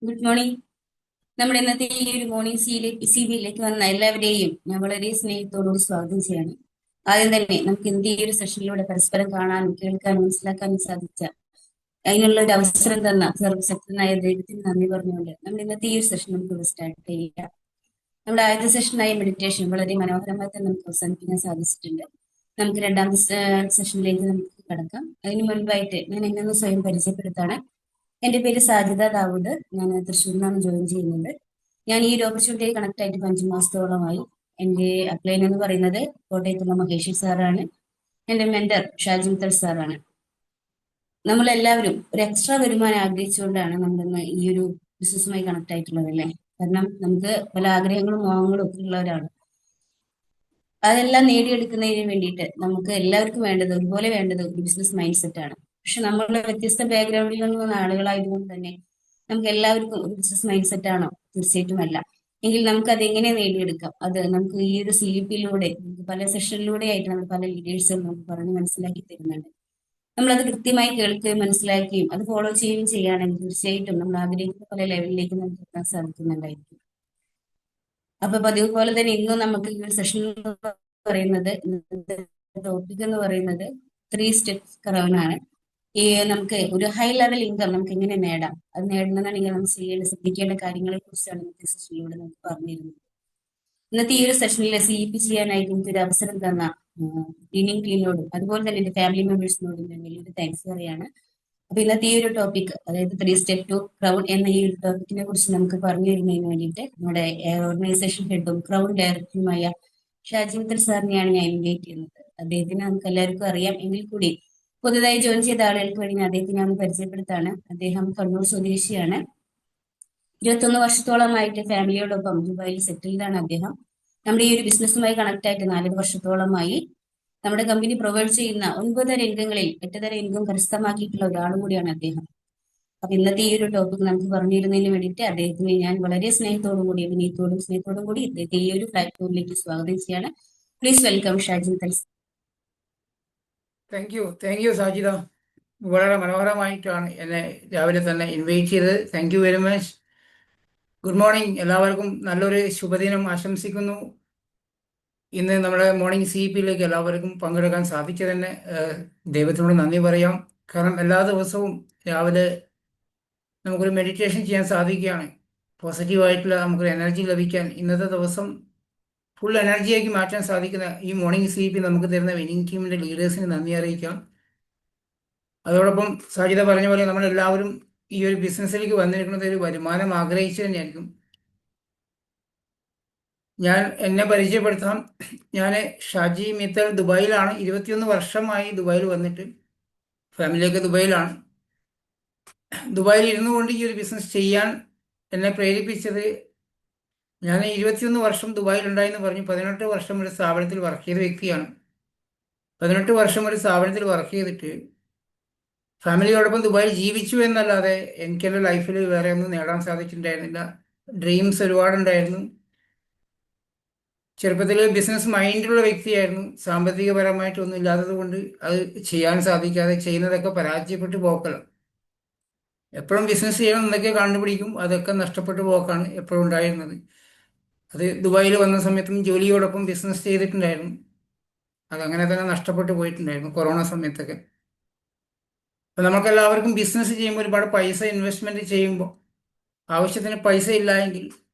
Good morning. നമ്മുടെ ഇന്നത്തെ ഈ ഒരു മോർണിംഗ് സി ബിയിലേക്ക് വന്ന എല്ലാവരെയും ഞാൻ വളരെ സ്നേഹത്തോടുകൂടി സ്വാഗതം ചെയ്യാണ്. ആദ്യം തന്നെ നമുക്ക് ഇന്ത്യ ഈ ഒരു സെഷനിലൂടെ പരസ്പരം കാണാനും കേൾക്കാനും മനസ്സിലാക്കാനും സാധിച്ച അതിനുള്ള ഒരു അവസരം തന്ന സർവശക്തനായ ദൈവത്തിന് നന്ദി പറഞ്ഞുകൊണ്ട് നമ്മൾ ഇന്നത്തെ ഈ ഒരു സെഷൻ നമുക്ക് സ്റ്റാർട്ട് ചെയ്യാം. നമ്മുടെ ആദ്യത്തെ സെഷനായ മെഡിറ്റേഷൻ വളരെ മനോഹരമായി തന്നെ നമുക്ക് അവസാനിപ്പിക്കാൻ സാധിച്ചിട്ടുണ്ട്. നമുക്ക് രണ്ടാമത്തെ സെഷനിലേക്ക് നമുക്ക് കടക്കാം. അതിന് മുൻപായിട്ട് ഞാൻ എന്നെ സ്വയം പരിചയപ്പെടുത്താണ്. എന്റെ പേര് സാജിദ ദാവൂദ്. ഞാൻ തൃശ്ശൂരിൽ നിന്നാണ് ജോയിൻ ചെയ്യുന്നത്. ഞാൻ ഈ ഒരു ഓപ്പർച്യൂണിറ്റി കണക്ട് ആയിട്ട് 5 മാസത്തോളമായി. എന്റെ അപ്ലൈൻ എന്ന് പറയുന്നത് കോട്ടയത്തുള്ള മഹേഷി സാറാണ്. എന്റെ മെന്റർ ഷാജി മുത്തൽ സാറാണ്. നമ്മളെല്ലാവരും ഒരു എക്സ്ട്രാ വരുമാനം ആഗ്രഹിച്ചുകൊണ്ടാണ് നമ്മളിന്ന് ഈ ഒരു ബിസിനസ്സുമായി കണക്ട് ആയിട്ടുള്ളത്, അല്ലേ? കാരണം നമുക്ക് പല ആഗ്രഹങ്ങളും മോഹങ്ങളും ഒക്കെ ഉള്ളവരാണ്. അതെല്ലാം നേടിയെടുക്കുന്നതിന് വേണ്ടിയിട്ട് നമുക്ക് എല്ലാവർക്കും വേണ്ടത് ഒരുപോലെ വേണ്ടത് ഒരു ബിസിനസ് മൈൻഡ് സെറ്റ് ആണ്. പക്ഷെ നമ്മൾ വ്യത്യസ്ത ബാക്ക്ഗ്രൗണ്ടിൽ നിന്ന് വന്ന ആളുകളായതുകൊണ്ട് തന്നെ നമുക്ക് എല്ലാവർക്കും ഒരു ബിസിനസ് മൈൻഡ് സെറ്റ് ആണോ? തീർച്ചയായിട്ടും അല്ല. എങ്കിൽ നമുക്ക് അത് എങ്ങനെ നേടിയെടുക്കാം? അത് നമുക്ക് ഈ ഒരു CEP-യിലൂടെ പല സെഷനിലൂടെ ആയിട്ട് നമ്മൾ പല ലീഡേഴ്സും നമുക്ക് പറഞ്ഞ് മനസ്സിലാക്കി തരുന്നുണ്ട്. നമ്മളത് കൃത്യമായി കേൾക്കുകയും മനസ്സിലാക്കുകയും അത് ഫോളോ ചെയ്യുകയും ചെയ്യുകയാണെങ്കിൽ തീർച്ചയായിട്ടും നമ്മൾ ആഗ്രഹിക്കുന്ന പല ലെവലിലേക്ക് നമുക്ക് എത്താൻ സാധിക്കുന്നുണ്ടായിരിക്കും. അപ്പൊ പതിവ് പോലെ തന്നെ ഇന്നും നമുക്ക് ഈ ഒരു സെഷൻ പറയുന്നത്, ടോപ്പിക് എന്ന് പറയുന്നത് 3 സ്റ്റെപ്സ് കറവനാണ്. ഈ നമുക്ക് ഒരു ഹൈ ലെവൽ ഇൻകം നമുക്ക് എങ്ങനെ നേടാം, അത് നേടണമെന്നുണ്ടെങ്കിൽ നമ്മൾ ശ്രദ്ധിക്കേണ്ട കാര്യങ്ങളെ കുറിച്ചാണ് ഇന്നത്തെ സെഷനിലൂടെ നമുക്ക് പറഞ്ഞിരുന്നത്. ഇന്നത്തെ ഈ ഒരു സെഷനിൽ CEP ചെയ്യാനായിട്ട് എനിക്ക് ഒരു അവസരം തന്ന ക്ലീനിങ് ടീമിനോടും അതുപോലെ തന്നെ എന്റെ ഫാമിലി മെമ്പേഴ്സിനോടും ഞാൻ വലിയൊരു താങ്ക്സ് പറയാണ്. അപ്പൊ ഇന്നത്തെ ഈ ഒരു ടോപ്പിക്, അതായത് 3 സ്റ്റെപ്പ് ടു ക്രൗൺ എന്ന ഈ ഒരു ടോപ്പിക്കിനെ കുറിച്ച് നമുക്ക് പറഞ്ഞു തരുന്നതിന് വേണ്ടിയിട്ട് നമ്മുടെ ഓർഗനൈസേഷൻ ഹെഡും ക്രൗൺ ഡയറക്ടറുമായ ഷാജി മുത്തൽ സാറിനെയാണ് ഞാൻ ഇൻവൈറ്റ് ചെയ്യുന്നത്. അദ്ദേഹത്തിന് നമുക്ക് എല്ലാവർക്കും അറിയാം, എങ്കിൽ കൂടി പുതുതായി ജോയിൻ ചെയ്ത ആളുകൾക്ക് വേണ്ടി ഞാൻ അദ്ദേഹത്തിനെ ഒന്ന് പരിചയപ്പെടുത്താണ്. അദ്ദേഹം കണ്ണൂർ സ്വദേശിയാണ്. 21 വർഷത്തോളമായിട്ട് ഫാമിലിയോടൊപ്പം ദുബായിൽ സെറ്റിൽഡ് ആണ് അദ്ദേഹം. നമ്മുടെ ഈ ഒരു ബിസിനസ്സുമായി കണക്ട് ആയിട്ട് 4 വർഷത്തോളമായി. നമ്മുടെ കമ്പനി പ്രൊവൈഡ് ചെയ്യുന്ന 9 തരം ഇൻകങ്ങളിൽ 8 തരം ഇൻകം കരസ്ഥമാക്കിയിട്ടുള്ള ഒരാളും കൂടിയാണ് അദ്ദേഹം. അപ്പൊ ഇന്നത്തെ ഈ ഒരു ടോപ്പിക് നമുക്ക് പറഞ്ഞിരുന്നതിന് വേണ്ടിയിട്ട് അദ്ദേഹത്തിന് ഞാൻ വളരെ സ്നേഹത്തോടും കൂടി സ്നേഹത്തോടും കൂടി ഇദ്ദേഹത്തെ ഈ ഒരു പ്ലാറ്റ്ഫോമിലേക്ക് സ്വാഗതം ചെയ്യാണ്. പ്ലീസ് വെൽക്കം ഷാജിൻ തൽസ്. Thank you Sajida. വളരെ മനോഹരമായിട്ടാണ് എന്നെ രാവിലെ തന്നെ ഇൻവൈറ്റ് ചെയ്തത്. Thank you very much. Good morning. എല്ലാവർക്കും നല്ലൊരു ശുഭദിനം ആശംസിക്കുന്നു. ഇന്ന് നമ്മുടെ മോർണിംഗ് CEP-യിലേക്ക് എല്ലാവർക്കും പങ്കെടുക്കാൻ സാധിച്ചതന്നെ ദൈവത്തിനോട് നന്ദി പറയാം. കാരണം എല്ലാ ദിവസവും രാവിലെ നമുക്കൊരു മെഡിറ്റേഷൻ ചെയ്യാൻ സാധിക്കുകയാണ്. പോസിറ്റീവായിട്ടുള്ള നമുക്കൊരു എനർജി ലഭിക്കാൻ ഇന്നത്തെ ദിവസം ഫുൾ എനർജിയാക്കി മാറ്റാൻ സാധിക്കുന്ന ഈ മോർണിംഗ് CEP നമുക്ക് തരുന്ന വിന്നിംഗ് ടീമിൻ്റെ ലീഡേഴ്സിന് നന്ദി അറിയിക്കാം. അതോടൊപ്പം സാജിദ പറഞ്ഞ പോലെ നമ്മളെല്ലാവരും ഈ ഒരു ബിസിനസ്സിലേക്ക് വന്നിരിക്കുന്നത് ഒരു വരുമാനം ആഗ്രഹിച്ചു തന്നെയായിരിക്കും. ഞാൻ എന്നെ പരിചയപ്പെടുത്താം. ഞാൻ ഷാജി മിത്തൽ. ദുബായിലാണ്. 21 വർഷമായി ദുബായിൽ വന്നിട്ട്. ഫാമിലിയൊക്കെ ദുബായിലാണ്. ദുബായിൽ ഇരുന്നു കൊണ്ട് ഈ ഒരു ബിസിനസ് ചെയ്യാൻ എന്നെ പ്രേരിപ്പിച്ചത്, ഞാൻ 21 വർഷം ദുബായിലുണ്ടായെന്ന് പറഞ്ഞു. 18 വർഷം ഒരു സ്ഥാപനത്തിൽ വർക്ക് ചെയ്ത വ്യക്തിയാണ്. 18 വർഷം ഒരു സ്ഥാപനത്തിൽ വർക്ക് ചെയ്തിട്ട് ഫാമിലിയോടൊപ്പം ദുബായിൽ ജീവിച്ചു എന്നല്ലാതെ എനിക്ക് എൻ്റെ ലൈഫിൽ വേറെ ഒന്നും നേടാൻ സാധിച്ചിട്ടുണ്ടായിരുന്നില്ല. ഡ്രീംസ് ഒരുപാടുണ്ടായിരുന്നു. ചെറുപ്പത്തിൽ ബിസിനസ് മൈൻഡുള്ള വ്യക്തിയായിരുന്നു. സാമ്പത്തികപരമായിട്ടൊന്നും ഇല്ലാത്തത് കൊണ്ട് അത് ചെയ്യാൻ സാധിക്കാതെ ചെയ്യുന്നതൊക്കെ പരാജയപ്പെട്ടു പോക്കലാണ്. എപ്പോഴും ബിസിനസ് ചെയ്യണം എന്നൊക്കെ കണ്ടുപിടിക്കും, അതൊക്കെ നഷ്ടപ്പെട്ടു പോക്കാണ് എപ്പോഴും ഉണ്ടായിരുന്നത്. അത് ദുബായിൽ വന്ന സമയത്തും ജോലിയോടൊപ്പം ബിസിനസ് ചെയ്തിട്ടുണ്ടായിരുന്നു. അതങ്ങനെ തന്നെ നഷ്ടപ്പെട്ടു പോയിട്ടുണ്ടായിരുന്നു കൊറോണ സമയത്തൊക്കെ. അപ്പം നമുക്കെല്ലാവർക്കും ബിസിനസ് ചെയ്യുമ്പോൾ ഒരുപാട് പൈസ ഇൻവെസ്റ്റ്മെൻറ്റ് ചെയ്യുമ്പോൾ ആവശ്യത്തിന് പൈസ ഇല്ല എങ്കിൽ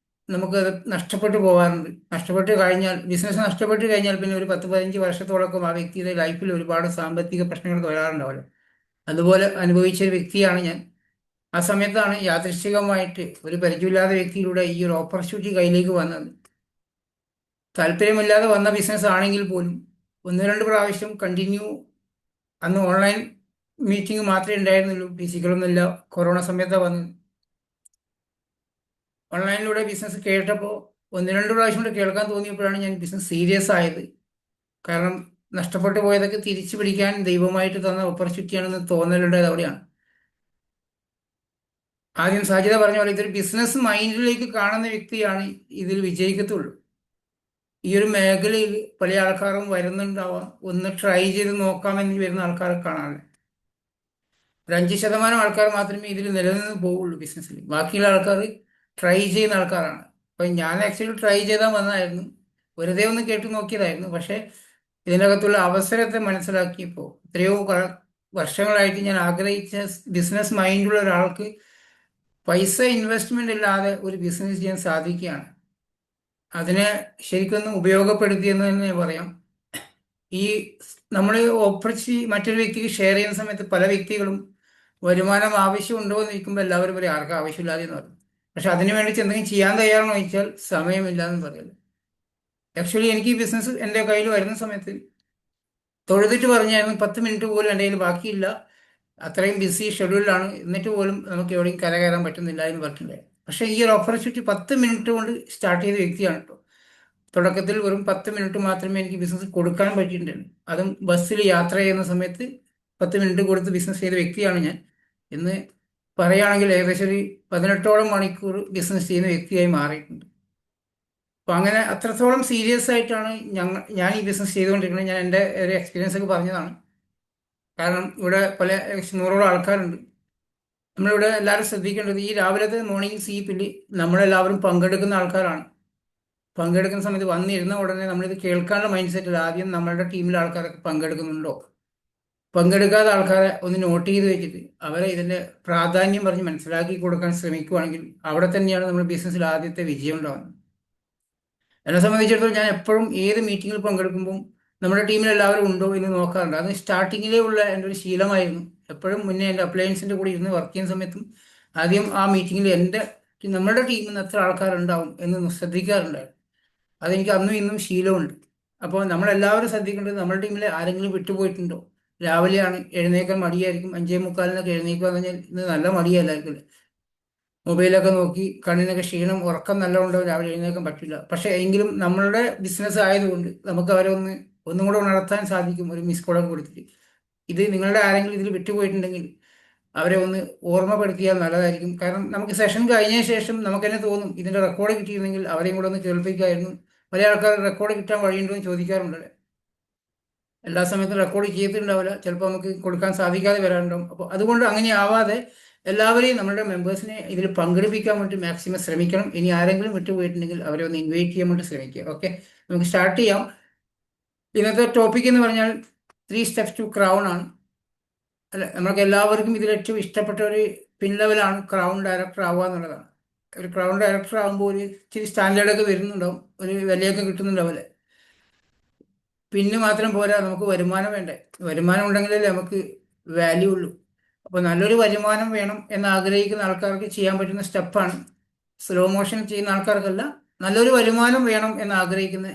നമുക്കത് നഷ്ടപ്പെട്ടു പോകാറുണ്ട്. ബിസിനസ് നഷ്ടപ്പെട്ട് കഴിഞ്ഞാൽ പിന്നെ ഒരു 10-15 വർഷത്തോളൊക്കെ ആ വ്യക്തിയുടെ ലൈഫിൽ ഒരുപാട് സാമ്പത്തിക പ്രശ്നങ്ങൾ വരാറുണ്ടാവല്ലോ. അതുപോലെ അനുഭവിച്ച ഒരു വ്യക്തിയാണ് ഞാൻ. ആ സമയത്താണ് യാദൃശ്ചികമായിട്ട് ഒരു പരിചയമില്ലാത്ത വ്യക്തിയിലൂടെ ഈ ഒരു ഓപ്പർച്യൂണിറ്റി കയ്യിലേക്ക് വന്നത്. താല്പര്യമില്ലാതെ വന്ന ബിസിനസ് ആണെങ്കിൽ പോലും 1-2 പ്രാവശ്യം കണ്ടിന്യൂ. അന്ന് ഓൺലൈൻ മീറ്റിംഗ് മാത്രമേ ഉണ്ടായിരുന്നുള്ളൂ, ഫിസിക്കലൊന്നുമില്ല. കൊറോണ സമയത്താണ് വന്നത്. ഓൺലൈനിലൂടെ ബിസിനസ് കേട്ടപ്പോൾ 1-2 പ്രാവശ്യം കൂടെ കേൾക്കാൻ തോന്നിയപ്പോഴാണ് ഞാൻ ബിസിനസ് സീരിയസ് ആയത്. കാരണം നഷ്ടപ്പെട്ടു പോയതൊക്കെ തിരിച്ചു പിടിക്കാൻ ദൈവമായിട്ട് തന്ന ഓപ്പർച്യൂണിറ്റിയാണെന്ന് തോന്നലുണ്ടായത് അവിടെയാണ്. ആദ്യം സാധ്യത പറഞ്ഞ പോലെ ഇതൊരു ബിസിനസ് മൈൻഡിലേക്ക് കാണുന്ന വ്യക്തിയാണ് ഇതിൽ വിജയിക്കത്തുള്ളൂ. ഈ ഒരു മേഖലയിൽ പല ആൾക്കാരും വരുന്നുണ്ടാവാം, ഒന്ന് ട്രൈ ചെയ്ത് നോക്കാമെന്ന് വരുന്ന ആൾക്കാരെ കാണാറില്ല. ഒരു 5% ആൾക്കാർ മാത്രമേ ഇതിൽ നിലനിന്ന് പോവുള്ളൂ ബിസിനസ്സിൽ. ബാക്കിയുള്ള ആൾക്കാർ ട്രൈ ചെയ്യുന്ന ആൾക്കാരാണ്. അപ്പം ഞാൻ ആക്ച്വലി ട്രൈ ചെയ്താൽ വന്നതായിരുന്നു, വെറുതെ ഒന്ന് കേട്ട് നോക്കിയതായിരുന്നു. പക്ഷേ ഇതിനകത്തുള്ള അവസരത്തെ മനസ്സിലാക്കിയപ്പോൾ എത്രയോ വർഷങ്ങളായിട്ട് ഞാൻ ആഗ്രഹിച്ച ബിസിനസ് മൈൻഡുള്ള ഒരാൾക്ക് പൈസ ഇൻവെസ്റ്റ്മെന്റ് ഇല്ലാതെ ഒരു ബിസിനസ് ചെയ്യാൻ സാധിക്കുകയാണ്. അതിനെ ശരിക്കൊന്ന് ഉപയോഗപ്പെടുത്തിയെന്ന് തന്നെ പറയാം. ഈ നമ്മൾ ഓപ്പർച്യൂണിറ്റി മറ്റൊരു വ്യക്തിക്ക് ഷെയർ ചെയ്യുന്ന സമയത്ത് പല വ്യക്തികളും വരുമാനം ആവശ്യമുണ്ടോ എന്ന് ചോദിക്കുമ്പോൾ എല്ലാവരും പറയും ആർക്കും ആവശ്യമില്ലാതെ എന്ന് പറയും. പക്ഷെ അതിനു വേണ്ടി എന്തെങ്കിലും ചെയ്യാൻ തയ്യാറാണോ ചോദിച്ചാൽ സമയമില്ല എന്ന് പറയുന്നത്. ആക്ച്വലി എനിക്ക് ഈ ബിസിനസ് എൻ്റെ കയ്യിൽ വരുന്ന സമയത്ത് തൊഴുതിട്ട് പറഞ്ഞായിരുന്നു 10 മിനിറ്റ് പോലും എൻ്റെ കയ്യിൽ ബാക്കിയില്ല, അത്രയും ബിസി ഷെഡ്യൂളിലാണ്, എന്നിട്ട് പോലും നമുക്ക് എവിടെയും കരകയറാൻ പറ്റുന്നില്ല എന്ന് പറഞ്ഞിട്ടുണ്ടായി. പക്ഷേ ഈ ഒരു ഓപ്പർച്യൂണിറ്റി 10 മിനിറ്റ് കൊണ്ട് സ്റ്റാർട്ട് ചെയ്ത വ്യക്തിയാണ് കേട്ടോ. തുടക്കത്തിൽ വെറും 10 മിനിറ്റ് മാത്രമേ എനിക്ക് ബിസിനസ് കൊടുക്കാൻ പറ്റിയിട്ടുള്ളൂ. അതും ബസ്സിൽ യാത്ര ചെയ്യുന്ന സമയത്ത് 10 മിനിറ്റ് കൊടുത്ത് ബിസിനസ് ചെയ്ത വ്യക്തിയാണ് ഞാൻ. എന്ന് പറയുകയാണെങ്കിൽ ഏകദേശം ഒരു 18ഓളം മണിക്കൂർ ബിസിനസ് ചെയ്യുന്ന വ്യക്തിയായി മാറിയിട്ടുണ്ട്. അപ്പോൾ അങ്ങനെ അത്രത്തോളം സീരിയസ് ആയിട്ടാണ് ഞാൻ ഈ ബിസിനസ് ചെയ്തുകൊണ്ടിരിക്കുന്നത്. ഞാൻ എൻ്റെ ഒരു എക്സ്പീരിയൻസ് ഒക്കെ പറഞ്ഞതാണ്. കാരണം ഇവിടെ പല നൂറോളം ആൾക്കാരുണ്ട്. നമ്മളിവിടെ എല്ലാവരും ശ്രദ്ധിക്കേണ്ടത് ഈ രാവിലത്തെ മോർണിംഗ് സീപ്പിൽ നമ്മളെല്ലാവരും പങ്കെടുക്കുന്ന ആൾക്കാരാണ്. പങ്കെടുക്കുന്ന സമയത്ത് വന്നിരുന്ന ഉടനെ നമ്മളിത് കേൾക്കാനുള്ള മൈൻഡ് സെറ്റിൽ ആദ്യം നമ്മളുടെ ടീമിലെ ആൾക്കാരൊക്കെ പങ്കെടുക്കുന്നുണ്ടോ, പങ്കെടുക്കാത്ത ആൾക്കാരെ ഒന്ന് നോട്ട് ചെയ്ത് വെച്ചിട്ട് അവരെ ഇതിൻ്റെ പ്രാധാന്യം പറഞ്ഞ് മനസ്സിലാക്കി കൊടുക്കാൻ ശ്രമിക്കുകയാണെങ്കിൽ അവിടെ തന്നെയാണ് നമ്മുടെ ബിസിനസ്സിൽ ആദ്യത്തെ വിജയം ഉണ്ടാകുന്നത്. എന്നെ സംബന്ധിച്ചിടത്തോളം ഞാൻ എപ്പോഴും ഏത് മീറ്റിങ്ങിൽ പങ്കെടുക്കുമ്പോൾ നമ്മുടെ ടീമിൽ എല്ലാവരും ഉണ്ടോ എന്ന് നോക്കാറുണ്ട്. അത് സ്റ്റാർട്ടിങ്ങിലേ ഉള്ള എൻ്റെ ഒരു ശീലമായിരുന്നു. എപ്പോഴും മുന്നേ എൻ്റെ അപ്ലയൻസിൻ്റെ കൂടെ ഇരുന്ന് വർക്ക് ചെയ്യുന്ന സമയത്തും ആദ്യം ആ മീറ്റിങ്ങിൽ നമ്മുടെ ടീമിൽ നിന്ന് എത്ര ആൾക്കാരുണ്ടാവും എന്ന് ശ്രദ്ധിക്കാറുണ്ടായിരുന്നു. അതെനിക്ക് അന്നും ഇന്നും ശീലമുണ്ട്. അപ്പോൾ നമ്മളെല്ലാവരും ശ്രദ്ധിക്കേണ്ടത് നമ്മുടെ ടീമിൽ ആരെങ്കിലും വിട്ടുപോയിട്ടുണ്ടോ. രാവിലെയാണ്, എഴുന്നേക്കാൻ മടിയായിരിക്കും. 5:45 എഴുന്നേക്കുക എന്ന് പറഞ്ഞാൽ ഇന്ന് നല്ല മടിയല്ലായിരിക്കും. മൊബൈലൊക്കെ നോക്കി കണ്ണിനൊക്കെ ക്ഷീണം, ഉറക്കം നല്ല ഉണ്ടാവും, രാവിലെ എഴുന്നേക്കാൻ പറ്റില്ല. പക്ഷെ എങ്കിലും നമ്മളുടെ ബിസിനസ് ആയതുകൊണ്ട് നമുക്ക് അവരെ ഒന്നും കൂടെ ഉണർത്താൻ സാധിക്കും, ഒരു മിസ് കോളൊക്കെ കൊടുത്തിട്ട്. ഇത് നിങ്ങളുടെ ആരെങ്കിലും ഇതിൽ വിട്ടുപോയിട്ടുണ്ടെങ്കിൽ അവരെ ഒന്ന് ഓർമ്മപ്പെടുത്തിയാൽ നല്ലതായിരിക്കും. കാരണം നമുക്ക് സെഷൻ കഴിഞ്ഞ ശേഷം നമുക്ക് തന്നെ തോന്നും ഇതിൻ്റെ റെക്കോർഡ് കിട്ടിയിരുന്നെങ്കിൽ അവരെയും കൂടെ ഒന്ന് കേൾപ്പിക്കായിരുന്നു. പല ആൾക്കാർ റെക്കോർഡ് കിട്ടാൻ വഴിയുണ്ടോ എന്ന് ചോദിക്കാറുണ്ട്. എല്ലാ സമയത്തും റെക്കോർഡ് ചെയ്തിട്ടുണ്ടാവില്ല, ചിലപ്പോൾ നമുക്ക് കൊടുക്കാൻ സാധിക്കാതെ വരാനുണ്ടാവും. അപ്പോൾ അതുകൊണ്ട് അങ്ങനെ ആവാതെ എല്ലാവരെയും നമ്മുടെ മെമ്പേഴ്സിനെ ഇതിൽ പങ്കെടുപ്പിക്കാൻ വേണ്ടി മാക്സിമം ശ്രമിക്കണം. ഇനി ആരെങ്കിലും വിട്ടുപോയിട്ടുണ്ടെങ്കിൽ അവരെ ഒന്ന് ഇൻവൈറ്റ് ചെയ്യാൻ വേണ്ടി ശ്രമിക്കുക. ഓക്കെ, നമുക്ക് സ്റ്റാർട്ട് ചെയ്യാം. ഇന്നത്തെ ടോപ്പിക് എന്ന് പറഞ്ഞാൽ 3 സ്റ്റെപ്സ് ടു ക്രൗൺ ആണ്. അല്ല, നമുക്ക് എല്ലാവർക്കും ഇതിൽ ഏറ്റവും ഇഷ്ടപ്പെട്ട ഒരു പിൻ ലെവലാണ് ക്രൗൺ ഡയറക്ടർ ആവുക എന്നുള്ളതാണ്. ഒരു ക്രൗൺ ഡയറക്ടർ ആകുമ്പോൾ ഒരു ഇച്ചിരി സ്റ്റാൻഡേർഡൊക്കെ വരുന്നുണ്ടാവും, ഒരു വിലയൊക്കെ കിട്ടുന്നുണ്ടാവില്ലേ. പിന്നെ മാത്രം പോരാ, നമുക്ക് വരുമാനം വേണ്ടേ. വരുമാനം ഉണ്ടെങ്കിലല്ലേ നമുക്ക് വാല്യൂ ഉള്ളൂ. അപ്പോൾ നല്ലൊരു വരുമാനം വേണം എന്ന് ആഗ്രഹിക്കുന്ന ആൾക്കാർക്ക് ചെയ്യാൻ പറ്റുന്ന സ്റ്റെപ്പാണ്. സ്ലോ മോഷൻ ചെയ്യുന്ന ആൾക്കാർക്കല്ല, നല്ലൊരു വരുമാനം വേണം എന്ന് ആഗ്രഹിക്കുന്ന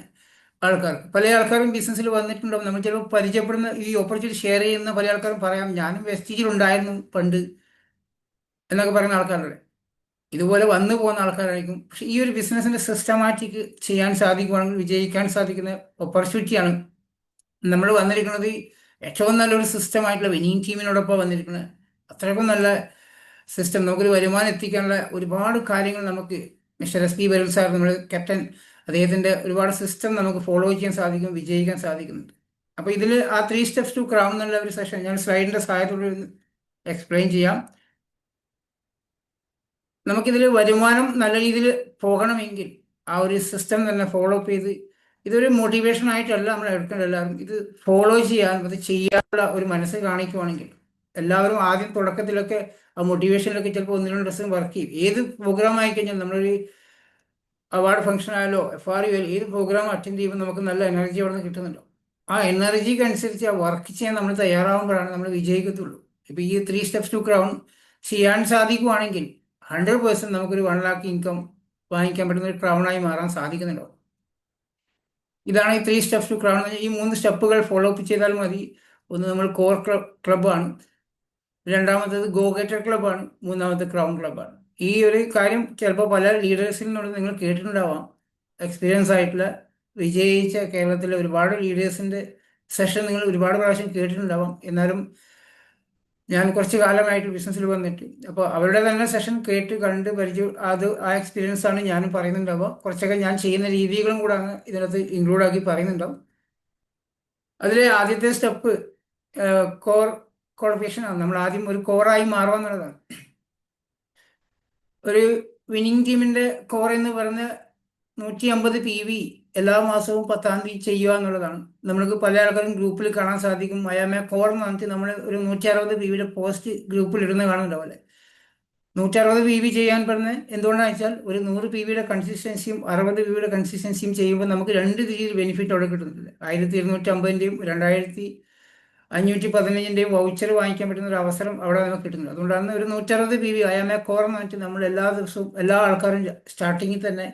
ആൾക്കാർക്ക്. പല ആൾക്കാരും ബിസിനസ്സിൽ വന്നിട്ടുണ്ടാവും. നമ്മൾ ചിലപ്പോൾ പരിചയപ്പെടുന്ന ഈ ഓപ്പർച്യൂണിറ്റി ഷെയർ ചെയ്യുന്ന പല ആൾക്കാരും പറയാം ഞാനും വെസ്റ്റീജിലുണ്ടായിരുന്നു പണ്ട് എന്നൊക്കെ പറയുന്ന ആൾക്കാരുടെ ഇതുപോലെ വന്നു പോകുന്ന ആൾക്കാരായിരിക്കും. പക്ഷെ ഈ ഒരു ബിസിനസ്സിന്റെ സിസ്റ്റമാറ്റിക് ചെയ്യാൻ സാധിക്കുവാണെങ്കിൽ വിജയിക്കാൻ സാധിക്കുന്ന ഓപ്പർച്യൂണിറ്റിയാണ്. നമ്മൾ വന്നിരിക്കുന്നത് ഏറ്റവും നല്ലൊരു സിസ്റ്റമായിട്ടുള്ള വിനിങ് ടീമിനോടൊപ്പം വന്നിരിക്കുന്നത്. അത്രയ്ക്കും നല്ല സിസ്റ്റം, നമുക്കൊരു വരുമാനം എത്തിക്കാനുള്ള ഒരുപാട് കാര്യങ്ങൾ നമുക്ക് മിസ്റ്റർ SP ബരുൽ സാർ, നമ്മൾ ക്യാപ്റ്റൻ, അദ്ദേഹത്തിൻ്റെ ഒരുപാട് സിസ്റ്റം നമുക്ക് ഫോളോ ചെയ്യാൻ സാധിക്കും, വിജയിക്കാൻ സാധിക്കുന്നുണ്ട്. അപ്പോൾ ഇതിൽ ആ 3 സ്റ്റെപ്സ് ടു ക്രൗൺ എന്നുള്ള ഒരു സെഷൻ ഞാൻ സ്ലൈഡിൻ്റെ സഹായത്തോടെ എക്സ്പ്ലെയിൻ ചെയ്യാം. നമുക്കിതിൽ വരുമാനം നല്ല രീതിയിൽ പോകണമെങ്കിൽ ആ ഒരു സിസ്റ്റം തന്നെ ഫോളോ അപ്പ് ചെയ്ത്, ഇതൊരു മോട്ടിവേഷൻ ആയിട്ടല്ല നമ്മൾ എടുക്കേണ്ട, എല്ലാവരും ഇത് ഫോളോ ചെയ്യാൻ, അത് ചെയ്യാനുള്ള ഒരു മനസ്സ് കാണിക്കുവാണെങ്കിൽ എല്ലാവരും ആദ്യം തുടക്കത്തിലൊക്കെ ആ മോട്ടിവേഷനിലൊക്കെ ചിലപ്പോൾ 1-2 ദിവസം വർക്ക് ചെയ്യും. ഏത് പ്രോഗ്രാം ആയിക്കഴിഞ്ഞാൽ നമ്മളൊരു അവാർഡ് ഫംഗ്ഷൻ ആയാലോ FRU ഏത് പ്രോഗ്രാം അറ്റൻഡ് ചെയ്യുമ്പോൾ നമുക്ക് നല്ല എനർജി അവിടെ നിന്ന് കിട്ടുന്നുണ്ടോ. ആ എനർജിക്ക് അനുസരിച്ച് ആ വർക്ക് ചെയ്യാൻ നമ്മൾ തയ്യാറാവുമ്പോഴാണ് നമ്മൾ വിജയിക്കത്തുള്ളൂ. ഇപ്പോൾ ഈ 3 സ്റ്റെപ്സ് ടു ക്രൗൺ ചെയ്യാൻ സാധിക്കുവാണെങ്കിൽ 100% നമുക്കൊരു 1 lakh ഇൻകം വാങ്ങിക്കാൻ പറ്റുന്ന ഒരു ക്രൗണായി മാറാൻ സാധിക്കുന്നുണ്ടോ. ഇതാണ് ഈ 3 സ്റ്റെപ്സ് ടു ക്രൗൺ. ഈ 3 സ്റ്റെപ്പുകൾ ഫോളോ അപ്പ് ചെയ്താൽ മതി. ഒന്ന് നമ്മൾ കോർ ക്ലബ്ബാണ്, രണ്ടാമത്തേത് ഗോ ഗെറ്റർ ക്ലബ്ബാണ്, മൂന്നാമത്തെ ക്രൗൺ ക്ലബ്ബാണ്. ഈ ഒരു കാര്യം ചിലപ്പോൾ പല ലീഡേഴ്സിൽ നിന്നോട് നിങ്ങൾ കേട്ടിട്ടുണ്ടാവാം. എക്സ്പീരിയൻസ് ആയിട്ടുള്ള വിജയിച്ച കേരളത്തിലെ ഒരുപാട് ലീഡേഴ്സിൻ്റെ സെഷൻ നിങ്ങൾ ഒരുപാട് പ്രാവശ്യം കേട്ടിട്ടുണ്ടാവാം. എന്നാലും ഞാൻ കുറച്ച് കാലമായിട്ട് ബിസിനസ്സിൽ വന്നിട്ട് അപ്പോൾ അവരുടെ തന്നെ സെഷൻ കേട്ട് കണ്ട് പരിചയം, ആ എക്സ്പീരിയൻസ് ആണ് ഞാനും പറയുന്നുണ്ടാവുക. കുറച്ചൊക്കെ ഞാൻ ചെയ്യുന്ന രീതികളും കൂടെ അങ്ങ് ഇതിനകത്ത് ഇൻക്ലൂഡ് ആക്കി പറയുന്നുണ്ടാവും. അതിലെ ആദ്യത്തെ സ്റ്റെപ്പ് ക്വാളിഫിക്കേഷൻ ആണ്. നമ്മൾ ആദ്യം ഒരു കോറായി മാറുക എന്നുള്ളതാണ്. ഒരു വിന്നിംഗ് ടീമിന്റെ കോർ എന്ന് പറഞ്ഞ 150 PV എല്ലാ മാസവും 10-ാം തീയതി ചെയ്യുക എന്നുള്ളതാണ്. നമ്മൾക്ക് പല ആൾക്കാരും ഗ്രൂപ്പിൽ കാണാൻ സാധിക്കും. അയാമെ കോർ എന്ന് പറഞ്ഞിട്ട് നമ്മൾ ഒരു 160 PVയുടെ പോസ്റ്റ് ഗ്രൂപ്പിൽ ഇടുന്ന കാണുന്നുണ്ടാവില്ലേ. 160 PV ചെയ്യാൻ പറഞ്ഞ് എന്തുകൊണ്ടാണെന്ന് വെച്ചാൽ ഒരു 100 PVയുടെ കൺസിസ്റ്റൻസിയും 60 PVയുടെ കൺസിസ്റ്റൻസിയും ചെയ്യുമ്പോൾ നമുക്ക് രണ്ട് രീതിയിൽ ബെനിഫിറ്റ് അവിടെ കിട്ടുന്നില്ല. 1250ൻ്റെയും 2515ൻ്റെയും വൗച്ചർ വാങ്ങിക്കാൻ പറ്റുന്ന ഒരു അവസരം അവിടെ നമുക്ക് കിട്ടുന്നത്. അതുകൊണ്ടാണ് ഒരു 160 PV അയാമെ കോർ എന്ന് പറഞ്ഞിട്ട് നമ്മൾ എല്ലാ ദിവസവും എല്ലാ ആൾക്കാരും സ്റ്റാർട്ടിങ്ങിൽ തന്നെ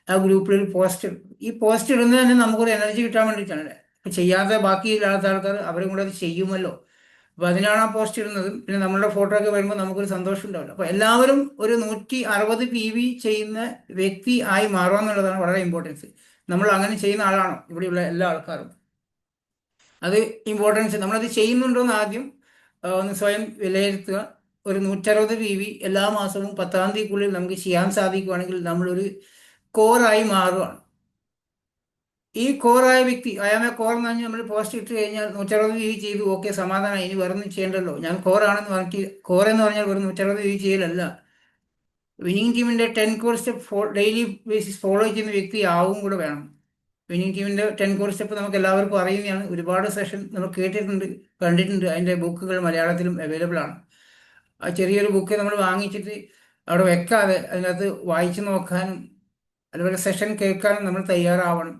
ആ ഗ്രൂപ്പിൽ ഒരു പോസ്റ്റ് ഇടും. ഈ പോസ്റ്റ് ഇടുന്നത് തന്നെ നമുക്കൊരു എനർജി കിട്ടാൻ വേണ്ടിയിട്ടാണ്. ഇപ്പം ചെയ്യാതെ ബാക്കിയില്ലാത്ത ആൾക്കാർ അവരും കൂടെ അത് ചെയ്യുമല്ലോ, അപ്പോൾ അതിനാണ് ആ പോസ്റ്റ് ഇടുന്നത്. പിന്നെ നമ്മളുടെ ഫോട്ടോ ഒക്കെ വരുമ്പോൾ നമുക്കൊരു സന്തോഷം ഉണ്ടാവില്ല. അപ്പോൾ എല്ലാവരും ഒരു 160 PV ചെയ്യുന്ന വ്യക്തി ആയി മാറുക എന്നുള്ളതാണ് വളരെ ഇമ്പോർട്ടൻസ്. നമ്മൾ അങ്ങനെ ചെയ്യുന്ന ആളാണോ ഇവിടെയുള്ള എല്ലാ ആൾക്കാരും? അത് ഇമ്പോർട്ടൻസ്. നമ്മളത് ചെയ്യുന്നുണ്ടോയെന്ന് ആദ്യം ഒന്ന് സ്വയം വിലയിരുത്തുക. ഒരു 160 PV എല്ലാ മാസവും 10-ാം തീയതിക്കുള്ളിൽ നമുക്ക് ചെയ്യാൻ സാധിക്കുകയാണെങ്കിൽ നമ്മളൊരു കോറായി മാറുകയാണ്. ഈ കോറായ വ്യക്തി അയാമെ കോർ എന്ന് പറഞ്ഞാൽ നമ്മൾ പോസ്റ്റ് ഇട്ട് കഴിഞ്ഞാൽ 160 PV ചെയ്തു, ഓക്കെ, സമാധാനം, ഇനി വേറെ ഒന്നും ചെയ്യേണ്ടല്ലോ, ഞാൻ കോറാണെന്ന് പറഞ്ഞിട്ട്. കോർ എന്ന് പറഞ്ഞാൽ വെറും 160 PV ചെയ്യലല്ല. വിന്നിംഗ് ടീമിന്റെ 10 core step daily basis follow ചെയ്യുന്ന വ്യക്തി ആവും കൂടെ വേണം. വിന്നിംഗ് ടീമിന്റെ 10 കോർ സ്റ്റെപ്പ് നമുക്ക് എല്ലാവർക്കും അറിയുന്നതാണ്. ഒരുപാട് സെഷൻ നമ്മൾ കേട്ടിട്ടുണ്ട്, കണ്ടിട്ടുണ്ട്. അതിന്റെ ബുക്കുകൾ മലയാളത്തിലും അവൈലബിൾ ആണ്. ആ ചെറിയൊരു ബുക്ക് നമ്മൾ വാങ്ങിച്ചിട്ട് അവിടെ വെക്കാതെ അതിനകത്ത് വായിച്ചു നോക്കാനും അതുപോലെ സെഷൻ കേൾക്കാനും നമ്മൾ തയ്യാറാവണം.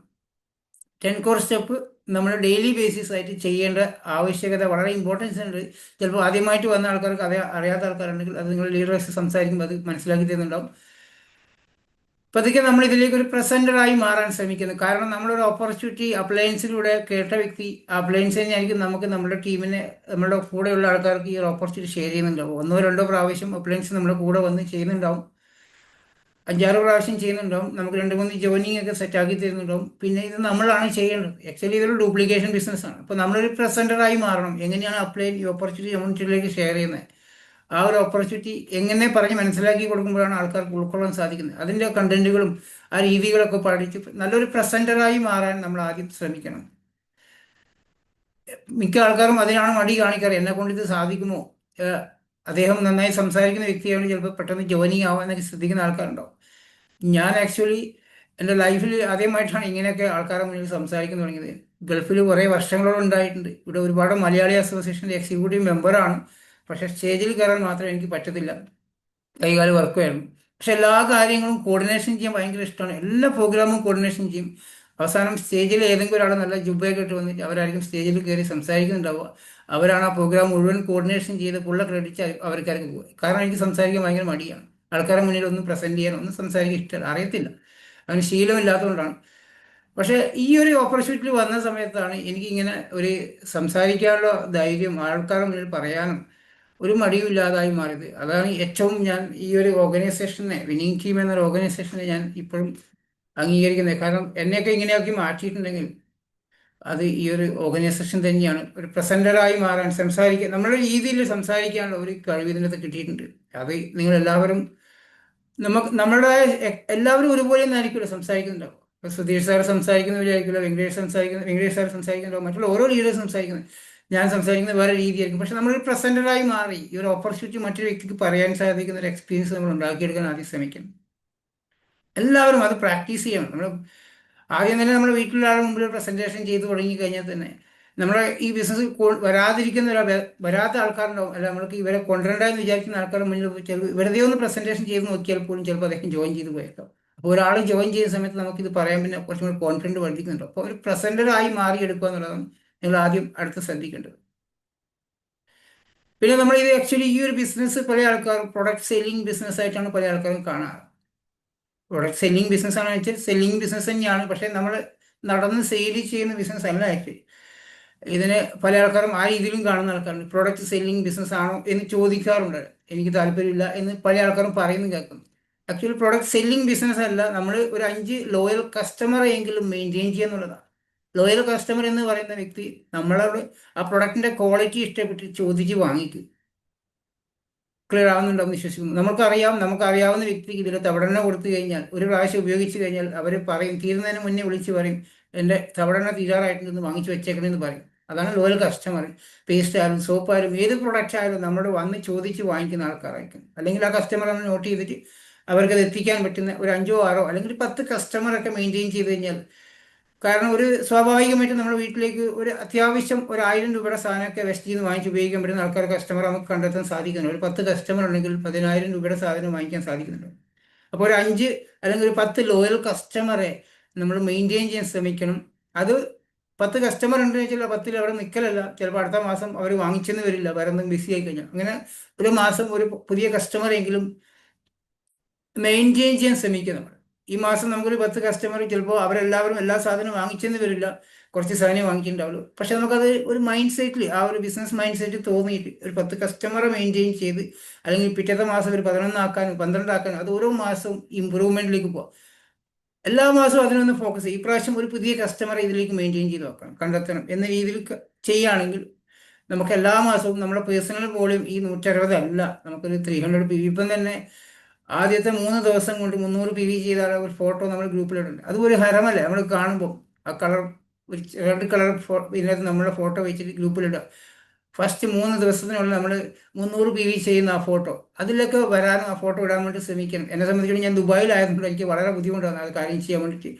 10 കോർ സ്റ്റെപ്പ് നമ്മൾ ഡെയിലി ബേസിസ് ആയിട്ട് ചെയ്യേണ്ട ആവശ്യകത വളരെ ഇമ്പോർട്ടൻസ് ഉണ്ട്. ചിലപ്പോൾ ആദ്യമായിട്ട് വന്ന ആൾക്കാർക്ക് അറിയാത്ത ആൾക്കാരുണ്ടെങ്കിൽ അത് നിങ്ങൾ ലീഡേഴ്സ് സംസാരിക്കുമ്പോൾ അത് മനസ്സിലാക്കി തരുന്നുണ്ടാവും. പതുക്കെ നമ്മൾ ഇതിലേക്ക് ഒരു പ്രസന്ററായി മാറാൻ ശ്രമിക്കുന്നു. കാരണം നമ്മളൊരു ഓപ്പർച്യൂണിറ്റി അപ്ലയൻസിലൂടെ കേട്ട വ്യക്തി, അപ്ലയൻസ് തന്നെയായിരിക്കും നമുക്ക് നമ്മുടെ ടീമിനെ, നമ്മുടെ കൂടെയുള്ള ആൾക്കാർക്ക് ഈ ഒരു ഓപ്പർച്യൂണിറ്റി ഷെയർ ചെയ്യുന്നുണ്ടാവും. 1-2 പ്രാവശ്യം അപ്ലയൻസ് നമ്മുടെ കൂടെ വന്ന് ചെയ്യുന്നുണ്ടാവും, 5-6 പ്രാവശ്യം ചെയ്യുന്നുണ്ടാവും, നമുക്ക് 2-3 ജോയിനിങ് ഒക്കെ സെറ്റാക്കി തരുന്നുണ്ടാവും. പിന്നെ ഇത് നമ്മളാണ് ചെയ്യേണ്ടത്. ആക്ച്വലി ഇതൊരു ഡ്യൂപ്ലിക്കേഷൻ ബിസിനസ്സാണ്. അപ്പോൾ നമ്മളൊരു പ്രസന്ററായി മാറണം. എങ്ങനെയാണ് അപ്ലൈൻ ഈ ഓപ്പർച്യൂണിറ്റി കമ്മ്യൂണിറ്റിയിലേക്ക് ഷെയർ ചെയ്യുന്നത്, ആ ഒരു ഓപ്പർച്യൂണിറ്റി എങ്ങനെ പറഞ്ഞ് മനസ്സിലാക്കി കൊടുക്കുമ്പോഴാണ് ആൾക്കാർക്ക് ഉൾക്കൊള്ളാൻ സാധിക്കുന്നത്. അതിൻ്റെ കണ്ടന്റുകളും ആ രീതികളൊക്കെ പഠിച്ച് നല്ലൊരു പ്രസന്ററായി മാറാൻ നമ്മൾ ആദ്യം ശ്രമിക്കണം. മിക്ക ആൾക്കാരും അതിനാണ് മടി കാണിക്കാറ്. എന്നെ കൊണ്ട് ഇത് സാധിക്കുമോ, അദ്ദേഹം നന്നായി സംസാരിക്കുന്ന വ്യക്തിയാണ്, ചിലപ്പോൾ പെട്ടെന്ന് ജോയിനിങ് ആവാന്നൊക്കെ ശ്രദ്ധിക്കുന്ന ആൾക്കാരുണ്ടാവും. ഞാൻ ആക്ച്വലി എൻ്റെ ലൈഫിൽ ആദ്യമായിട്ടാണ് ഇങ്ങനെയൊക്കെ ആൾക്കാരുടെ മുന്നിൽ സംസാരിക്കാൻ തുടങ്ങിയത്. ഗൾഫിൽ കുറേ വർഷങ്ങളോളം ഉണ്ടായിട്ടുണ്ട്. ഇവിടെ ഒരുപാട് മലയാളി അസോസിയേഷൻ്റെ എക്സിക്യൂട്ടീവ് മെമ്പറാണ്. പക്ഷേ സ്റ്റേജിൽ കയറാൻ മാത്രം എനിക്ക് പറ്റത്തില്ല, കൈകാല് വർക്കുമായിരുന്നു. പക്ഷെ എല്ലാ കാര്യങ്ങളും കോർഡിനേഷൻ ചെയ്യാൻ ഭയങ്കര ഇഷ്ടമാണ്. എല്ലാ പ്രോഗ്രാമും കോർഡിനേഷൻ ചെയ്യും. അവസാനം സ്റ്റേജിൽ ഏതെങ്കിലും ഒരാൾ നല്ല ജുബയൊക്കെ ഇട്ട് വന്നിട്ട് അവരായിരിക്കും സ്റ്റേജിൽ കയറി സംസാരിക്കുന്നുണ്ടാവുക. അവരാണ് ആ പ്രോഗ്രാം മുഴുവൻ കോർഡിനേഷൻ ചെയ്ത് ഫുള്ള ക്രെഡിറ്റ് അവർക്കാർക്ക് പോകുക. കാരണം എനിക്ക് സംസാരിക്കാൻ ഭയങ്കര മടിയാണ്. ആൾക്കാരുടെ മുന്നിൽ ഒന്നും പ്രസന്റ് ചെയ്യാൻ, ഒന്നും സംസാരിക്കാൻ ഇഷ്ടമല്ല, അറിയത്തില്ല, അതിന് ശീലമില്ലാത്തതുകൊണ്ടാണ്. പക്ഷേ ഈ ഒരു ഓപ്പർച്യൂണിറ്റി വന്ന സമയത്താണ് എനിക്കിങ്ങനെ ഒരു സംസാരിക്കാനുള്ള ധൈര്യം, ആൾക്കാരുടെ മുന്നിൽ പറയാനും ഒരു മടിയുമില്ലാതായി മാറിയത്. അതാണ് ഏറ്റവും ഞാൻ ഈ ഒരു ഓർഗനൈസേഷനെ, വിന്നിംഗ് ടീം എന്നൊരു ഓർഗനൈസേഷനെ ഞാൻ ഇപ്പോഴും അംഗീകരിക്കുന്നത്. കാരണം എന്നെയൊക്കെ ഇങ്ങനെയാക്കി മാറ്റിയിട്ടുണ്ടെങ്കിൽ അത് ഈ ഒരു ഓർഗനൈസേഷൻ തന്നെയാണ്. ഒരു പ്രസന്ററായി മാറാൻ, സംസാരിക്കാൻ, നമ്മുടെ രീതിയിൽ സംസാരിക്കാനുള്ള ഒരു കഴിവ് ഇതിനകത്ത് കിട്ടിയിട്ടുണ്ട്. അത് നിങ്ങളെല്ലാവരും, നമ്മളുടെ എല്ലാവരും ഒരുപോലെ ഒന്നും ആയിരിക്കുമല്ലോ സംസാരിക്കുന്നുണ്ടാവും. ഇപ്പോൾ സുധീഷ് സാർ സംസാരിക്കുന്നവരായിരിക്കില്ല, വെങ്കടേഷ് സാർ സംസാരിക്കുന്നുണ്ടാവും, മറ്റുള്ള ഓരോ ലീഡേഴ്സ് സംസാരിക്കുന്നത്, ഞാൻ സംസാരിക്കുന്നത് വേറെ രീതിയായിരിക്കും. പക്ഷെ നമ്മളൊരു പ്രസന്ററായി മാറി ഈ ഒരു ഓപ്പർച്യൂണിറ്റി മറ്റൊരു വ്യക്തിക്ക് പറയാൻ സാധിക്കുന്ന ഒരു എക്സ്പീരിയൻസ് നമ്മൾ ഉണ്ടാക്കിയെടുക്കാൻ ആദ്യം ശ്രമിക്കണം. എല്ലാവരും അത് പ്രാക്ടീസ് ചെയ്യണം. നമ്മൾ ആദ്യം തന്നെ നമ്മുടെ വീട്ടിലുള്ള ആളുടെ മുമ്പിൽ പ്രസന്റേഷൻ ചെയ്ത് തുടങ്ങി കഴിഞ്ഞാൽ തന്നെ നമ്മുടെ ഈ ബിസിനസ് വരാതിരിക്കുന്ന വരാത്ത ആൾക്കാരുണ്ടാവും. അല്ല, നമ്മൾക്ക് ഇവരെ കൊണ്ടുവരണ്ട എന്ന് വിചാരിക്കുന്ന ആൾക്കാരുടെ മുന്നിൽ ചിലപ്പോൾ വെറുതെ ഒന്ന് പ്രസന്റേഷൻ ചെയ്ത് നോക്കിയാൽ പോലും ചിലപ്പോൾ അദ്ദേഹം ജോയിൻ ചെയ്ത് പോയേക്കാം. അപ്പോൾ ഒരാൾ ജോയിൻ ചെയ്യുന്ന സമയത്ത് നമുക്കിത് പറയാൻ പിന്നെ കുറച്ചും കൂടി കോൺഫിഡൻറ്റ് വർദ്ധിക്കുന്നുണ്ട്. അപ്പോൾ ഒരു പ്രസന്ററായി മാറിയെടുക്കുക എന്നുള്ളതാണ് നിങ്ങൾ ആദ്യം അടുത്ത് ശ്രദ്ധിക്കേണ്ടത്. പിന്നെ നമ്മൾ ഇത് ആക്ച്വലി ഈ ഒരു ബിസിനസ് പല ആൾക്കാരും പ്രൊഡക്റ്റ് സെല്ലിംഗ് ബിസിനസ് ആയിട്ടാണ് പല ആൾക്കാരും കാണാറ്. പ്രൊഡക്റ്റ് സെല്ലിംഗ് ബിസിനസ് ആണെന്ന് വെച്ചാൽ സെല്ലിംഗ് ബിസിനസ് തന്നെയാണ്, പക്ഷേ നമ്മൾ നടന്ന് സെയിൽ ചെയ്യുന്ന ബിസിനസ് അല്ല ആക്ച്വലി. ഇതിന് പല ആൾക്കാരും ആ രീതിയിലും കാണുന്ന ആൾക്കാരുണ്ട്. പ്രൊഡക്റ്റ് സെല്ലിംഗ് ബിസിനസ് ആണോ എന്ന് ചോദിക്കാറുണ്ട്. എനിക്ക് താല്പര്യമില്ല എന്ന് പല ആൾക്കാരും പറയുന്നു കേൾക്കുന്നു. ആക്ച്വലി പ്രൊഡക്റ്റ് സെല്ലിംഗ് ബിസിനസ് അല്ല, നമ്മൾ ഒരു 5 ലോയൽ കസ്റ്റമറെ എങ്കിലും മെയിൻറ്റെയിൻ ചെയ്യുക എന്നുള്ളതാണ്. ലോയൽ കസ്റ്റമർ എന്ന് പറയുന്ന വ്യക്തി നമ്മളോട് ആ പ്രൊഡക്റ്റിന്റെ ക്വാളിറ്റി ഇഷ്ടപ്പെട്ട് ചോദിച്ച് വാങ്ങിക്കും. ക്ലിയർ ആവുന്നുണ്ടാവും വിശ്വസിക്കുന്നു. നമുക്കറിയാവുന്ന വ്യക്തിക്ക് ഇതിൽ തവണ കൊടുത്തു കഴിഞ്ഞാൽ, ഒരു പ്രാവശ്യം ഉപയോഗിച്ച് കഴിഞ്ഞാൽ അവർ പറയും, തീരുന്നതിന് മുന്നേ വിളിച്ച് പറയും, എൻ്റെ തവണ തീരാറായിട്ടുണ്ടെന്ന് വാങ്ങിച്ചു വെച്ചേക്കണമെന്ന് പറയും. അതാണ് ലോയൽ കസ്റ്റമർ. പേസ്റ്റ് ആയാലും സോപ്പ് ആയാലും ഏത് പ്രൊഡക്റ്റ് ആയാലും നമ്മളോട് വന്ന് ചോദിച്ച് വാങ്ങിക്കുന്ന ആൾക്കാരായിരിക്കും. അല്ലെങ്കിൽ ആ കസ്റ്റമർ ഒന്ന് നോട്ട് ചെയ്തിട്ട് അവർക്ക് അത് എത്തിക്കാൻ പറ്റുന്ന ഒരു 5 6 അല്ലെങ്കിൽ 10 കസ്റ്റമറൊക്കെ മെയിൻറ്റെയിൻ ചെയ്ത് കഴിഞ്ഞാൽ, കാരണം ഒരു സ്വാഭാവികമായിട്ടും നമ്മുടെ വീട്ടിലേക്ക് ഒരു അത്യാവശ്യം ഒരു 1000 രൂപയുടെ സാധനമൊക്കെ വെസ്റ്റ് നിന്ന് വാങ്ങിച്ച് ഉപയോഗിക്കാൻ പറ്റുന്ന ആൾക്കാർ കസ്റ്റമർ നമുക്ക് കണ്ടെത്താൻ സാധിക്കുന്നുണ്ട്. ഒരു 10 കസ്റ്റമർ ഉണ്ടെങ്കിൽ 10,000 രൂപയുടെ സാധനം വാങ്ങിക്കാൻ സാധിക്കുന്നുണ്ട്. അപ്പോൾ ഒരു 5 അല്ലെങ്കിൽ ഒരു 10 ലോയൽ കസ്റ്റമറെ നമ്മൾ മെയിൻറ്റെയിൻ ചെയ്യാൻ ശ്രമിക്കണം. അത് 10 കസ്റ്റമർ ഉണ്ടെന്ന് വെച്ചാൽ 10ൽ അവിടെ നിൽക്കലല്ല, ചിലപ്പോൾ അടുത്ത മാസം അവർ വാങ്ങിച്ചെന്ന് വരില്ല, വേറെ എന്തെങ്കിലും ബിസി ആയി കഴിഞ്ഞാൽ. അങ്ങനെ ഒരു മാസം ഒരു പുതിയ കസ്റ്റമറെങ്കിലും മെയിൻറ്റെയിൻ ചെയ്യാൻ ശ്രമിക്കുക നമ്മൾ. ഈ മാസം നമുക്കൊരു 10 കസ്റ്റമർ, ചിലപ്പോൾ അവരെല്ലാവരും എല്ലാ സാധനവും വാങ്ങിച്ചെന്ന് വരില്ല, കുറച്ച് സാധനം വാങ്ങിച്ചിട്ടുണ്ടാവുള്ളൂ. പക്ഷെ നമുക്കത് ഒരു മൈൻഡ് സെറ്റിൽ, ആ ഒരു ബിസിനസ് മൈൻഡ് സെറ്റ് തോന്നിയിട്ട് ഒരു 10 കസ്റ്റമറെ മെയിൻറ്റെയിൻ ചെയ്ത്, അല്ലെങ്കിൽ പിറ്റത്തെ മാസം ഒരു 11 ആക്കാനും 12 ആക്കാനും, അത് ഓരോ മാസവും ഇമ്പ്രൂവ്മെന്റിലേക്ക് പോകാം. എല്ലാ മാസവും അതിനൊന്ന് ഫോക്കസ് ചെയ്യും. ഇപ്രാവശ്യം ഒരു പുതിയ കസ്റ്റമറെ ഇതിലേക്ക് മെയിൻറ്റെയിൻ ചെയ്ത് നോക്കണം, കണ്ടെത്തണം എന്ന രീതിയിൽ ചെയ്യുകയാണെങ്കിൽ നമുക്ക് എല്ലാ മാസവും നമ്മുടെ പേഴ്സണൽ വോളിയം ഈ 160 അല്ല, നമുക്കൊരു 300 PV. ഇപ്പം തന്നെ ആദ്യത്തെ 3 ദിവസം കൊണ്ട് 300 PV ചെയ്ത ഒരു ഫോട്ടോ നമ്മൾ ഗ്രൂപ്പിലിട്ടുണ്ട്. അത് ഒരു ഹരമല്ലേ നമ്മൾ കാണുമ്പോൾ. ആ കളർ, ഒരു റെഡ് കളർ ഇതിനകത്ത് നമ്മുടെ ഫോട്ടോ വെച്ചിട്ട് ഗ്രൂപ്പിലിടുക. ഫസ്റ്റ് 3 ദിവസത്തിനുള്ളിൽ നമ്മൾ 300 PV ചെയ്യുന്ന ആ ഫോട്ടോ, അതിലൊക്കെ വരാനും ആ ഫോട്ടോ ഇടാൻ വേണ്ടി ശ്രമിക്കണം. എന്നെ സംബന്ധിച്ചിടത്തോളം ഞാൻ ദുബായിലായതുകൊണ്ട് എനിക്ക് വളരെ ബുദ്ധിമുട്ടാണ് അത് കാര്യം ചെയ്യാൻ വേണ്ടിയിട്ട്.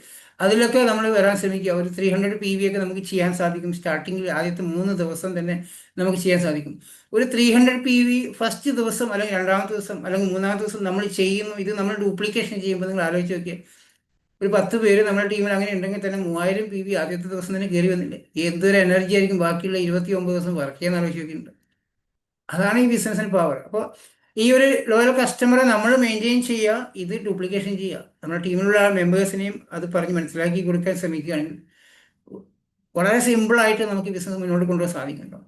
അതിലൊക്കെ നമ്മൾ വരാൻ ശ്രമിക്കുക. ഒരു 300 PV ഒക്കെ നമുക്ക് ചെയ്യാൻ സാധിക്കും. സ്റ്റാർട്ടിങ്ങിൽ ആദ്യത്തെ 3 ദിവസം തന്നെ നമുക്ക് ചെയ്യാൻ സാധിക്കും. ഒരു 300 PV ഫസ്റ്റ് ദിവസം അല്ലെങ്കിൽ രണ്ടാമത്തെ ദിവസം അല്ലെങ്കിൽ മൂന്നാമത്തെ ദിവസം നമ്മൾ ചെയ്യുന്നു. ഇത് നമ്മൾ ഡ്യൂപ്ലിക്കേഷൻ ചെയ്യുമ്പോൾ നിങ്ങൾ ആലോചിച്ച് നോക്കിയാൽ, ഒരു 10 പേര് നമ്മുടെ ടീമിൽ അങ്ങനെ ഉണ്ടെങ്കിൽ തന്നെ 3000 PV ആദ്യത്തെ ദിവസം തന്നെ കയറി വന്നില്ലേ. എന്തൊരു എനർജി ആയിരിക്കും ബാക്കിയുള്ള 29 ദിവസം വർക്ക് ചെയ്യാൻ ആലോചിച്ച് നോക്കിയിട്ടുണ്ട്. അതാണ് ഈ ബിസിനസ്സിന് പവർ. അപ്പോൾ ഈ ഒരു ലോയൽ കസ്റ്റമറെ നമ്മൾ മെയിൻറ്റെയിൻ ചെയ്യുക, ഇത് ഡ്യൂപ്ലിക്കേഷൻ ചെയ്യുക. നമ്മുടെ ടീമിലുള്ള മെമ്പേഴ്സിനെയും അത് പറഞ്ഞ് മനസ്സിലാക്കി കൊടുക്കാൻ ശ്രമിക്കുകയാണെങ്കിൽ വളരെ സിമ്പിളായിട്ട് നമുക്ക് ബിസിനസ് മുന്നോട്ട് കൊണ്ടുപോകാൻ സാധിക്കുന്നുണ്ടോ.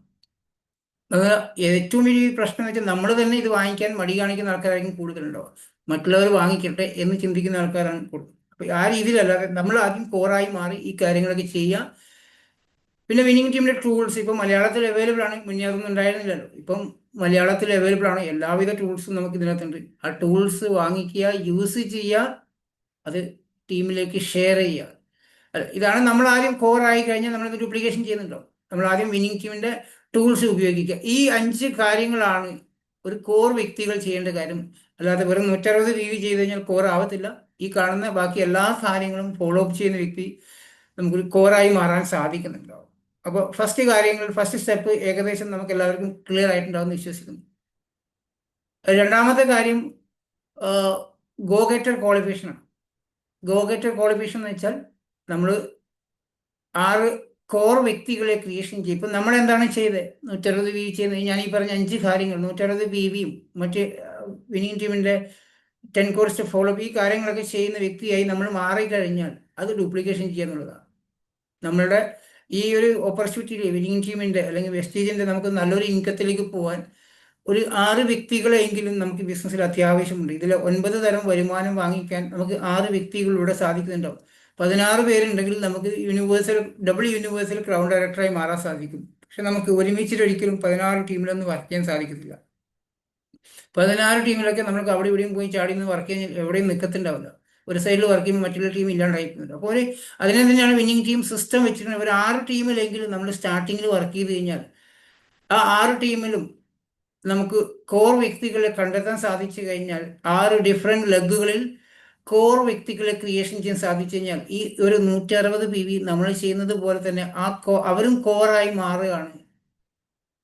അത് ഏറ്റവും വലിയ പ്രശ്നം എന്ന് വെച്ചാൽ നമ്മൾ തന്നെ ഇത് വാങ്ങിക്കാൻ മടി കാണിക്കുന്ന ആൾക്കാരായിരിക്കും കൂടുതലുണ്ടാവുക. മറ്റുള്ളവർ വാങ്ങിക്കട്ടെ എന്ന് ചിന്തിക്കുന്ന ആൾക്കാരാണ് കൂടുതൽ. അപ്പോൾ ആ രീതിയിലല്ലാതെ നമ്മൾ ആദ്യം കോറായി മാറി ഈ കാര്യങ്ങളൊക്കെ ചെയ്യുക. പിന്നെ വിന്നിംഗ് ടീമിന്റെ ടൂൾസ് ഇപ്പം മലയാളത്തിൽ അവൈലബിൾ ആണ്. മുന്നേ അതൊന്നും ഉണ്ടായിരുന്നില്ലല്ലോ. ഇപ്പം മലയാളത്തിൽ അവൈലബിൾ ആണ്. എല്ലാവിധ ടൂൾസും നമുക്ക് ഇതിനകത്തുണ്ട്. ആ ടൂൾസ് വാങ്ങിക്കുക, യൂസ് ചെയ്യുക, അത് ടീമിലേക്ക് ഷെയർ ചെയ്യുക. ഇതാണ് നമ്മൾ ആദ്യം കോർ ആയി കഴിഞ്ഞാൽ നമ്മളിത് ഡ്യൂപ്ലിക്കേഷൻ ചെയ്യുന്നുണ്ടോ. നമ്മൾ ആദ്യം വിന്നിംഗ് ടീമിന്റെ ടൂൾസ് ഉപയോഗിക്കുക. ഈ 5 കാര്യങ്ങളാണ് ഒരു കോർ വ്യക്തികൾ ചെയ്യേണ്ട കാര്യം. അല്ലാതെ വെറും 160 PV ചെയ്ത് കഴിഞ്ഞാൽ കോർ ആവത്തില്ല. ഈ കാണുന്ന ബാക്കി എല്ലാ കാര്യങ്ങളും ഫോളോ അപ്പ് ചെയ്യുന്ന വ്യക്തി നമുക്കൊരു കോറായി മാറാൻ സാധിക്കുന്നുണ്ടാവും. അപ്പോൾ ഫസ്റ്റ് സ്റ്റെപ്പ് ഏകദേശം നമുക്ക് എല്ലാവർക്കും ക്ലിയർ ആയിട്ടുണ്ടാവും എന്ന് വിശ്വസിക്കുന്നു. രണ്ടാമത്തെ കാര്യം ഗോ ഗെറ്റർ ക്വാളിഫിക്കേഷനാണ്. ഗോ ഗെറ്റർ ക്വാളിഫിക്കേഷൻ എന്ന് വെച്ചാൽ നമ്മൾ 6 കോർ വ്യക്തികളെ ക്രിയേഷൻ ചെയ്യും. ഇപ്പം നമ്മൾ എന്താണ് ചെയ്തത്, 160 PV ചെയ്യുന്നത്, ഞാൻ ഈ പറഞ്ഞ 5 കാര്യങ്ങൾ 160 PVയും മറ്റ് വിന്നിംഗ് ടീമിൻ്റെ 10 കോഴ്സ് ഫോളോ അപ്പ്, ഈ കാര്യങ്ങളൊക്കെ ചെയ്യുന്ന വ്യക്തിയായി നമ്മൾ മാറിക്കഴിഞ്ഞാൽ അത് ഡ്യൂപ്ലിക്കേഷൻ ചെയ്യുക എന്നുള്ളതാണ്. നമ്മളുടെ ഈ ഒരു ഓപ്പർച്യൂണിറ്റി വിന്നിംഗ് ടീമിൻ്റെ അല്ലെങ്കിൽ വെസ്റ്റീജിൻ്റെ നമുക്ക് നല്ലൊരു ഇൻകത്തിലേക്ക് പോകാൻ ഒരു 6 വ്യക്തികളെങ്കിലും നമുക്ക് ബിസിനസ്സിൽ അത്യാവശ്യമുണ്ട്. ഇതിൽ 9 തരം വരുമാനം വാങ്ങിക്കാൻ നമുക്ക് 6 വ്യക്തികളിലൂടെ സാധിക്കുന്നുണ്ടാവും. 16 പേരുണ്ടെങ്കിൽ നമുക്ക് ഡബിൾ യൂണിവേഴ്സൽ ക്രൗൺ ഡയറക്ടറായി മാറാൻ സാധിക്കും. പക്ഷെ നമുക്ക് ഒരുമിച്ചിട്ടൊരിക്കലും 16 ടീമിലൊന്നും വർക്ക് ചെയ്യാൻ സാധിക്കത്തില്ല. 16 ടീമിലൊക്കെ നമുക്ക് അവിടെ ഇവിടെയും പോയി ചാടി നിന്ന് വർക്ക് ചെയ്യാൻ എവിടെയും നിൽക്കത്തുണ്ടാവില്ല. ഒരു സൈഡിൽ വർക്ക് ചെയ്യുമ്പോൾ മറ്റുള്ള ടീം ഇല്ലാണ്ടായിരിക്കുന്നുണ്ട്. അപ്പോൾ അതിനെ തന്നെയാണ് വിന്നിംഗ് ടീം സിസ്റ്റം വെച്ചിട്ടുണ്ടെങ്കിൽ ഒരു 6 ടീമിലെങ്കിലും നമ്മൾ സ്റ്റാർട്ടിങ്ങിൽ വർക്ക് ചെയ്ത് കഴിഞ്ഞാൽ ആ 6 ടീമിലും നമുക്ക് കോർ വ്യക്തികളെ കണ്ടെത്താൻ സാധിച്ചു കഴിഞ്ഞാൽ 6 ഡിഫറെൻറ്റ് ലെഗുകളിൽ കോർ വ്യക്തികളെ ക്രിയേഷൻ ചെയ്യാൻ സാധിച്ചു കഴിഞ്ഞാൽ ഈ ഒരു 160 PV നമ്മൾ ചെയ്യുന്നത് പോലെ തന്നെ അവരും കോറായി മാറുകയാണ്.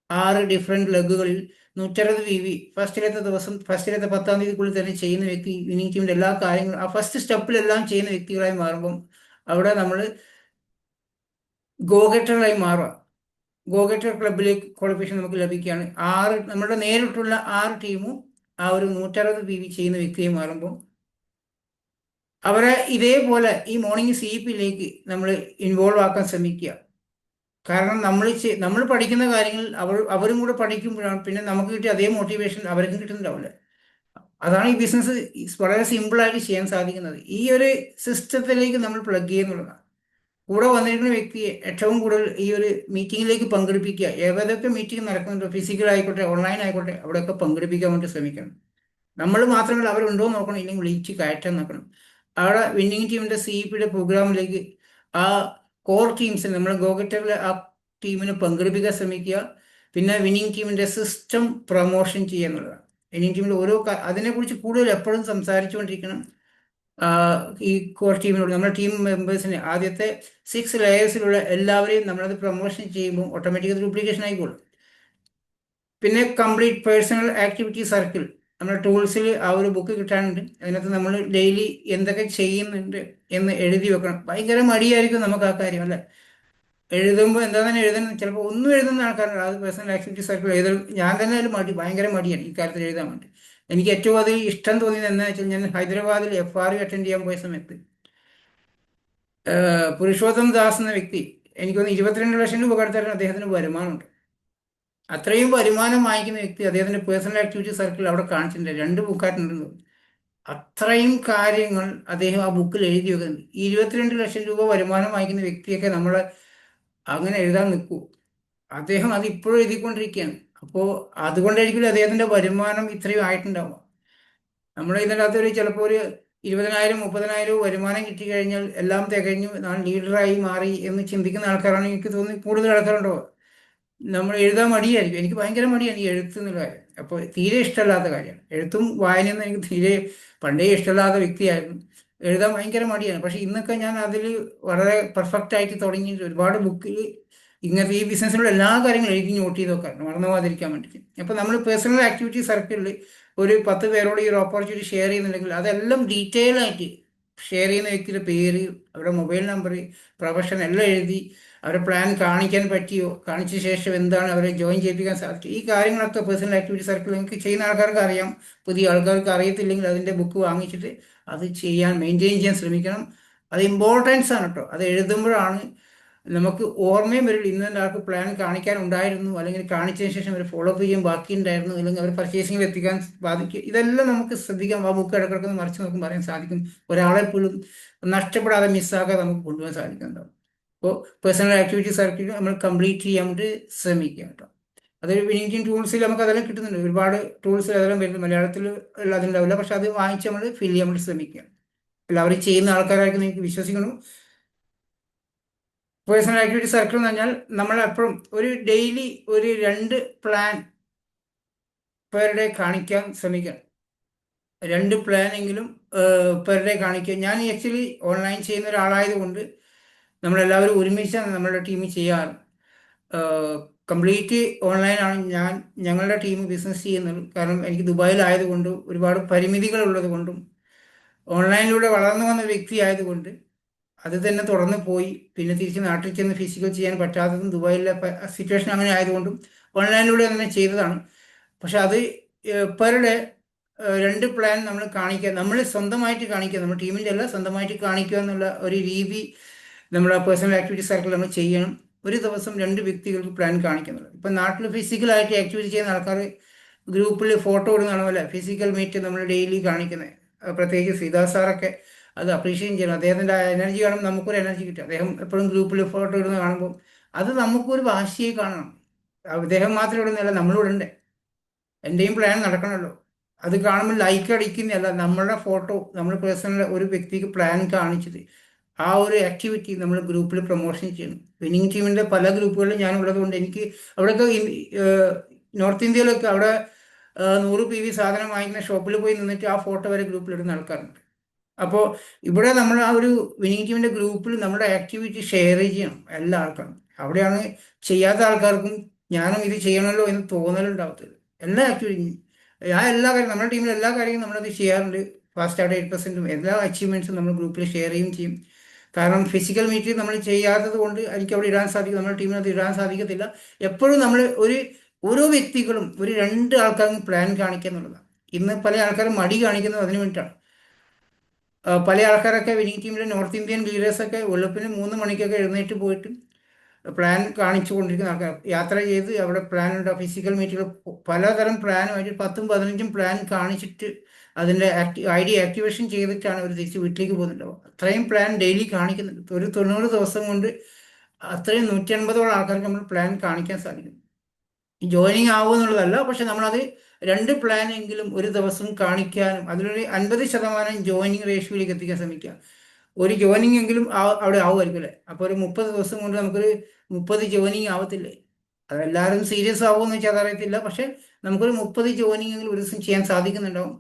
6 ഡിഫറെൻറ്റ് ലെഗുകളിൽ 160 PV ഫസ്റ്റിലത്തെ 10-ാം തീയതിക്കുള്ളിൽ തന്നെ ചെയ്യുന്ന വ്യക്തി വിന്നിംഗ് ടീമിൻ്റെ എല്ലാ കാര്യങ്ങളും ആ ഫസ്റ്റ് സ്റ്റെപ്പിലെല്ലാം ചെയ്യുന്ന വ്യക്തികളായി മാറുമ്പം അവിടെ നമ്മൾ ഗോ ഗെറ്ററായി മാറുക. ഗോ ഗെറ്റർ ക്ലബിലേക്ക് ക്വാളിഫിക്കേഷൻ നമുക്ക് ലഭിക്കുകയാണ്. നമ്മുടെ നേരിട്ടുള്ള 6 ടീമും ആ ഒരു 160 PV ചെയ്യുന്ന വ്യക്തിയായി മാറുമ്പോൾ അവരെ ഇതേപോലെ ഈ മോർണിംഗ് CEPയിലേക്ക് നമ്മൾ ഇൻവോൾവ് ആക്കാൻ ശ്രമിക്കുക. കാരണം നമ്മൾ പഠിക്കുന്ന കാര്യങ്ങൾ അവരും കൂടെ പഠിക്കുമ്പോഴാണ് പിന്നെ നമുക്ക് കിട്ടിയ അതേ മോട്ടിവേഷൻ അവർക്കും കിട്ടുന്നുണ്ടാവില്ല. അതാണ് ഈ ബിസിനസ് വളരെ സിമ്പിളായിട്ട് ചെയ്യാൻ സാധിക്കുന്നത്. ഈ ഒരു സിസ്റ്റത്തിലേക്ക് നമ്മൾ പ്ലഗ് ചെയ്യുന്നുള്ളതാണ്. കൂടെ വന്നിരിക്കുന്ന വ്യക്തിയെ ഏറ്റവും കൂടുതൽ ഈ ഒരു മീറ്റിങ്ങിലേക്ക് പങ്കെടുപ്പിക്കുക. ഏതൊക്കെ മീറ്റിംഗ് നടക്കുന്നുണ്ടോ, ഫിസിക്കൽ ആയിക്കോട്ടെ ഓൺലൈൻ ആയിക്കോട്ടെ, അവിടെയൊക്കെ പങ്കെടുപ്പിക്കാൻ വേണ്ടി ശ്രമിക്കണം. നമ്മൾ മാത്രമല്ല അവരുണ്ടോ എന്ന് നോക്കണം, ഇല്ലെങ്കിൽ വിളിച്ച് കയറ്റാൻ നോക്കണം. അവിടെ വിന്നിംഗ് ടീമിൻ്റെ CEPയുടെ പ്രോഗ്രാമിലേക്ക് ആ കോർ ടീംസിന് നമ്മൾ ഗോ ഗെറ്ററിലെ ആ ടീമിനെ പങ്കെടുപ്പിക്കാൻ ശ്രമിക്കുക. പിന്നെ വിന്നിങ് ടീമിൻ്റെ സിസ്റ്റം പ്രൊമോഷൻ ചെയ്യുക എന്നുള്ളതാണ്. വിന്നിങ് ടീമിൽ അതിനെക്കുറിച്ച് കൂടുതൽ എപ്പോഴും സംസാരിച്ചുകൊണ്ടിരിക്കണം. ഈ കോർ ടീമിനോട് നമ്മുടെ ടീം മെമ്പേഴ്സിനെ ആദ്യത്തെ 6 ലെയേഴ്സിലുള്ള എല്ലാവരെയും നമ്മളത് പ്രൊമോഷൻ ചെയ്യുമ്പോൾ ഓട്ടോമാറ്റിക്കലി ഡ്യൂപ്ലിക്കേഷൻ ആയിക്കോളും. പിന്നെ കംപ്ലീറ്റ് പേഴ്സണൽ ആക്ടിവിറ്റി സർക്കിൾ നമ്മുടെ ടൂൾസിൽ ആ ഒരു ബുക്ക് കിട്ടാനുണ്ട്. അതിനകത്ത് നമ്മൾ ഡെയിലി എന്തൊക്കെ ചെയ്യുന്നുണ്ട് എന്ന് എഴുതി വെക്കണം. ഭയങ്കര മടിയായിരിക്കും നമുക്ക് ആ കാര്യം, അല്ലേ? എഴുതുമ്പോൾ എന്താ തന്നെ എഴുതുന്നത്, ചിലപ്പോൾ ഒന്നും എഴുതുന്ന ആൾക്കാരുണ്ട്. അത് പേഴ്സണൽ ആക്ടിവിറ്റി സർക്കിൾ ഞാൻ തന്നെ അതിൽ ഭയങ്കര മടിയാണ് ഈ കാര്യത്തിൽ എഴുതാൻ വേണ്ടി. എനിക്ക് ഏറ്റവും അതിൽ ഇഷ്ടം തോന്നിയത് എന്താ വെച്ചാൽ, ഞാൻ ഹൈദരാബാദിൽ FRU അറ്റൻഡ് ചെയ്യാൻ പോയ സമയത്ത് പുരുഷോത്തം ദാസ് എന്ന വ്യക്തി, എനിക്ക് തോന്നുന്നു 22 ലക്ഷം രൂപ കൊടുത്തായിരുന്നു അദ്ദേഹത്തിന് വരുമാനമുണ്ട്. അത്രയും വരുമാനം വാങ്ങിക്കുന്ന വ്യക്തി അദ്ദേഹത്തിന്റെ പേഴ്സണൽ ആക്ടിവിറ്റി സർക്കിൾ അവിടെ കാണിച്ചിട്ടുണ്ട്. 2 ബുക്കായിട്ടുണ്ടെന്ന്. അത്രയും കാര്യങ്ങൾ അദ്ദേഹം ആ ബുക്കിൽ എഴുതി വെക്കുന്നുണ്ട്. 22 ലക്ഷം രൂപ വരുമാനം വാങ്ങിക്കുന്ന വ്യക്തിയൊക്കെ നമ്മൾ അങ്ങനെ എഴുതാൻ നിൽക്കൂ? അദ്ദേഹം അത് ഇപ്പോഴും എഴുതിക്കൊണ്ടിരിക്കുകയാണ്. അപ്പോൾ അതുകൊണ്ടായിരിക്കും അദ്ദേഹത്തിന്റെ വരുമാനം ഇത്രയും ആയിട്ടുണ്ടാവുക. നമ്മുടെ ഇതിനകത്ത് ചിലപ്പോൾ ഒരു 20,000 30,000 വരുമാനം കിട്ടിക്കഴിഞ്ഞാൽ എല്ലാം തികഞ്ഞു, ഞാൻ ലീഡറായി മാറി എന്ന് ചിന്തിക്കുന്ന ആൾക്കാരാണ് എനിക്ക് തോന്നുന്നു കൂടുതൽ ആൾക്കാരുണ്ടാവുക. നമ്മൾ എഴുതാൻ മടിയായിരിക്കും. എനിക്ക് ഭയങ്കര മടിയാണ് ഈ എഴുത്ത് എന്നുള്ള കാര്യം. അപ്പോൾ തീരെ ഇഷ്ടമല്ലാത്ത കാര്യമാണ് എഴുത്തും വായനയൊന്നും. എനിക്ക് തീരെ പണ്ടേ ഇഷ്ടമല്ലാത്ത വ്യക്തിയായിരുന്നു. എഴുതാൻ ഭയങ്കര മടിയാണ്. പക്ഷെ ഇന്നൊക്കെ ഞാൻ അതിൽ വളരെ പെർഫെക്റ്റ് ആയിട്ട് തുടങ്ങിയിട്ട് ഒരുപാട് ബുക്കിൽ ഇങ്ങനത്തെ ഈ ബിസിനസ്സിലുള്ള എല്ലാ കാര്യങ്ങളും എഴുതി നോട്ട് ചെയ്ത് വെക്കാറുണ്ട്, മറന്നു പോകാതിരിക്കാൻ വേണ്ടിയിട്ട്. അപ്പോൾ നമ്മൾ പേഴ്സണൽ ആക്ടിവിറ്റി സർക്കിളിൽ ഒരു 10 പേരോട് ഈ ഒരു ഓപ്പർച്യൂണിറ്റി ഷെയർ ചെയ്യുന്നുണ്ടെങ്കിൽ അതെല്ലാം ഡീറ്റെയിൽ ആയിട്ട് ഷെയർ ചെയ്യുന്ന വ്യക്തിയുടെ പേര്, അവരുടെ മൊബൈൽ നമ്പർ, പ്രൊഫഷൻ എല്ലാം എഴുതി അവരുടെ പ്ലാൻ കാണിക്കാൻ പറ്റിയോ, കാണിച്ച ശേഷം എന്താണ് അവരെ ജോയിൻ ചെയ്യിപ്പിക്കാൻ സാധിക്കും, ഈ കാര്യങ്ങളൊക്കെ പേഴ്സണൽ ആക്ടിവിറ്റി സർക്കിൾ നിങ്ങൾക്ക് ചെയ്യുന്ന ആൾക്കാർക്ക് അറിയാം. പുതിയ ആൾക്കാർക്ക് അറിയത്തില്ലെങ്കിൽ അതിൻ്റെ ബുക്ക് വാങ്ങിച്ചിട്ട് അത് മെയിൻറ്റെയിൻ ചെയ്യാൻ ശ്രമിക്കണം. അത് ഇമ്പോർട്ടൻസ് ആണ് കേട്ടോ. അത് എഴുതുമ്പോഴാണ് നമുക്ക് ഓർമ്മയും വരില്ല, ഇന്ന ആൾക്ക് പ്ലാൻ കാണിക്കാനുണ്ടായിരുന്നു, അല്ലെങ്കിൽ കാണിച്ചതിന് ശേഷം അവർ ഫോളോ അപ്പ് ചെയ്യാൻ ബാക്കിയുണ്ടായിരുന്നു, അല്ലെങ്കിൽ അവർ പർച്ചേസിംഗിൽ എത്തിക്കാൻ ബാധിക്കും. ഇതെല്ലാം നമുക്ക് ശ്രദ്ധിക്കാം. ആ ബുക്ക് ഇടക്കിടക്ക് മറിച്ച് നോക്കും പറയാൻ സാധിക്കും. ഒരാളെ പോലും നഷ്ടപ്പെടാതെ മിസ്സാക്കാതെ നമുക്ക് കൊണ്ടുപോകാൻ സാധിക്കുന്നുണ്ടാവും. അപ്പോൾ പേഴ്സണൽ ആക്ടിവിറ്റി സർക്കിൾ നമ്മൾ കംപ്ലീറ്റ് ചെയ്യാൻ വേണ്ടി ശ്രമിക്കുക കേട്ടോ. അതൊരു വിനിംഗ് ടൂൾസിൽ നമുക്ക് അതെല്ലാം കിട്ടുന്നുണ്ട്. ഒരുപാട് ടൂൾസിൽ അതെല്ലാം വരുന്നത് മലയാളത്തിൽ അതുണ്ടാവില്ല. പക്ഷെ അത് വാങ്ങിച്ച് നമ്മൾ ഫിൽ ചെയ്യാൻ വേണ്ടി ശ്രമിക്കുക. എല്ലാവരും ചെയ്യുന്ന ആൾക്കാരായിരിക്കും എനിക്ക് വിശ്വസിക്കണം. പേഴ്സണൽ ആക്ടിവിറ്റി സർക്കിൾ എന്ന് പറഞ്ഞാൽ നമ്മൾ എപ്പോഴും ഒരു ഡെയിലി ഒരു 2 പ്ലാൻ പെർ ഡേ കാണിക്കാൻ ശ്രമിക്കണം. 2 പ്ലാനെങ്കിലും പെർ ഡേ കാണിക്കുക. ഞാൻ ആക്ച്വലി ഓൺലൈൻ ചെയ്യുന്ന ഒരാളായതുകൊണ്ട് നമ്മളെല്ലാവരും ഒരുമിച്ചാണ് നമ്മളുടെ ടീമിൽ ചെയ്യാറ്. കംപ്ലീറ്റ് ഓൺലൈനാണ് ഞങ്ങളുടെ ടീം ബിസിനസ് ചെയ്യുന്നത്. കാരണം എനിക്ക് ദുബായിലായതുകൊണ്ട് ഒരുപാട് പരിമിതികൾ ഉള്ളത് കൊണ്ടും ഓൺലൈനിലൂടെ വളർന്നു വന്ന വ്യക്തി ആയതുകൊണ്ട് അത് തന്നെ തുടർന്ന് പോയി. പിന്നെ തിരിച്ച് നാട്ടിൽ ചെന്ന് ഫിസിക്കൽ ചെയ്യാൻ പറ്റാത്തതും ദുബായിലെ സിറ്റുവേഷൻ അങ്ങനെ ആയതുകൊണ്ടും ഓൺലൈനിലൂടെ തന്നെ ചെയ്തതാണ്. പക്ഷെ അത് പെർ ഡേ 2 പ്ലാൻ നമ്മൾ കാണിക്കുക, നമ്മൾ സ്വന്തമായിട്ട് കാണിക്കുക, നമ്മുടെ ടീമിൻ്റെ അല്ല, സ്വന്തമായിട്ട് കാണിക്കുക എന്നുള്ള ഒരു രീതി നമ്മൾ ആ പേഴ്സണൽ ആക്ടിവിറ്റി സർക്കിൾ നമ്മൾ ചെയ്യണം. ഒരു ദിവസം 2 വ്യക്തികൾക്ക് പ്ലാൻ കാണിക്കുന്നുള്ളൂ. ഇപ്പം നാട്ടിൽ ഫിസിക്കലായിട്ട് ആക്ടിവിറ്റി ചെയ്യുന്ന ആൾക്കാർ ഗ്രൂപ്പിൽ ഫോട്ടോ ഇടുന്നതാണോ, അല്ല ഫിസിക്കൽ മീറ്റ് നമ്മൾ ഡെയിലി കാണിക്കുന്നത്. പ്രത്യേകിച്ച് സീതാ സാറൊക്കെ അത് അപ്രീഷിയേറ്റ് ചെയ്യണം. അദ്ദേഹത്തിൻ്റെ എനർജി കാണുമ്പോൾ നമുക്കൊരു എനർജി കിട്ടും. അദ്ദേഹം എപ്പോഴും ഗ്രൂപ്പിൽ ഫോട്ടോ ഇടുന്ന കാണുമ്പോൾ അത് നമുക്കൊരു വാശിയെ കാണണം. അദ്ദേഹം മാത്രം ഇടുന്നതല്ല, നമ്മളിടണ്ടേ. എൻ്റെയും പ്ലാൻ നടക്കണമല്ലോ. അത് കാണുമ്പോൾ ലൈക്ക് അടിക്കുന്നതല്ല, നമ്മളുടെ ഫോട്ടോ നമ്മൾ പേഴ്സണൽ ഒരു വ്യക്തിക്ക് പ്ലാൻ കാണിച്ചത് ആ ഒരു ആക്ടിവിറ്റി നമ്മൾ ഗ്രൂപ്പിൽ പ്രൊമോഷൻ ചെയ്യണം. വിന്നിങ് ടീമിൻ്റെ പല ഗ്രൂപ്പുകളിലും ഞാൻ ഉള്ളതുകൊണ്ട് എനിക്ക് അവിടെയൊക്കെ നോർത്ത് ഇന്ത്യയിലൊക്കെ അവിടെ 100 PV സാധനം വാങ്ങിക്കുന്ന ഷോപ്പിൽ പോയി നിന്നിട്ട് ആ ഫോട്ടോ വരെ ഗ്രൂപ്പിലിടുന്ന ആൾക്കാരുണ്ട്. അപ്പോൾ ഇവിടെ നമ്മൾ ആ ഒരു വിന്നിങ് ടീമിൻ്റെ ഗ്രൂപ്പിൽ നമ്മുടെ ആക്ടിവിറ്റി ഷെയർ ചെയ്യണം എല്ലാ ആൾക്കാരും. അവിടെയാണ് ചെയ്യാത്ത ആൾക്കാർക്കും ഞാനും ഇത് ചെയ്യണമല്ലോ എന്ന് തോന്നലുണ്ടാവത്തില്ല. എല്ലാ ആക്ടിവിറ്റിയും എല്ലാ കാര്യം നമ്മുടെ ടീമിൽ എല്ലാ കാര്യങ്ങളും നമ്മളത് ചെയ്യാറുണ്ട്. ഫാസ്റ്റ് ആയിട്ട് 8% എല്ലാ അച്ചീവ്മെൻറ്റ്സും നമ്മൾ ഗ്രൂപ്പിൽ ഷെയർ ചെയ്യും. കാരണം ഫിസിക്കൽ മീറ്റ് നമ്മൾ ചെയ്യാത്തത് കൊണ്ട് എനിക്ക് അവിടെ ഇടാൻ സാധിക്കും, നമ്മുടെ ടീമിന് അത് ഇടാൻ സാധിക്കത്തില്ല. എപ്പോഴും നമ്മൾ ഓരോ വ്യക്തികളും ഒരു 2 ആൾക്കാർക്കും പ്ലാൻ കാണിക്കുക എന്നുള്ളതാണ്. ഇന്ന് പല ആൾക്കാരും മടി കാണിക്കുന്നത് അതിന് വേണ്ടിയിട്ടാണ്. പല ആൾക്കാരൊക്കെ വിന്നിങ് ടീമിലെ നോർത്ത് ഇന്ത്യൻ ലീഡേഴ്സൊക്കെ വെളുപ്പിന് 3 മണിക്കൊക്കെ എഴുന്നേറ്റ് പോയിട്ട് പ്ലാൻ കാണിച്ചു കൊണ്ടിരിക്കുന്ന ആൾക്കാർ യാത്ര ചെയ്ത് അവിടെ പ്ലാനുണ്ട്. ഫിസിക്കൽ മീറ്റുകൾ പലതരം പ്ലാനുമായിട്ട് 10ഉം 15ഉം പ്ലാൻ കാണിച്ചിട്ട് അതിൻ്റെ ID ആക്ടിവേഷൻ ചെയ്തിട്ടാണ് അവർ തിരിച്ച് വീട്ടിലേക്ക് പോകുന്നുണ്ടാവുക. അത്രയും പ്ലാൻ ഡെയിലി കാണിക്കുന്നുണ്ട്. ഒരു 90 ദിവസം കൊണ്ട് അത്രയും 150ഓളം ആൾക്കാർക്ക് നമ്മൾ പ്ലാൻ കാണിക്കാൻ സാധിക്കും. ജോയിനിങ് ആവുക എന്നുള്ളതല്ല, പക്ഷെ നമ്മളത് 2 പ്ലാൻ എങ്കിലും ഒരു ദിവസം കാണിക്കാനും അതിലൊരു 50% ജോയിനിങ് റേഷ്യോയിലേക്ക് എത്തിക്കാൻ ശ്രമിക്കുക. ഒരു ജോയിനിങ് എങ്കിലും അവിടെ ആവുമായിരിക്കും അല്ലേ? അപ്പോൾ ഒരു 30 ദിവസം കൊണ്ട് നമുക്കൊരു 30 ജോയിനിങ് ആവത്തില്ലേ? അതെല്ലാവരും സീരിയസ് ആവുമെന്ന് വെച്ചാൽ അതറിയത്തില്ല. പക്ഷെ നമുക്കൊരു 30 ജോയിനിങ് എങ്കിലും ഒരു ദിവസം ചെയ്യാൻ സാധിക്കുന്നുണ്ടാവും.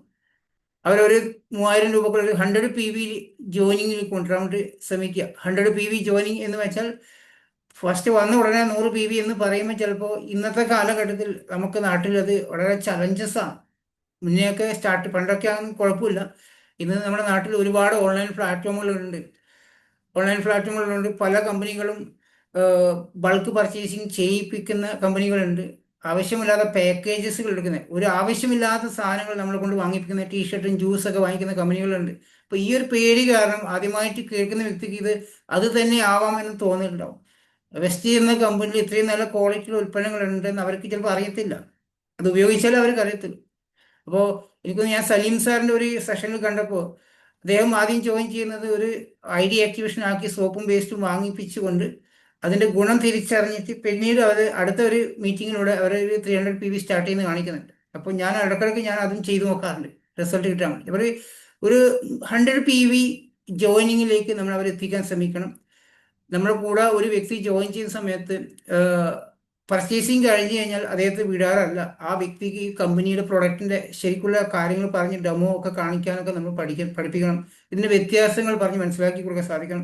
അവരൊരു 3000 രൂപ ഒരു 100 PV ജോയിനിങ്ങിൽ കൊണ്ടുവരാൻ വേണ്ടി ശ്രമിക്കുക. 100 PV ജോയിനിങ് എന്ന് വെച്ചാൽ ഫസ്റ്റ് വന്ന ഉടനെ 100 PV എന്ന് പറയുമ്പോൾ ചിലപ്പോൾ ഇന്നത്തെ കാലഘട്ടത്തിൽ നമുക്ക് നാട്ടിൽ അത് വളരെ ചലഞ്ചസ് ആണ്. മുന്നെയൊക്കെ പണ്ടൊക്കെ ആണെന്ന് കുഴപ്പമില്ല. ഇന്ന് നമ്മുടെ നാട്ടിൽ ഒരുപാട് ഓൺലൈൻ പ്ലാറ്റ്ഫോമുകളുണ്ട്. പല കമ്പനികളും ബൾക്ക് പർച്ചേസിങ് ചെയ്യിപ്പിക്കുന്ന കമ്പനികളുണ്ട്. ആവശ്യമില്ലാത്ത പാക്കേജസുകൾ എടുക്കുന്നത്, ഒരു ആവശ്യമില്ലാത്ത സാധനങ്ങൾ നമ്മളെ കൊണ്ട് വാങ്ങിപ്പിക്കുന്ന ടീഷർട്ടും ജ്യൂസൊക്കെ വാങ്ങിക്കുന്ന കമ്പനികളുണ്ട്. അപ്പോൾ ഈ ഒരു പേര് കാരണം ആദ്യമായിട്ട് കേൾക്കുന്ന വ്യക്തിക്ക് ഇത് അത് തന്നെ ആവാമെന്ന് തോന്നിയിട്ടുണ്ടാവും. വെസ്റ്റ് എന്ന കമ്പനിയിൽ ഇത്രയും നല്ല ക്വാളിറ്റിയുള്ള ഉൽപ്പന്നങ്ങൾ ഉണ്ടെന്ന് അവർക്ക് ചിലപ്പോൾ അറിയത്തില്ല. അത് ഉപയോഗിച്ചാലേ അവർക്ക് അറിയത്തുള്ളൂ. അപ്പോൾ ഞാൻ സലീം സാറിൻ്റെ ഒരു സെഷനിൽ കണ്ടപ്പോൾ അദ്ദേഹം ആദ്യം ജോയിൻ ചെയ്യുന്നത് ഒരു ID ആക്ടിവേഷൻ ആക്കി സോപ്പും പേസ്റ്റും വാങ്ങിപ്പിച്ചുകൊണ്ട് അതിൻ്റെ ഗുണം തിരിച്ചറിഞ്ഞിട്ട് പിന്നീട് അവർ അടുത്ത ഒരു മീറ്റിങ്ങിലൂടെ അവർ ഒരു 300 PV സ്റ്റാർട്ട് ചെയ്യുന്നത് കാണിക്കുന്നുണ്ട്. അപ്പോൾ ഞാൻ ഇടയ്ക്കിടയ്ക്ക് അതും ചെയ്തു നോക്കാറുണ്ട് റിസൾട്ട് കിട്ടാൻ വേണ്ടി. അവർ ഒരു 100 PV ജോയിനിങ്ങിലേക്ക് നമ്മൾ അവരെത്തിക്കാൻ ശ്രമിക്കണം. നമ്മുടെ കൂടെ ഒരു വ്യക്തി ജോയിൻ ചെയ്യുന്ന സമയത്ത് പർച്ചേസിങ് കഴിഞ്ഞ് കഴിഞ്ഞാൽ അദ്ദേഹത്തെ വിടാറല്ല. ആ വ്യക്തിക്ക് ഈ കമ്പനിയുടെ പ്രൊഡക്റ്റിൻ്റെ ശരിക്കുള്ള കാര്യങ്ങൾ പറഞ്ഞ് ഡെമോ ഒക്കെ കാണിക്കാനൊക്കെ നമ്മൾ പഠിപ്പിക്കണം. ഇതിൻ്റെ വ്യത്യാസങ്ങൾ പറഞ്ഞ് മനസ്സിലാക്കി കൊടുക്കാൻ സാധിക്കണം.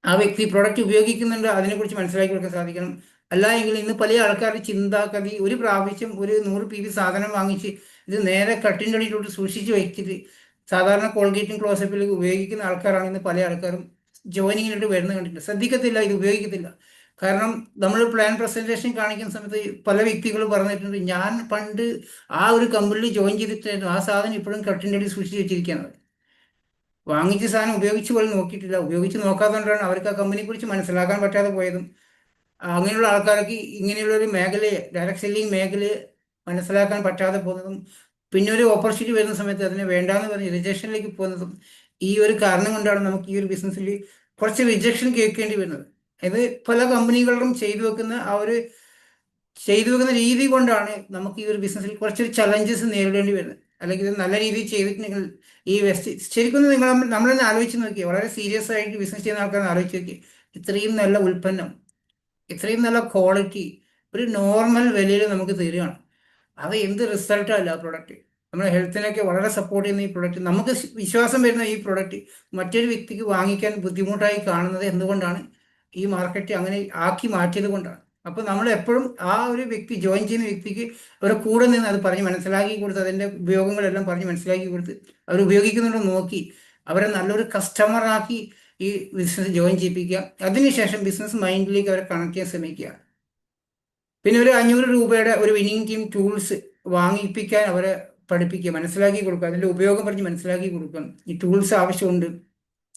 ആ വ്യക്തി പ്രൊഡക്റ്റ് ഉപയോഗിക്കുന്നുണ്ട്, അതിനെക്കുറിച്ച് മനസ്സിലാക്കി കൊടുക്കാൻ സാധിക്കണം. അല്ല എങ്കിൽ ഇന്ന് പല ആൾക്കാരുടെ ചിന്താഗതി ഒരു പ്രാവശ്യം ഒരു 100 PV സാധനം വാങ്ങിച്ച് ഇത് നേരെ കട്ടിൻ്റെ അടിയിലോട്ട് സൂക്ഷിച്ച് വെച്ചിട്ട് സാധാരണ കോൾഗേറ്റും ക്ലോസപ്പിൽ ഉപയോഗിക്കുന്ന ആൾക്കാരാണ് ഇന്ന് പല ആൾക്കാരും ജോയിനിങ്ങിലോട്ട് വരുന്നത് കണ്ടിട്ട് ശ്രദ്ധിക്കത്തില്ല, ഇത് ഉപയോഗിക്കത്തില്ല. കാരണം നമ്മൾ പ്ലാൻ പ്രസൻറ്റേഷൻ കാണിക്കുന്ന സമയത്ത് പല വ്യക്തികളും പറഞ്ഞിട്ടുണ്ട്, ഞാൻ പണ്ട് ആ ഒരു കമ്പനിയിൽ ജോയിൻ ചെയ്തിട്ടായിരുന്നു, ആ സാധനം ഇപ്പോഴും കട്ടിൻ്റെ അടിയിൽ സൂക്ഷിച്ച് വെച്ചിരിക്കുകയാണ്. വാങ്ങിച്ച സാധനം ഉപയോഗിച്ച് പോലും നോക്കിയിട്ടില്ല. ഉപയോഗിച്ച് നോക്കാത്തതുകൊണ്ടാണ് അവർക്ക് ആ കമ്പനിയെക്കുറിച്ച് മനസ്സിലാക്കാൻ പറ്റാതെ പോയതും. അങ്ങനെയുള്ള ആൾക്കാർക്ക് ഇങ്ങനെയുള്ളൊരു മേഖലയെ, ഡയറക്ട് സെല്ലിംഗ് മേഖലയെ മനസ്സിലാക്കാൻ പറ്റാതെ പോകുന്നതും പിന്നെ ഒരു ഓപ്പർച്യൂണിറ്റി വരുന്ന സമയത്ത് അതിനെ വേണ്ടാന്ന് പറഞ്ഞ് റിജക്ഷനിലേക്ക് പോകുന്നതും ഈ ഒരു കാരണം കൊണ്ടാണ് നമുക്ക് ഈ ഒരു ബിസിനസ്സിൽ കുറച്ച് റിജക്ഷൻ കേൾക്കേണ്ടി വരുന്നത്. ഇത് പല കമ്പനികളും ചെയ്തു വെക്കുന്ന രീതി കൊണ്ടാണ് നമുക്ക് ഈ ഒരു ബിസിനസ്സിൽ കുറച്ചൊരു ചലഞ്ചസ് നേരിടേണ്ടി വരുന്നത്. അല്ലെങ്കിൽ ഇത് നല്ല രീതിയിൽ ചെയ്തിട്ടുണ്ടെങ്കിൽ ഈ ശരിക്കും നമ്മൾ തന്നെ ആലോചിച്ച് നോക്കി, വളരെ സീരിയസ് ആയിട്ട് ബിസിനസ് ചെയ്യുന്ന ആൾക്കാരെ ആലോചിച്ച് നോക്കി, ഇത്രയും നല്ല ഉൽപ്പന്നം, ഇത്രയും നല്ല ക്വാളിറ്റി ഒരു നോർമൽ വിലയിൽ നമുക്ക് തരികയാണ്. അത് എന്ത് റിസൾട്ടല്ല ആ പ്രൊഡക്റ്റ്. നമ്മുടെ ഹെൽത്തിനൊക്കെ വളരെ സപ്പോർട്ട് ചെയ്യുന്ന ഈ പ്രൊഡക്റ്റ്, നമുക്ക് വിശ്വാസം വരുന്ന ഈ പ്രൊഡക്റ്റ് മറ്റൊരു വ്യക്തിക്ക് വാങ്ങിക്കാൻ ബുദ്ധിമുട്ടായി കാണുന്നത് എന്തുകൊണ്ടാണ്? ഈ മാർക്കറ്റ് അങ്ങനെ ആക്കി മാറ്റിയത് കൊണ്ടാണ്. അപ്പോൾ നമ്മൾ എപ്പോഴും ആ ഒരു വ്യക്തി ജോയിൻ ചെയ്യുന്ന വ്യക്തിക്ക് അവരെ കൂടെ നിന്ന് അത് പറഞ്ഞ് മനസ്സിലാക്കി കൊടുത്ത് അതിൻ്റെ ഉപയോഗങ്ങളെല്ലാം പറഞ്ഞ് മനസ്സിലാക്കി കൊടുത്ത് അവർ ഉപയോഗിക്കുന്നുണ്ടോ നോക്കി അവരെ നല്ലൊരു കസ്റ്റമറാക്കി ഈ ബിസിനസ് ജോയിൻ ചെയ്യിപ്പിക്കുക. അതിനുശേഷം ബിസിനസ് മൈൻഡിലേക്ക് അവരെ കണക്ട് ചെയ്യാൻ ശ്രമിക്കുക. പിന്നെ ഒരു 500 രൂപയുടെ ഒരു വിന്നിങ് ടീം ടൂൾസ് വാങ്ങിപ്പിക്കാൻ അവരെ പഠിപ്പിക്കുക, മനസ്സിലാക്കി കൊടുക്കുക, അതിൻ്റെ ഉപയോഗം പറഞ്ഞ് മനസ്സിലാക്കി കൊടുക്കണം. ഈ ടൂൾസ് ആവശ്യമുണ്ട്,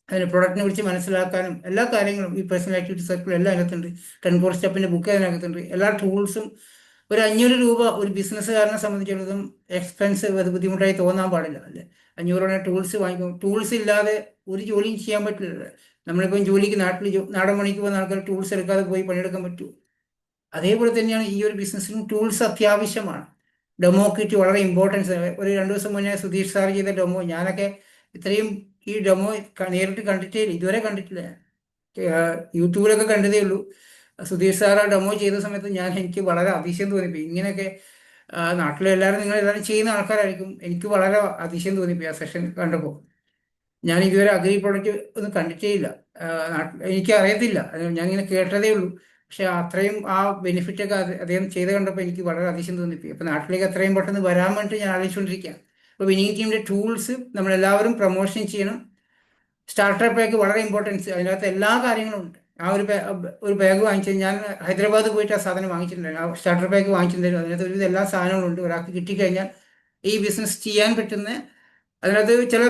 അതിന് പ്രൊഡക്റ്റിനെ കുറിച്ച് മനസ്സിലാക്കാനും എല്ലാ കാര്യങ്ങളും ഈ പേഴ്സണൽ ആക്ടിവിറ്റി സർക്കിൾ എല്ലാം അതിനകത്തുണ്ട്. 10 Core സ്റ്റെപ്പിൻ്റെ ബുക്ക് അതിനകത്തുണ്ട്. എല്ലാ ടൂൾസും ഒരു 500 രൂപ ഒരു ബിസിനസ്സുകാരനെ സംബന്ധിച്ചിടത്തോളം എക്സ്പെൻസീവ്, അത് ബുദ്ധിമുട്ടായി തോന്നാൻ പാടില്ല അല്ലേ? 500 രൂപയുടെ ടൂൾസ് വാങ്ങിക്കും. ടൂൾസ് ഇല്ലാതെ ഒരു ജോലിയും ചെയ്യാൻ പറ്റില്ല. നമ്മളിപ്പം ജോലിക്ക് നാടൻ പണിക്ക് പോകുന്ന ആൾക്കാർ ടൂൾസ് എടുക്കാതെ പോയി പണിയെടുക്കാൻ പറ്റുമോ? അതേപോലെ തന്നെയാണ് ഈ ഒരു ബിസിനസ്സിനും ടൂൾസ് അത്യാവശ്യമാണ്. ഡെമോ കിറ്റ് വളരെ ഇമ്പോർട്ടൻസ്. ഒരു 2 ദിവസം മുന്നേ സുധീഷ് സാർ ചെയ്ത ഡെമോ, ഞാനൊക്കെ ഇത്രയും ഈ ഡെമോ നേരിട്ട് കണ്ടിട്ടേ ഇല്ല, ഇതുവരെ കണ്ടിട്ടില്ല. യൂട്യൂബിലൊക്കെ കണ്ടതേ ഉള്ളൂ. സുധീഷ് സാർ ആ ഡെമോ ചെയ്ത സമയത്ത് എനിക്ക് വളരെ അതിശയം തോന്നിപ്പോയി. ഇങ്ങനെയൊക്കെ നാട്ടിലെല്ലാവരും നിങ്ങളെല്ലാവരും ചെയ്യുന്ന ആൾക്കാരായിരിക്കും. എനിക്ക് വളരെ അതിശയം തോന്നിപ്പോയി ആ സെഷൻ കണ്ടപ്പോൾ. ഞാൻ ഇതുവരെ അഗ്രി പ്രോഡക്റ്റ് ഒന്നും കണ്ടിട്ടേ ഇല്ല, എനിക്ക് അറിയത്തില്ല, ഞാനിങ്ങനെ കേട്ടതേ ഉള്ളൂ. പക്ഷെ അത്രയും ആ ബെനിഫിറ്റൊക്കെ അദ്ദേഹം ചെയ്ത് കണ്ടപ്പോൾ എനിക്ക് വളരെ അതിശയം തോന്നിപ്പോയി. അപ്പോൾ നാട്ടിലേക്ക് എത്രയും പെട്ടെന്ന് വരാൻ വേണ്ടി ഞാൻ ആലോചിച്ചുകൊണ്ടിരിക്കുകയാണ്. അപ്പോൾ വിന്നിംഗ് ടീമിൻ്റെ ടൂൾസ് നമ്മളെല്ലാവരും പ്രൊമോഷൻ ചെയ്യണം. സ്റ്റാർട്ടർ പാക്ക് വളരെ ഇമ്പോർട്ടൻസ്, അതിനകത്ത് എല്ലാ കാര്യങ്ങളും ഉണ്ട്. ആ ഒരു ബാഗ് വാങ്ങിച്ചത് ഞാൻ ഹൈദരാബാദ് പോയിട്ട് ആ സാധനം വാങ്ങിച്ചിട്ടുണ്ടായിരുന്നു. ആ സ്റ്റാർട്ടർ പാക്ക് വാങ്ങിച്ചിട്ടുണ്ടായിരുന്നു. അതിനകത്ത് ഒരുവിധം എല്ലാ സാധനങ്ങളും ഉണ്ട്. ഒരാൾക്ക് കിട്ടിക്കഴിഞ്ഞാൽ ഈ ബിസിനസ് ചെയ്യാൻ പറ്റുന്ന, അതിനകത്ത് ചില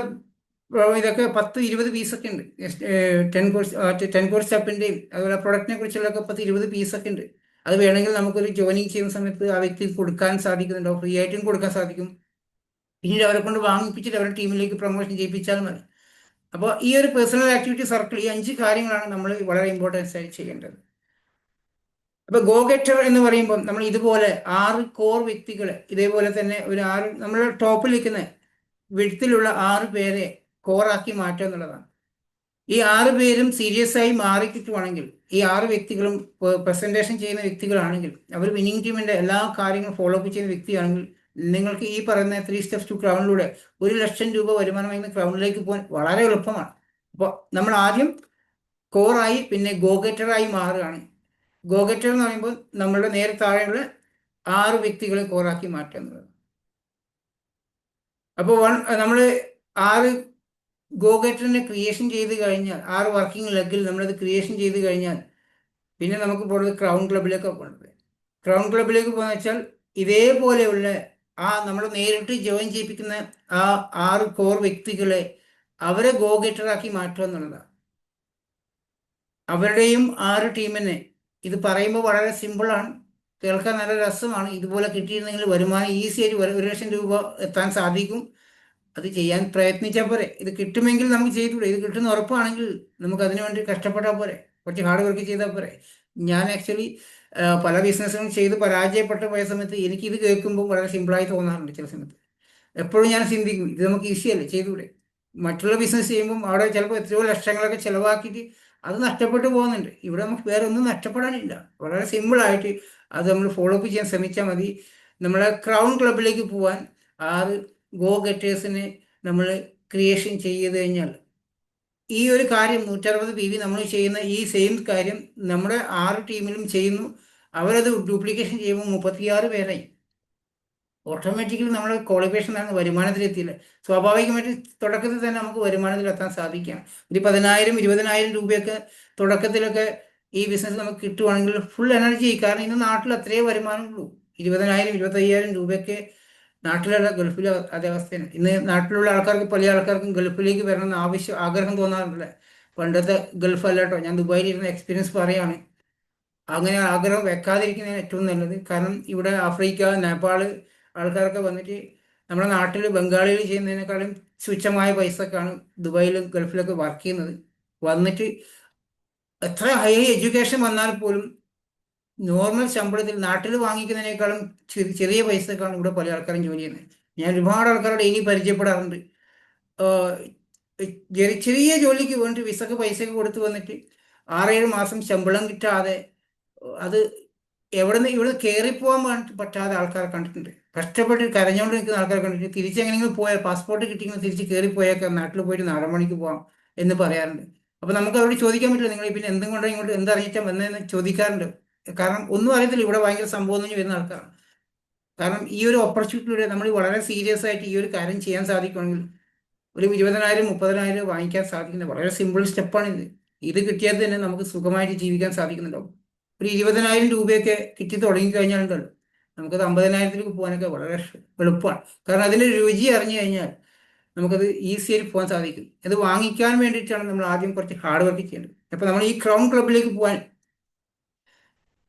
ഇതൊക്കെ 10-20 പീസൊക്കെ ഉണ്ട്. 10 കോഴ്സ് സ്റ്റെപ്പിൻ്റെയും അതുപോലെ പ്രൊഡക്റ്റിനെ കുറിച്ചുള്ളൊക്കെ 10-20 പീസൊക്കെ ഉണ്ട്. അത് വേണമെങ്കിൽ നമുക്കൊരു ജോയിനിങ് ചെയ്യുന്ന സമയത്ത് ആ വ്യക്തിക്ക് കൊടുക്കാൻ സാധിക്കുന്നുണ്ടോ, ഫ്രീ ആയിട്ടും കൊടുക്കാൻ സാധിക്കും. പിന്നീട് അവരെ കൊണ്ട് വാങ്ങിപ്പിച്ചിട്ട് അവരുടെ ടീമിലേക്ക് പ്രൊമോഷൻ ചെയ്യിപ്പിച്ചാൽ മതി. അപ്പോൾ ഈ ഒരു പേഴ്സണൽ ആക്ടിവിറ്റി സർക്കിൾ, ഈ 5 കാര്യങ്ങളാണ് നമ്മൾ വളരെ ഇമ്പോർട്ടൻസ് ആയി ചെയ്യേണ്ടത്. അപ്പോൾ ഗോ ഗെറ്റർ എന്ന് പറയുമ്പോൾ നമ്മൾ ഇതുപോലെ 6 കോർ വ്യക്തികളെ, ഇതേപോലെ തന്നെ ഒരു 6 നമ്മൾ ടോപ്പിൽ നിൽക്കുന്ന വിധത്തിലുള്ള 6 പേരെ കോറാക്കി മാറ്റുക എന്നുള്ളതാണ്. ഈ 6 പേരും സീരിയസ് ആയി മാറിക്കിട്ടുവാണെങ്കിൽ, ഈ 6 വ്യക്തികളും പ്രസന്റേഷൻ ചെയ്യുന്ന വ്യക്തികളാണെങ്കിൽ, അവർ വിന്നിംഗ് ടീമിന്റെ എല്ലാ കാര്യങ്ങളും ഫോളോ അപ്പ് ചെയ്യുന്ന വ്യക്തിയാണെങ്കിൽ, നിങ്ങൾക്ക് ഈ പറയുന്ന 3 steps to crown ിലൂടെ 1 ലക്ഷം രൂപ വരുമാനം എന്ന ക്രൗണിലേക്ക് പോകാൻ വളരെ എളുപ്പമാണ്. അപ്പോൾ നമ്മൾ ആദ്യം കോറായി പിന്നെ ഗോഗറ്ററായി മാറുകയാണ്. ഗോഗറ്റർ എന്ന് പറയുമ്പോൾ നമ്മളുടെ നേരെ താഴെയുള്ള 6 വ്യക്തികളെ കോറാക്കി മാറ്റുക എന്നുള്ളത്. അപ്പോൾ നമ്മൾ 6 ഗോഗറ്ററിനെ ക്രിയേഷൻ ചെയ്ത് കഴിഞ്ഞാൽ, 6 വർക്കിംഗ് ലെഗിൽ നമ്മളത് ക്രിയേഷൻ ചെയ്ത് കഴിഞ്ഞാൽ, പിന്നെ നമുക്ക് പോകുന്നത് ക്രൗൺ ക്ലബിലേക്ക് പോകുന്നത്. ക്രൗൺ ക്ലബിലേക്ക് പോകുന്ന വെച്ചാൽ ഇതേപോലെയുള്ള നമ്മൾ നേരിട്ട് ജോയിൻ ചെയ്യിപ്പിക്കുന്ന ആ 6 കോർ വ്യക്തികളെ അവരെ ഗോഗറ്ററാക്കി മാറ്റുക എന്നുള്ളതാണ്. അവരുടെയും 6 ടീമിനെ, ഇത് പറയുമ്പോൾ വളരെ സിമ്പിളാണ്, കേൾക്കാൻ നല്ല രസമാണ്. ഇതുപോലെ കിട്ടിയിരുന്നെങ്കിൽ വരുമാനം ഈസി ആയിട്ട് 1 ലക്ഷം രൂപ എത്താൻ സാധിക്കും. അത് ചെയ്യാൻ പ്രയത്നിച്ചാൽ പോരെ. ഇത് കിട്ടുമെങ്കിൽ നമുക്ക് ചെയ്തുകൂടെ? ഇത് കിട്ടുന്ന ഉറപ്പാണെങ്കിൽ നമുക്ക് അതിനു വേണ്ടി കഷ്ടപ്പെട്ടാൽ പോരെ, കുറച്ച് ഹാർഡ് വർക്ക് ചെയ്താൽ പോരെ. ഞാൻ ആക്ച്വലി പല ബിസിനസ്സുകളും ചെയ്ത് പരാജയപ്പെട്ടു പോയ സമയത്ത് എനിക്കിത് കേൾക്കുമ്പോൾ വളരെ സിമ്പിളായി തോന്നാറുണ്ട് ചില സമയത്ത്. എപ്പോഴും ഞാൻ ചിന്തിക്കും, ഇത് നമുക്ക് ഈസിയല്ലേ, ചെയ്തുകൂടെ? മറ്റുള്ള ബിസിനസ് ചെയ്യുമ്പോൾ അവിടെ ചിലപ്പോൾ എത്രയോ ലക്ഷങ്ങളൊക്കെ ചിലവാക്കിയിട്ട് അത് നഷ്ടപ്പെട്ടു പോകുന്നുണ്ട്. ഇവിടെ നമുക്ക് വേറെ ഒന്നും നഷ്ടപ്പെടാനില്ല. വളരെ സിമ്പിളായിട്ട് അത് നമ്മൾ ഫോളോ അപ്പ് ചെയ്യാൻ ശ്രമിച്ചാൽ മതി. നമ്മളെ ക്രൗൺ ക്ലബിലേക്ക് പോകാൻ 6 ഗോ ഗെറ്റേഴ്സിനെ നമ്മൾ ക്രിയേഷൻ ചെയ്ത് കഴിഞ്ഞാൽ, ഈ ഒരു കാര്യം 160 PV നമ്മൾ ചെയ്യുന്ന ഈ സെയിം കാര്യം നമ്മുടെ 6 ടീമിലും ചെയ്യുന്നു. അവരത് ഡ്യൂപ്ലിക്കേഷൻ ചെയ്യുമ്പോൾ 36 പേരായി. ഓട്ടോമാറ്റിക്കലി നമ്മുടെ ക്വാളിഫിക്കേഷനാണ് വരുമാനത്തിലെത്തിയില്ല. സ്വാഭാവികമായിട്ട് തുടക്കത്തിൽ തന്നെ നമുക്ക് വരുമാനത്തിലെത്താൻ സാധിക്കാം. ഒരു 10,000 20,000 രൂപയൊക്കെ തുടക്കത്തിലൊക്കെ ഈ ബിസിനസ് നമുക്ക് കിട്ടുവാണെങ്കിൽ ഫുൾ എനർജി. കാരണം ഇന്ന് നാട്ടിൽ അത്രയേ വരുമാനമുള്ളൂ. 20,000 25,000 രൂപയൊക്കെ നാട്ടിലുള്ള ഗൾഫിലെ അതേ അവസ്ഥയാണ്. ഇന്ന് നാട്ടിലുള്ള ആൾക്കാർക്ക്, പല ആൾക്കാർക്കും ഗൾഫിലേക്ക് വരണമെന്ന് ആഗ്രഹം തോന്നാറുണ്ടല്ലേ. പണ്ടത്തെ ഗൾഫ് അല്ല കേട്ടോ, ഞാൻ ദുബായിലിരുന്ന എക്സ്പീരിയൻസ് പറയാണ്. അങ്ങനെ ആഗ്രഹം വെക്കാതിരിക്കുന്നതാണ് ഏറ്റവും നല്ലത്. കാരണം ഇവിടെ ആഫ്രിക്ക, നേപ്പാള് ആൾക്കാരൊക്കെ വന്നിട്ട് നമ്മുടെ നാട്ടിൽ ബംഗാളികൾ ചെയ്യുന്നതിനേക്കാളും തുച്ഛമായ പൈസക്കാണ് ദുബായിലും ഗൾഫിലൊക്കെ വർക്ക് ചെയ്യുന്നത്. വന്നിട്ട് എത്ര ഹൈ എഡ്യൂക്കേഷൻ വന്നാൽ പോലും നോർമൽ ശമ്പളത്തിൽ നാട്ടിൽ വാങ്ങിക്കുന്നതിനേക്കാളും ചെറിയ പൈസക്കാണ് ഇവിടെ പല ആൾക്കാരും ജോലി ചെയ്യുന്നത്. ഞാൻ ഒരുപാട് ആൾക്കാരോട് ഇനി പരിചയപ്പെടാറുണ്ട്. ചെറിയ ജോലിക്ക് വേണ്ടി വിസക്ക് പൈസയൊക്കെ കൊടുത്ത് വന്നിട്ട് 6-7 മാസം ശമ്പളം കിട്ടാതെ, അത് ഇവിടെ കയറിപ്പോകാൻ പറ്റാതെ ആൾക്കാരെ കണ്ടിട്ടുണ്ട്. കഷ്ടപ്പെട്ട് കരഞ്ഞുകൊണ്ട് നിൽക്കുന്ന ആൾക്കാരെ കണ്ടിട്ട് തിരിച്ചെങ്ങനെയെങ്കിലും പോയാൽ, പാസ്പോർട്ട് കിട്ടിയെങ്കിൽ തിരിച്ച് കയറിപ്പോയേക്കാം, നാട്ടിൽ പോയിട്ട് 4 മണിക്ക് പോകാം എന്ന് പറയാറുണ്ട്. അപ്പോൾ നമുക്ക് അവരോട് ചോദിക്കാൻ പറ്റില്ല, നിങ്ങൾ പിന്നെ എന്തും കൊണ്ടോ ഇങ്ങോട്ട് എന്തറിയിച്ചാൽ വന്നതെന്ന് ചോദിക്കാറുണ്ട്. കാരണം ഒന്നും അറിയത്തില്ല, ഇവിടെ ഭയങ്കര സംഭവം എന്ന് വരുന്ന ആൾക്കാരാണ്. കാരണം ഈ ഒരു ഓപ്പർച്യൂണിറ്റിയിലൂടെ നമ്മൾ വളരെ സീരിയസ് ആയിട്ട് ഈ ഒരു കാര്യം ചെയ്യാൻ സാധിക്കുമെങ്കിൽ ഒരു 20,000 30,000 വാങ്ങിക്കാൻ സാധിക്കുന്നത് വളരെ സിമ്പിൾ സ്റ്റെപ്പാണിത്. ഇത് കിട്ടിയാൽ തന്നെ നമുക്ക് സുഖമായിട്ട് ജീവിക്കാൻ സാധിക്കുന്നുണ്ടാവും. ഒരു 20,000 രൂപയൊക്കെ കിട്ടി തുടങ്ങിക്കഴിഞ്ഞാലുണ്ടല്ലോ, നമുക്കത് 50,000-ലേക്ക് പോകാനൊക്കെ വളരെ എളുപ്പമാണ്. കാരണം അതിൻ്റെ രുചി അറിഞ്ഞു കഴിഞ്ഞാൽ നമുക്കത് ഈസിയായിട്ട് പോകാൻ സാധിക്കും. അത് വാങ്ങിക്കാൻ വേണ്ടിയിട്ടാണ് നമ്മൾ ആദ്യം കുറച്ച് ഹാർഡ് വർക്ക് ചെയ്യേണ്ടത്. അപ്പോൾ നമ്മൾ ഈ ക്രൗൺ ക്ലബിലേക്ക് പോകാൻ,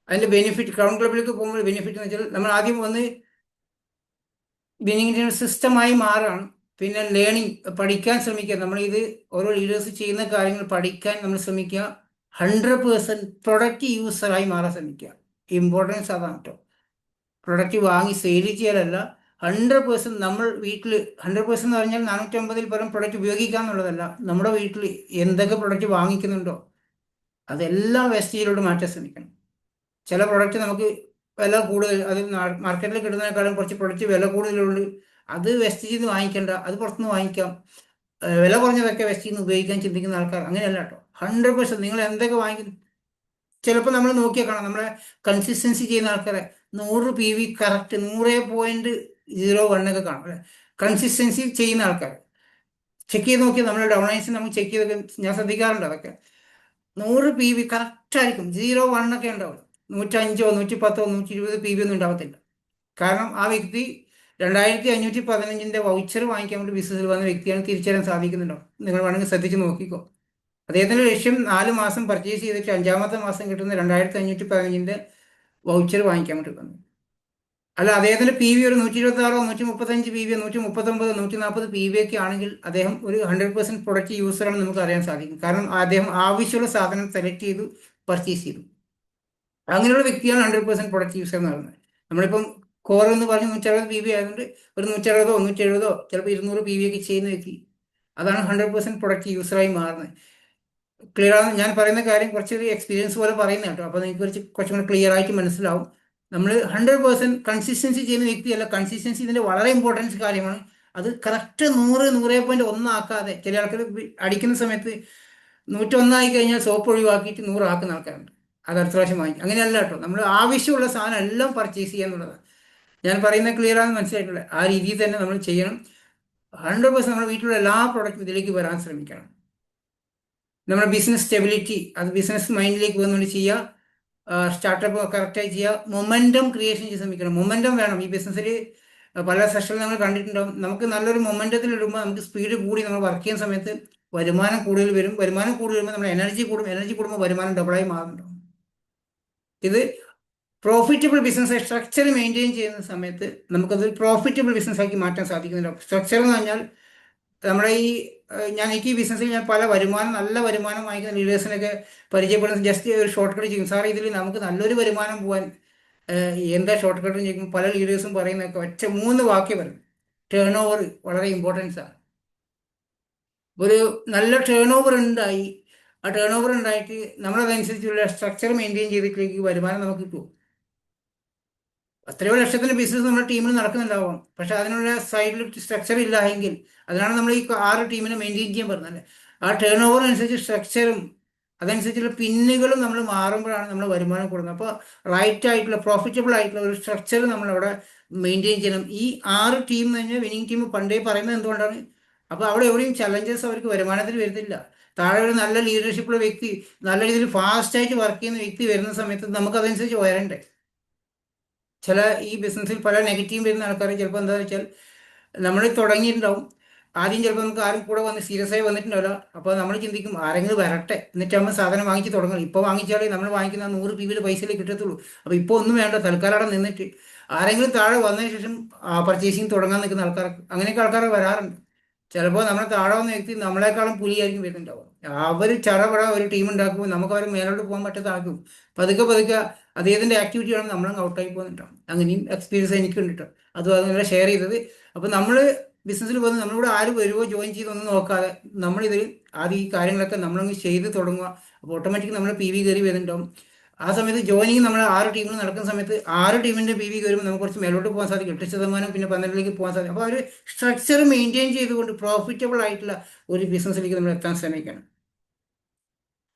അതിൻ്റെ ബെനിഫിറ്റ്, ക്രൗൺ ക്ലബിലേക്ക് പോകുമ്പോൾ ബെനിഫിറ്റ് എന്ന് വെച്ചാൽ നമ്മൾ ആദ്യം വന്ന് ബിനിങ്ങിൻ്റെ സിസ്റ്റമായി മാറുകയാണ്. പിന്നെ ലേണിംഗ്, പഠിക്കാൻ ശ്രമിക്കുക. നമ്മളിത് ഓരോ ലീഡേഴ്സ് ചെയ്യുന്ന കാര്യങ്ങൾ പഠിക്കാൻ നമ്മൾ ശ്രമിക്കുക. 100% പ്രൊഡക്റ്റ് യൂസറായി മാറാൻ ശ്രമിക്കുക. ഇമ്പോർട്ടൻസ് അതാണ് കേട്ടോ. പ്രൊഡക്റ്റ് വാങ്ങി സെയിൽ ചെയ്യാനല്ല, 100% നമ്മൾ വീട്ടിൽ 100% എന്ന് പറഞ്ഞാൽ 450-ൽ പരം പ്രൊഡക്റ്റ് ഉപയോഗിക്കുക എന്നുള്ളതല്ല. നമ്മുടെ വീട്ടിൽ എന്തൊക്കെ പ്രൊഡക്റ്റ് വാങ്ങിക്കുന്നുണ്ടോ അതെല്ലാം വേസ്റ്റേജിലോട്ട് മാറ്റാൻ ശ്രമിക്കണം. ചില പ്രൊഡക്റ്റ് നമുക്ക് വില കൂടുതൽ, അത് മാർക്കറ്റിൽ കിട്ടുന്നതിനേക്കാളും കുറച്ച് പ്രൊഡക്റ്റ് വില കൂടുതലുണ്ട്, അത് വേസ്റ്റേജിൽ നിന്ന് വാങ്ങിക്കേണ്ട, അത് പുറത്തുനിന്ന് വാങ്ങിക്കാം. വില കുറഞ്ഞതൊക്കെ വേസ്റ്റേജിൽ നിന്ന് ഉപയോഗിക്കാൻ ചിന്തിക്കുന്ന ആൾക്കാർ അങ്ങനെയല്ല കേട്ടോ. 100% നിങ്ങൾ എന്തൊക്കെ വാങ്ങിക്കുന്നു, ചിലപ്പോൾ നമ്മൾ നോക്കിയാൽ കാണാം, നമ്മളെ കൺസിസ്റ്റൻസി ചെയ്യുന്ന ആൾക്കാരെ 100 PV കറക്റ്റ് 100.01 ഒക്കെ കാണും അല്ലേ. കൺസിസ്റ്റൻസി ചെയ്യുന്ന ആൾക്കാർ ചെക്ക് ചെയ്ത് നോക്കിയാൽ, നമ്മുടെ ഡൗൺലൈൻസ് നമുക്ക് ചെക്ക് ചെയ്തൊക്കെ ഞാൻ ശ്രദ്ധിക്കാറുണ്ട്. അതൊക്കെ 100 PV കറക്റ്റ് ആയിരിക്കും. 0.1 ഒക്കെ ഉണ്ടാവും. 105 110 120 PV ഒന്നും ഉണ്ടാവത്തില്ല. കാരണം ആ വ്യക്തി 2,515 വൗച്ചർ വാങ്ങിക്കാൻ വേണ്ടി ബിസിനസ്സിൽ വന്ന വ്യക്തിയാണ്, തിരിച്ചറിയാൻ സാധിക്കുന്നുണ്ടോ? നിങ്ങൾ വേണമെങ്കിൽ ശ്രദ്ധിച്ച് നോക്കിക്കോ. അദ്ദേഹത്തിൻ്റെ ലക്ഷ്യം 4 മാസം പർച്ചേസ് ചെയ്തിട്ട് 5-ാമത്തെ മാസം കിട്ടുന്ന 2,515 വൗച്ചർ വാങ്ങിക്കാൻ വേണ്ടി വന്നു. അല്ല, അദ്ദേഹത്തിൻ്റെ PV ഒരു 126 135 PV 139 140 PV ഒക്കെ ആണെങ്കിൽ അദ്ദേഹം ഒരു 100% പ്രൊഡക്റ്റ് യൂസറാണെന്ന് നമുക്ക് അറിയാൻ സാധിക്കും. കാരണം അദ്ദേഹം ആവശ്യമുള്ള സാധനം സെലക്ട് ചെയ്തു, പർച്ചേസ് ചെയ്തു. അങ്ങനെയുള്ള വ്യക്തിയാണ് 100% പ്രൊഡക്റ്റ് യൂസർ എന്ന് പറയുന്നത്. നമ്മളിപ്പം കോർ എന്ന് പറഞ്ഞ് 160 PV ആയതുകൊണ്ട് ഒരു 160 170 ചിലപ്പോൾ 200 PV ഒക്കെ ചെയ്യുന്ന വ്യക്തി, അതാണ് 100% പ്രൊഡക്റ്റ് യൂസറായി മാറുന്നത്. ക്ലിയർ ആണ് ഞാൻ പറയുന്ന കാര്യം കുറച്ചൊരു എക്സ്പീരിയൻസ് പോലെ പറയുന്ന കേട്ടോ. അപ്പോൾ നിങ്ങൾക്ക് കുറച്ചും കൂടെ ക്ലിയർ ആയിട്ട് മനസ്സിലാവും. നമ്മൾ 100% കൺസിസ്റ്റൻസി ചെയ്യുന്ന വ്യക്തിയല്ല. കൺസിസ്റ്റൻസി ഇതിൻ്റെ വളരെ ഇമ്പോർട്ടൻസ് കാര്യമാണ്. അത് കറക്റ്റ് 100 ആക്കാതെ ചില ആൾക്കാർ അടിക്കുന്ന സമയത്ത് 101 കഴിഞ്ഞാൽ സോപ്പ് ഒഴിവാക്കിയിട്ട് 100 ആക്കുന്ന ആൾക്കാരുണ്ട്. അത് അടുത്ത പ്രാവശ്യം വാങ്ങിക്കും. അങ്ങനെയല്ല കേട്ടോ. നമ്മൾ ആവശ്യമുള്ള സാധനം എല്ലാം പർച്ചേസ് ചെയ്യുക എന്നുള്ളതാണ്. ഞാൻ പറയുന്ന ക്ലിയർ ആണെന്ന് മനസ്സിലായിട്ടുള്ളത്. ആ രീതിയിൽ തന്നെ നമ്മൾ ചെയ്യണം. 100% നമ്മുടെ വീട്ടിലുള്ള എല്ലാ പ്രോഡക്റ്റും ഇതിലേക്ക് വരാൻ ശ്രമിക്കണം. നമ്മുടെ ബിസിനസ് സ്റ്റെബിലിറ്റി അത് ബിസിനസ് മൈൻഡിലേക്ക് വന്നുകൊണ്ട് ചെയ്യുക. സ്റ്റാർട്ടപ്പ് കറക്റ്റായി ചെയ്യുക. മൊമെൻറ്റം ക്രിയേഷൻ ചെയ്ത് ശ്രമിക്കണം. മൊമെൻറ്റം വേണം ഈ ബിസിനസ്സിൽ. പല സെഷനിൽ നമ്മൾ കണ്ടിട്ടുണ്ടാവും. നമുക്ക് നല്ലൊരു മൊമെൻറ്റത്തിൽ ഇടുമ്പോൾ നമുക്ക് സ്പീഡ് കൂടി നമ്മൾ വർക്ക് ചെയ്യുന്ന സമയത്ത് വരുമാനം കൂടുതൽ വരും. വരുമാനം കൂടുതൽ വരുമ്പോൾ നമ്മുടെ എനർജി കൂടും. എനർജി കൂടുമ്പോൾ വരുമാനം ഡബിളായി മാറുന്നുണ്ടാവും. ഇത് പ്രോഫിറ്റബിൾ ബിസിനസ് സ്ട്രക്ചർ മെയിൻറ്റെയിൻ ചെയ്യുന്ന സമയത്ത് നമുക്കത് പ്രോഫിറ്റബിൾ ബിസിനസ്സാക്കി മാറ്റാൻ സാധിക്കുന്നുണ്ടാവും. സ്ട്രക്ചർ എന്ന് പറഞ്ഞാൽ നമ്മുടെ എനിക്ക് ഈ ബിസിനസ്സിൽ ഞാൻ പല നല്ല വരുമാനം വാങ്ങിക്കുന്ന ലീഡേഴ്സിനൊക്കെ പരിചയപ്പെടുന്ന ജസ്റ്റ് ഒരു ഷോർട്ട് കട്ട് ചെയ്യും. സാർ ഇതിൽ നമുക്ക് നല്ലൊരു വരുമാനം പോകാൻ എന്താ ഷോർട്ട് കട്ട് ചെയ്യും? പല ലീഡേഴ്സും പറയുന്നതൊക്കെ ഒറ്റ 3 വാക്യം പറയും. ടേൺ ഓവർ വളരെ ഇമ്പോർട്ടൻസ് ആണ്. ഒരു നല്ല ടേൺ ഓവർ ഉണ്ടായി. ആ ടേൺ ഓവർ ഉണ്ടായിട്ട് നമ്മളതനുസരിച്ചുള്ള സ്ട്രക്ചർ മെയിൻറ്റെയിൻ ചെയ്തിട്ടിലേക്ക് വരുമാനം നമുക്ക് കിട്ടും. എത്രയോ ലക്ഷത്തിന് ബിസിനസ് നമ്മുടെ ടീമിൽ നടക്കുന്നുണ്ടാവാം. പക്ഷെ അതിനുള്ള സൈഡിൽ സ്ട്രക്ചർ ഇല്ല എങ്കിൽ, അതിനാണ് നമ്മൾ ഈ 6 ടീമിനെ മെയിൻറ്റെയിൻ ചെയ്യാൻ പറഞ്ഞത്. ആ ടേൺ ഓവർ അനുസരിച്ച് സ്ട്രക്ചറും അതനുസരിച്ചുള്ള പിന്നുകളും നമ്മൾ മാറുമ്പോഴാണ് നമ്മൾ വരുമാനം കൊടുക്കുന്നത്. അപ്പോൾ റൈറ്റ് ആയിട്ടുള്ള പ്രോഫിറ്റബിൾ ആയിട്ടുള്ള ഒരു സ്ട്രക്ചർ നമ്മളവിടെ മെയിൻറ്റെയിൻ ചെയ്യണം. ഈ 6 ടീം എന്ന് പറഞ്ഞാൽ വിന്നിങ് ടീം പണ്ടേ പറയുന്നത് എന്തുകൊണ്ടാണ്? അപ്പോൾ അവിടെ എവിടെയും ചലഞ്ചസ് അവർക്ക് വരുമാനത്തിൽ വരുന്നില്ല. താഴെ ഒരു നല്ല ലീഡർഷിപ്പുള്ള വ്യക്തി, നല്ല രീതിയിൽ ഫാസ്റ്റായിട്ട് വർക്ക് ചെയ്യുന്ന വ്യക്തി വരുന്ന സമയത്ത് നമുക്കതനുസരിച്ച് വരണ്ടേ. ചില ഈ ബിസിനസ്സിൽ പല നെഗറ്റീവ് വരുന്ന ആൾക്കാർ ചിലപ്പോൾ എന്താണെന്ന് വെച്ചാൽ നമ്മൾ തുടങ്ങിയിട്ടുണ്ടാവും. ആദ്യം ചിലപ്പോൾ നമുക്ക് ആരും കൂടെ വന്ന് സീരിയസ് ആയി വന്നിട്ടുണ്ടാവില്ല. അപ്പോൾ നമ്മൾ ചിന്തിക്കും ആരെങ്കിലും വരട്ടെ എന്നിട്ട് നമ്മൾ സാധനം വാങ്ങിച്ച് തുടങ്ങണം. ഇപ്പോൾ വാങ്ങിച്ചാലേ നമ്മൾ വാങ്ങിക്കുന്ന 100 രൂപയുടെ പൈസയിൽ കിട്ടത്തുള്ളൂ. അപ്പോൾ ഇപ്പോൾ ഒന്നും വേണ്ട, തൽക്കാലം അവിടെ നിന്നിട്ട് ആരെങ്കിലും താഴെ വന്നതിന് ശേഷം പർച്ചേസിങ് തുടങ്ങാൻ നിൽക്കുന്ന ആൾക്കാർ, അങ്ങനെയൊക്കെ ആൾക്കാർ വരാറുണ്ട്. ചിലപ്പോൾ നമ്മുടെ താഴെ വന്ന വ്യക്തി നമ്മളെക്കാളും പുലിയായിരിക്കും വരുന്നുണ്ടാവും. അവർ ചടപട ഒരു ടീം ഉണ്ടാക്കുമ്പോൾ നമുക്ക് അവർ മേലോട്ട് പോകാൻ പറ്റാതാക്കും. പതുക്കെ പതുക്കെ അദ്ദേഹത്തിൻ്റെ ആക്ടിവിറ്റി ആണ് നമ്മളങ്ങ് ഔട്ടായി പോകുന്നുണ്ടാവും. അങ്ങനെയും എക്സ്പീരിയൻസ് എനിക്കുണ്ട് കേട്ടോ. അതും അതുപോലെ ഷെയർ ചെയ്തത്. അപ്പോൾ നമ്മൾ ബിസിനസ്സിൽ പോകുന്നത് നമ്മളിവിടെ ആര് വരുമോ ജോയിൻ ചെയ്തൊന്നും നോക്കാതെ നമ്മളിതിൽ ആദ്യം ഈ കാര്യങ്ങളൊക്കെ നമ്മളങ്ങ് ചെയ്ത് തുടങ്ങുക. അപ്പോൾ ഓട്ടോമാറ്റിക് നമ്മൾ PV കയറി വരുന്നുണ്ടാവും. ആ സമയത്ത് ജോയിനിങ് നമ്മൾ 6 ടീമിൽ നടക്കുന്ന സമയത്ത് 6 ടീമിൻ്റെ PV കയറുമ്പോൾ നമുക്ക് കുറച്ച് മേലോട്ട് പോകാൻ സാധിക്കും. 8% പിന്നെ 12ലേക്ക് പോകാൻ സാധിക്കും. അപ്പോൾ ഒരു സ്ട്രക്ചർ മെയിൻറ്റെയിൻ ചെയ്തുകൊണ്ട് പ്രോഫിറ്റബിൾ ആയിട്ടുള്ള ഒരു ബിസിനസ്സിലേക്ക് നമ്മൾ എത്താൻ ശ്രമിക്കണം.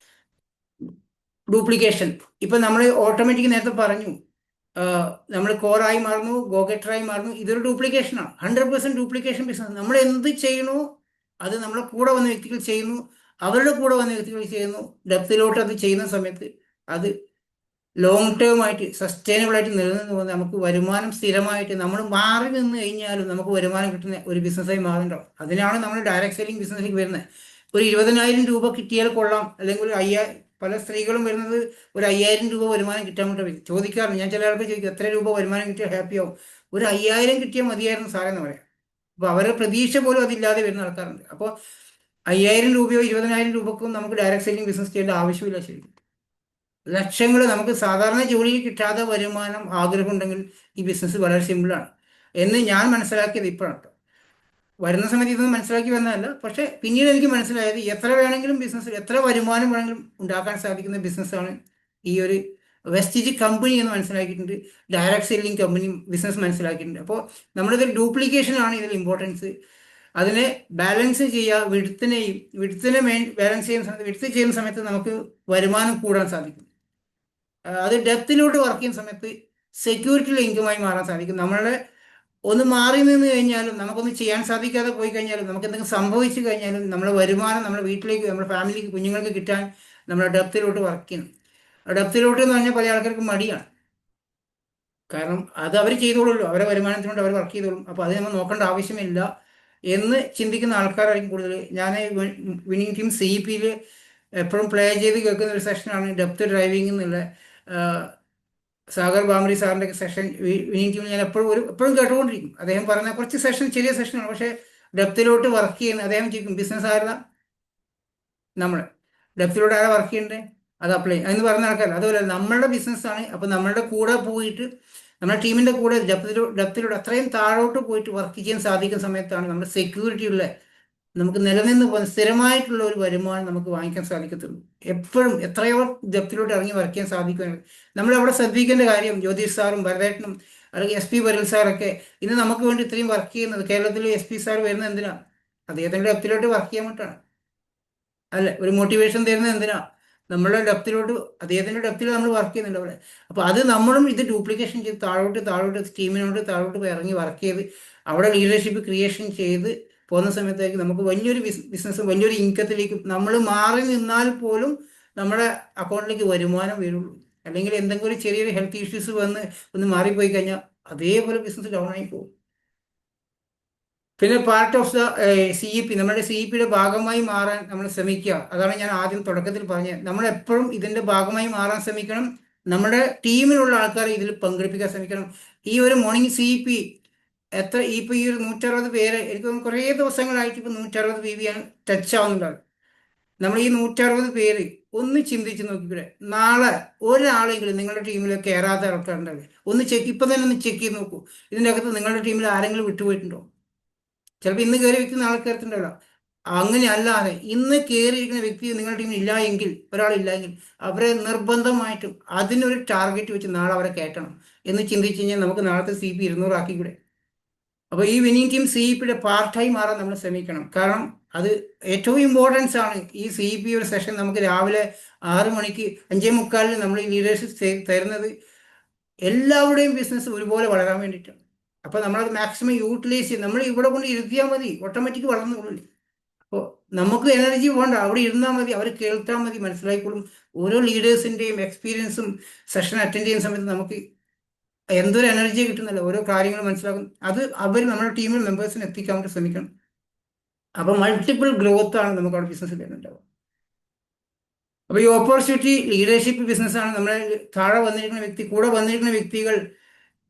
ഡ്യൂപ്ലിക്കേഷൻ ഇപ്പം നമ്മൾ ഓട്ടോമാറ്റിക് നേരത്തെ പറഞ്ഞു, നമ്മൾ കോറായി മാറുന്നു, ഗോഗറ്ററായി മാറുന്നു. ഇതൊരു ഡ്യൂപ്ലിക്കേഷനാണ്. 100% ഡ്യൂപ്ലിക്കേഷൻ ബിസിനസ്. നമ്മൾ എന്ത് ചെയ്യണോ അത് നമ്മളെ കൂടെ വന്ന വ്യക്തികൾ ചെയ്യുന്നു, അവരുടെ കൂടെ വന്ന വ്യക്തികൾ ചെയ്യുന്നു. ഡെപ്തിലോട്ട് അത് ചെയ്യുന്ന സമയത്ത് അത് ലോങ് ടേം ആയിട്ട് സസ്റ്റൈനബിൾ ആയിട്ട് നിലനിന്ന് പോകുന്നത് നമുക്ക് വരുമാനം സ്ഥിരമായിട്ട് നമ്മൾ മാറി നിന്ന് കഴിഞ്ഞാലും നമുക്ക് വരുമാനം കിട്ടുന്ന ഒരു ബിസിനസ്സായി മാറുന്നുണ്ടാവും. അതിനാണ് നമ്മൾ ഡയറക്റ്റ് സെല്ലിംഗ് ബിസിനസ്സിലേക്ക് വരുന്നത്. ഒരു 20,000 രൂപ കിട്ടിയാൽ കൊള്ളാം, അല്ലെങ്കിൽ ഒരു പല സ്ത്രീകളും വരുന്നത് ഒരു 5,000 രൂപ വരുമാനം കിട്ടാൻ വേണ്ടി ചോദിക്കാറുണ്ട്. ഞാൻ ചില ആൾക്ക് ചോദിക്കും എത്ര രൂപ വരുമാനം കിട്ടിയാൽ ഹാപ്പിയാവും? ഒരു 5,000 കിട്ടിയാൽ മതിയായിരുന്നു സാറെന്ന് പറയാം. അപ്പോൾ അവരുടെ പ്രതീക്ഷ പോലും അതില്ലാതെ വരുന്ന ആൾക്കാരുണ്ട്. അപ്പോൾ 5,000 രൂപയോ 20,000 രൂപക്കും നമുക്ക് ഡയറക്റ്റ് സെല്ലിംഗ് ബിസിനസ് ചെയ്യേണ്ട ആവശ്യമില്ല. ശരിക്കും ലക്ഷങ്ങൾ നമുക്ക് സാധാരണ ജോലിയിൽ കിട്ടാതെ വരുമാനം ആഗ്രഹമുണ്ടെങ്കിൽ ഈ ബിസിനസ് വളരെ സിമ്പിളാണ് എന്ന് ഞാൻ മനസ്സിലാക്കിയത് ഇപ്പോഴാണ്. വരുന്ന സമയത്ത് ഇതൊന്നും മനസ്സിലാക്കി വന്നതല്ല. പക്ഷേ പിന്നീട് എനിക്ക് മനസ്സിലായത് എത്ര വേണമെങ്കിലും ബിസിനസ്, എത്ര വരുമാനം വേണമെങ്കിലും ഉണ്ടാക്കാൻ സാധിക്കുന്ന ബിസിനസ്സാണ് ഈ ഒരു വെസ്റ്റേജ് കമ്പനി എന്ന് മനസ്സിലാക്കിയിട്ടുണ്ട്. ഡയറക്റ്റ് സെല്ലിംഗ് കമ്പനി ബിസിനസ് മനസ്സിലാക്കിയിട്ടുണ്ട്. അപ്പോൾ നമ്മളിത് ഡ്യൂപ്ലിക്കേഷനാണ് ഇതിൽ ഇമ്പോർട്ടൻസ്. അതിനെ ബാലൻസ് ചെയ്യുക. വിടുത്തിനെ ബാലൻസ് ചെയ്യുന്ന സമയത്ത്, വിടുത്ത് ചെയ്യുന്ന സമയത്ത് നമുക്ക് വരുമാനം കൂടാൻ സാധിക്കും. അത് ഡെപ്തിലോട്ട് വർക്ക് ചെയ്യുന്ന സമയത്ത് സെക്യൂരിറ്റിയുള്ള ഇൻകമായി മാറാൻ സാധിക്കും. നമ്മളുടെ ഒന്ന് മാറി നിന്ന് കഴിഞ്ഞാലും, നമുക്കൊന്നും ചെയ്യാൻ സാധിക്കാതെ പോയി കഴിഞ്ഞാലും, നമുക്ക് എന്തെങ്കിലും സംഭവിച്ചു കഴിഞ്ഞാലും നമ്മുടെ വരുമാനം നമ്മുടെ വീട്ടിലേക്ക്, നമ്മുടെ ഫാമിലിക്ക്, കുഞ്ഞുങ്ങൾക്ക് കിട്ടാൻ നമ്മൾ ഡെപ്തിലോട്ട് വർക്ക് ചെയ്യണം. ഡെപ്തിലോട്ട് എന്ന് പറഞ്ഞാൽ പല ആൾക്കാർക്ക് മടിയാണ്. കാരണം അത് അവർ ചെയ്തോളൂല്ലോ, അവരെ വരുമാനത്തിനോട് അവർ വർക്ക് ചെയ്തോളും. അപ്പോൾ അത് നമ്മൾ നോക്കേണ്ട ആവശ്യമില്ല എന്ന് ചിന്തിക്കുന്ന ആൾക്കാരായിരിക്കും കൂടുതൽ. ഞാൻ വിന്നിങ് ടീം CEPയിൽ എപ്പോഴും പ്ലേ ചെയ്ത് കേൾക്കുന്ന ഒരു സെഷനാണ് ഡെപ്ത് ഡ്രൈവിംഗ് എന്നുള്ള സാഗർ ബാമരി സാറിൻ്റെ സെഷൻ. വിന്നിങ് ടീമിൽ ഞാൻ എപ്പോഴും കേട്ടുകൊണ്ടിരിക്കും. അദ്ദേഹം പറയുന്ന കുറച്ച് സെഷൻ ചെറിയ സെഷനാണ്, പക്ഷേ ഡെപ്തിലോട്ട് വർക്ക് ചെയ്യുന്ന അദ്ദേഹം ചോദിക്കും ബിസിനസ് ആയിരുന്ന നമ്മൾ ഡെപ്തിലോട്ട് ആരാ വർക്ക് ചെയ്യേണ്ടത്, അത് അപ്ലൈ എന്ന് പറയുന്ന ആൾക്കാർ. അതുപോലെ നമ്മളുടെ ബിസിനസ്സാണ്. അപ്പോൾ നമ്മളുടെ കൂടെ പോയിട്ട് നമ്മുടെ ടീമിൻ്റെ കൂടെ ഡെപ്തിലൂടെ അത്രയും താഴോട്ട് പോയിട്ട് വർക്ക് ചെയ്യാൻ സാധിക്കുന്ന സമയത്താണ് നമ്മൾ സെക്യൂരിറ്റി ഉള്ള നമുക്ക് നിലനിന്ന് പോകുന്ന സ്ഥിരമായിട്ടുള്ള ഒരു വരുമാനം നമുക്ക് വാങ്ങിക്കാൻ സാധിക്കത്തുള്ളൂ. എപ്പോഴും എത്രയോ ഡെപ്തിലോട്ട് ഇറങ്ങി വർക്ക് ചെയ്യാൻ സാധിക്കുകയാണ്. നമ്മൾ അവിടെ ശ്രദ്ധിക്കേണ്ട കാര്യം, ജ്യോതിഷ് സാറും ഭരതേട്ടനും അല്ലെങ്കിൽ SP പരൽ സാറൊക്കെ ഇന്ന് നമുക്ക് വേണ്ടി ഇത്രയും വർക്ക് ചെയ്യുന്നത്, കേരളത്തിൽ SP സാർ വരുന്നത് എന്തിനാണ്? അദ്ദേഹത്തിൻ്റെ ഡെപ്തിലോട്ട് വർക്ക് ചെയ്യാൻ വേണ്ടിയിട്ടാണ്, അല്ലെ? ഒരു മോട്ടിവേഷൻ തരുന്നത് എന്തിനാ? നമ്മളുടെ ഡെപ്തിലോട്ട്, അദ്ദേഹത്തിൻ്റെ ഡെപ്തിൽ നമ്മൾ വർക്ക് ചെയ്യുന്നുണ്ട് അവിടെ. അപ്പോൾ അത് നമ്മളും ഇത് ഡ്യൂപ്ലിക്കേഷൻ ചെയ്ത് താഴോട്ട് താഴോട്ട് ടീമിനോട്ട് താഴോട്ട് പോയി ഇറങ്ങി വർക്ക് ചെയ്ത് അവിടെ ലീഡർഷിപ്പ് ക്രിയേഷൻ ചെയ്ത് പോകുന്ന സമയത്തേക്ക് നമുക്ക് വലിയൊരു ബിസിനസ്, വലിയൊരു ഇൻകത്തിലേക്ക് നമ്മൾ മാറി നിന്നാൽ പോലും നമ്മുടെ അക്കൗണ്ടിലേക്ക് വരുമാനം വരുള്ളൂ. അല്ലെങ്കിൽ എന്തെങ്കിലും ഒരു ചെറിയൊരു ഹെൽത്ത് ഇഷ്യൂസ് വന്ന് ഒന്ന് മാറിപ്പോയി കഴിഞ്ഞാൽ അതേപോലെ ബിസിനസ് ഡൗൺ ആയി പോകും. പിന്നെ പാർട്ട് ഓഫ് ദ CEP, നമ്മുടെ CEPയുടെ ഭാഗമായി മാറാൻ നമ്മൾ ശ്രമിക്കുക. അതാണ് ഞാൻ ആദ്യം തുടക്കത്തിൽ പറഞ്ഞത്. നമ്മൾ എപ്പോഴും ഇതിന്റെ ഭാഗമായി മാറാൻ ശ്രമിക്കണം. നമ്മുടെ ടീമിലുള്ള ആൾക്കാരെ ഇതിൽ പങ്കെടുപ്പിക്കാൻ ശ്രമിക്കണം. ഈ ഒരു മോർണിംഗ് CEP എത്ര ഇപ്പൊ ഈ ഒരു 160 പേര്, എനിക്ക് തോന്നുന്നു കുറേ ദിവസങ്ങളായിട്ട് ഇപ്പൊ 160 PV ആണ് ടച്ച് ആവുന്നുണ്ടാവും. നമ്മൾ ഈ 160 പേര് ഒന്ന് ചിന്തിച്ച് നോക്കിക്കൂടെ? നാളെ ഒരാളെങ്കിലും നിങ്ങളുടെ ടീമിൽ കയറാത്ത ആൾക്കാരുണ്ടാവില്ല. ഒന്ന് ചെക്ക്, ഇപ്പൊ തന്നെ ഒന്ന് ചെക്ക് ചെയ്ത് നോക്കൂ. ഇതിൻ്റെ അകത്ത് നിങ്ങളുടെ ടീമിൽ ആരെങ്കിലും വിട്ടുപോയിട്ടുണ്ടോ? ചിലപ്പോൾ ഇന്ന് കയറി വ്യക്തി നാളെ കയറത്തുണ്ടാവില്ല. അങ്ങനെ അല്ലാതെ ഇന്ന് കയറിയിരിക്കുന്ന വ്യക്തി നിങ്ങളുടെ ടീമിൽ ഇല്ല എങ്കിൽ, ഒരാളില്ല എങ്കിൽ അവരെ നിർബന്ധമായിട്ടും അതിനൊരു ടാർഗറ്റ് വെച്ച് നാളെ അവരെ കയറ്റണം എന്ന് ചിന്തിച്ച് കഴിഞ്ഞാൽ നമുക്ക് നാളത്തെ CP 200 ആക്കിക്കൂടെ? അപ്പോൾ ഈ വിന്നിംഗ് ടീം CEPയുടെ പാർട്ടായി മാറാൻ നമ്മൾ ശ്രമിക്കണം. കാരണം അത് ഏറ്റവും ഇമ്പോർട്ടൻസ് ആണ്. ഈ CEP ഒരു സെഷൻ നമുക്ക് രാവിലെ 6 മണിക്ക് 5:45 നമ്മൾ ഈ ലീഡർഷിപ്പ് തരുന്നത് എല്ലാവരുടെയും ബിസിനസ് ഒരുപോലെ വളരാൻ വേണ്ടിയിട്ടാണ്. അപ്പോൾ നമ്മളത് മാക്സിമം യൂട്ടിലൈസ് ചെയ്ത് നമ്മൾ ഇവിടെ കൊണ്ട് ഇരുത്തിയാൽ മതി, ഓട്ടോമാറ്റിക് വളർന്നുകൊള്ളില്ലേ. അപ്പോൾ നമുക്ക് എനർജി വേണ്ട, അവിടെ ഇരുന്നാൽ മതി, അവർ കേൾത്താൽ മതി, മനസ്സിലായിക്കോളും. ഓരോ ലീഡേഴ്സിൻ്റെയും എക്സ്പീരിയൻസും സെഷൻ അറ്റൻഡ് ചെയ്യുന്ന സമയത്ത് നമുക്ക് എന്തൊരു എനർജി കിട്ടുന്നില്ല, ഓരോ കാര്യങ്ങൾ മനസ്സിലാക്കും. അത് അവർ നമ്മുടെ ടീമിൽ മെമ്പേഴ്സിന് എത്തിക്കാൻ വേണ്ടി ശ്രമിക്കണം. അപ്പോൾ മൾട്ടിപ്പിൾ ഗ്രോത്ത് ആണ് നമുക്ക് അവിടെ ബിസിനസ്സിൽ വരുന്നുണ്ടാവുക. അപ്പോൾ ഈ ഓപ്പർച്യൂണിറ്റി ലീഡർഷിപ്പ് ബിസിനസ്സാണ്. നമ്മളെ താഴെ വന്നിരിക്കുന്ന വ്യക്തി, കൂടെ വന്നിരിക്കുന്ന വ്യക്തികൾ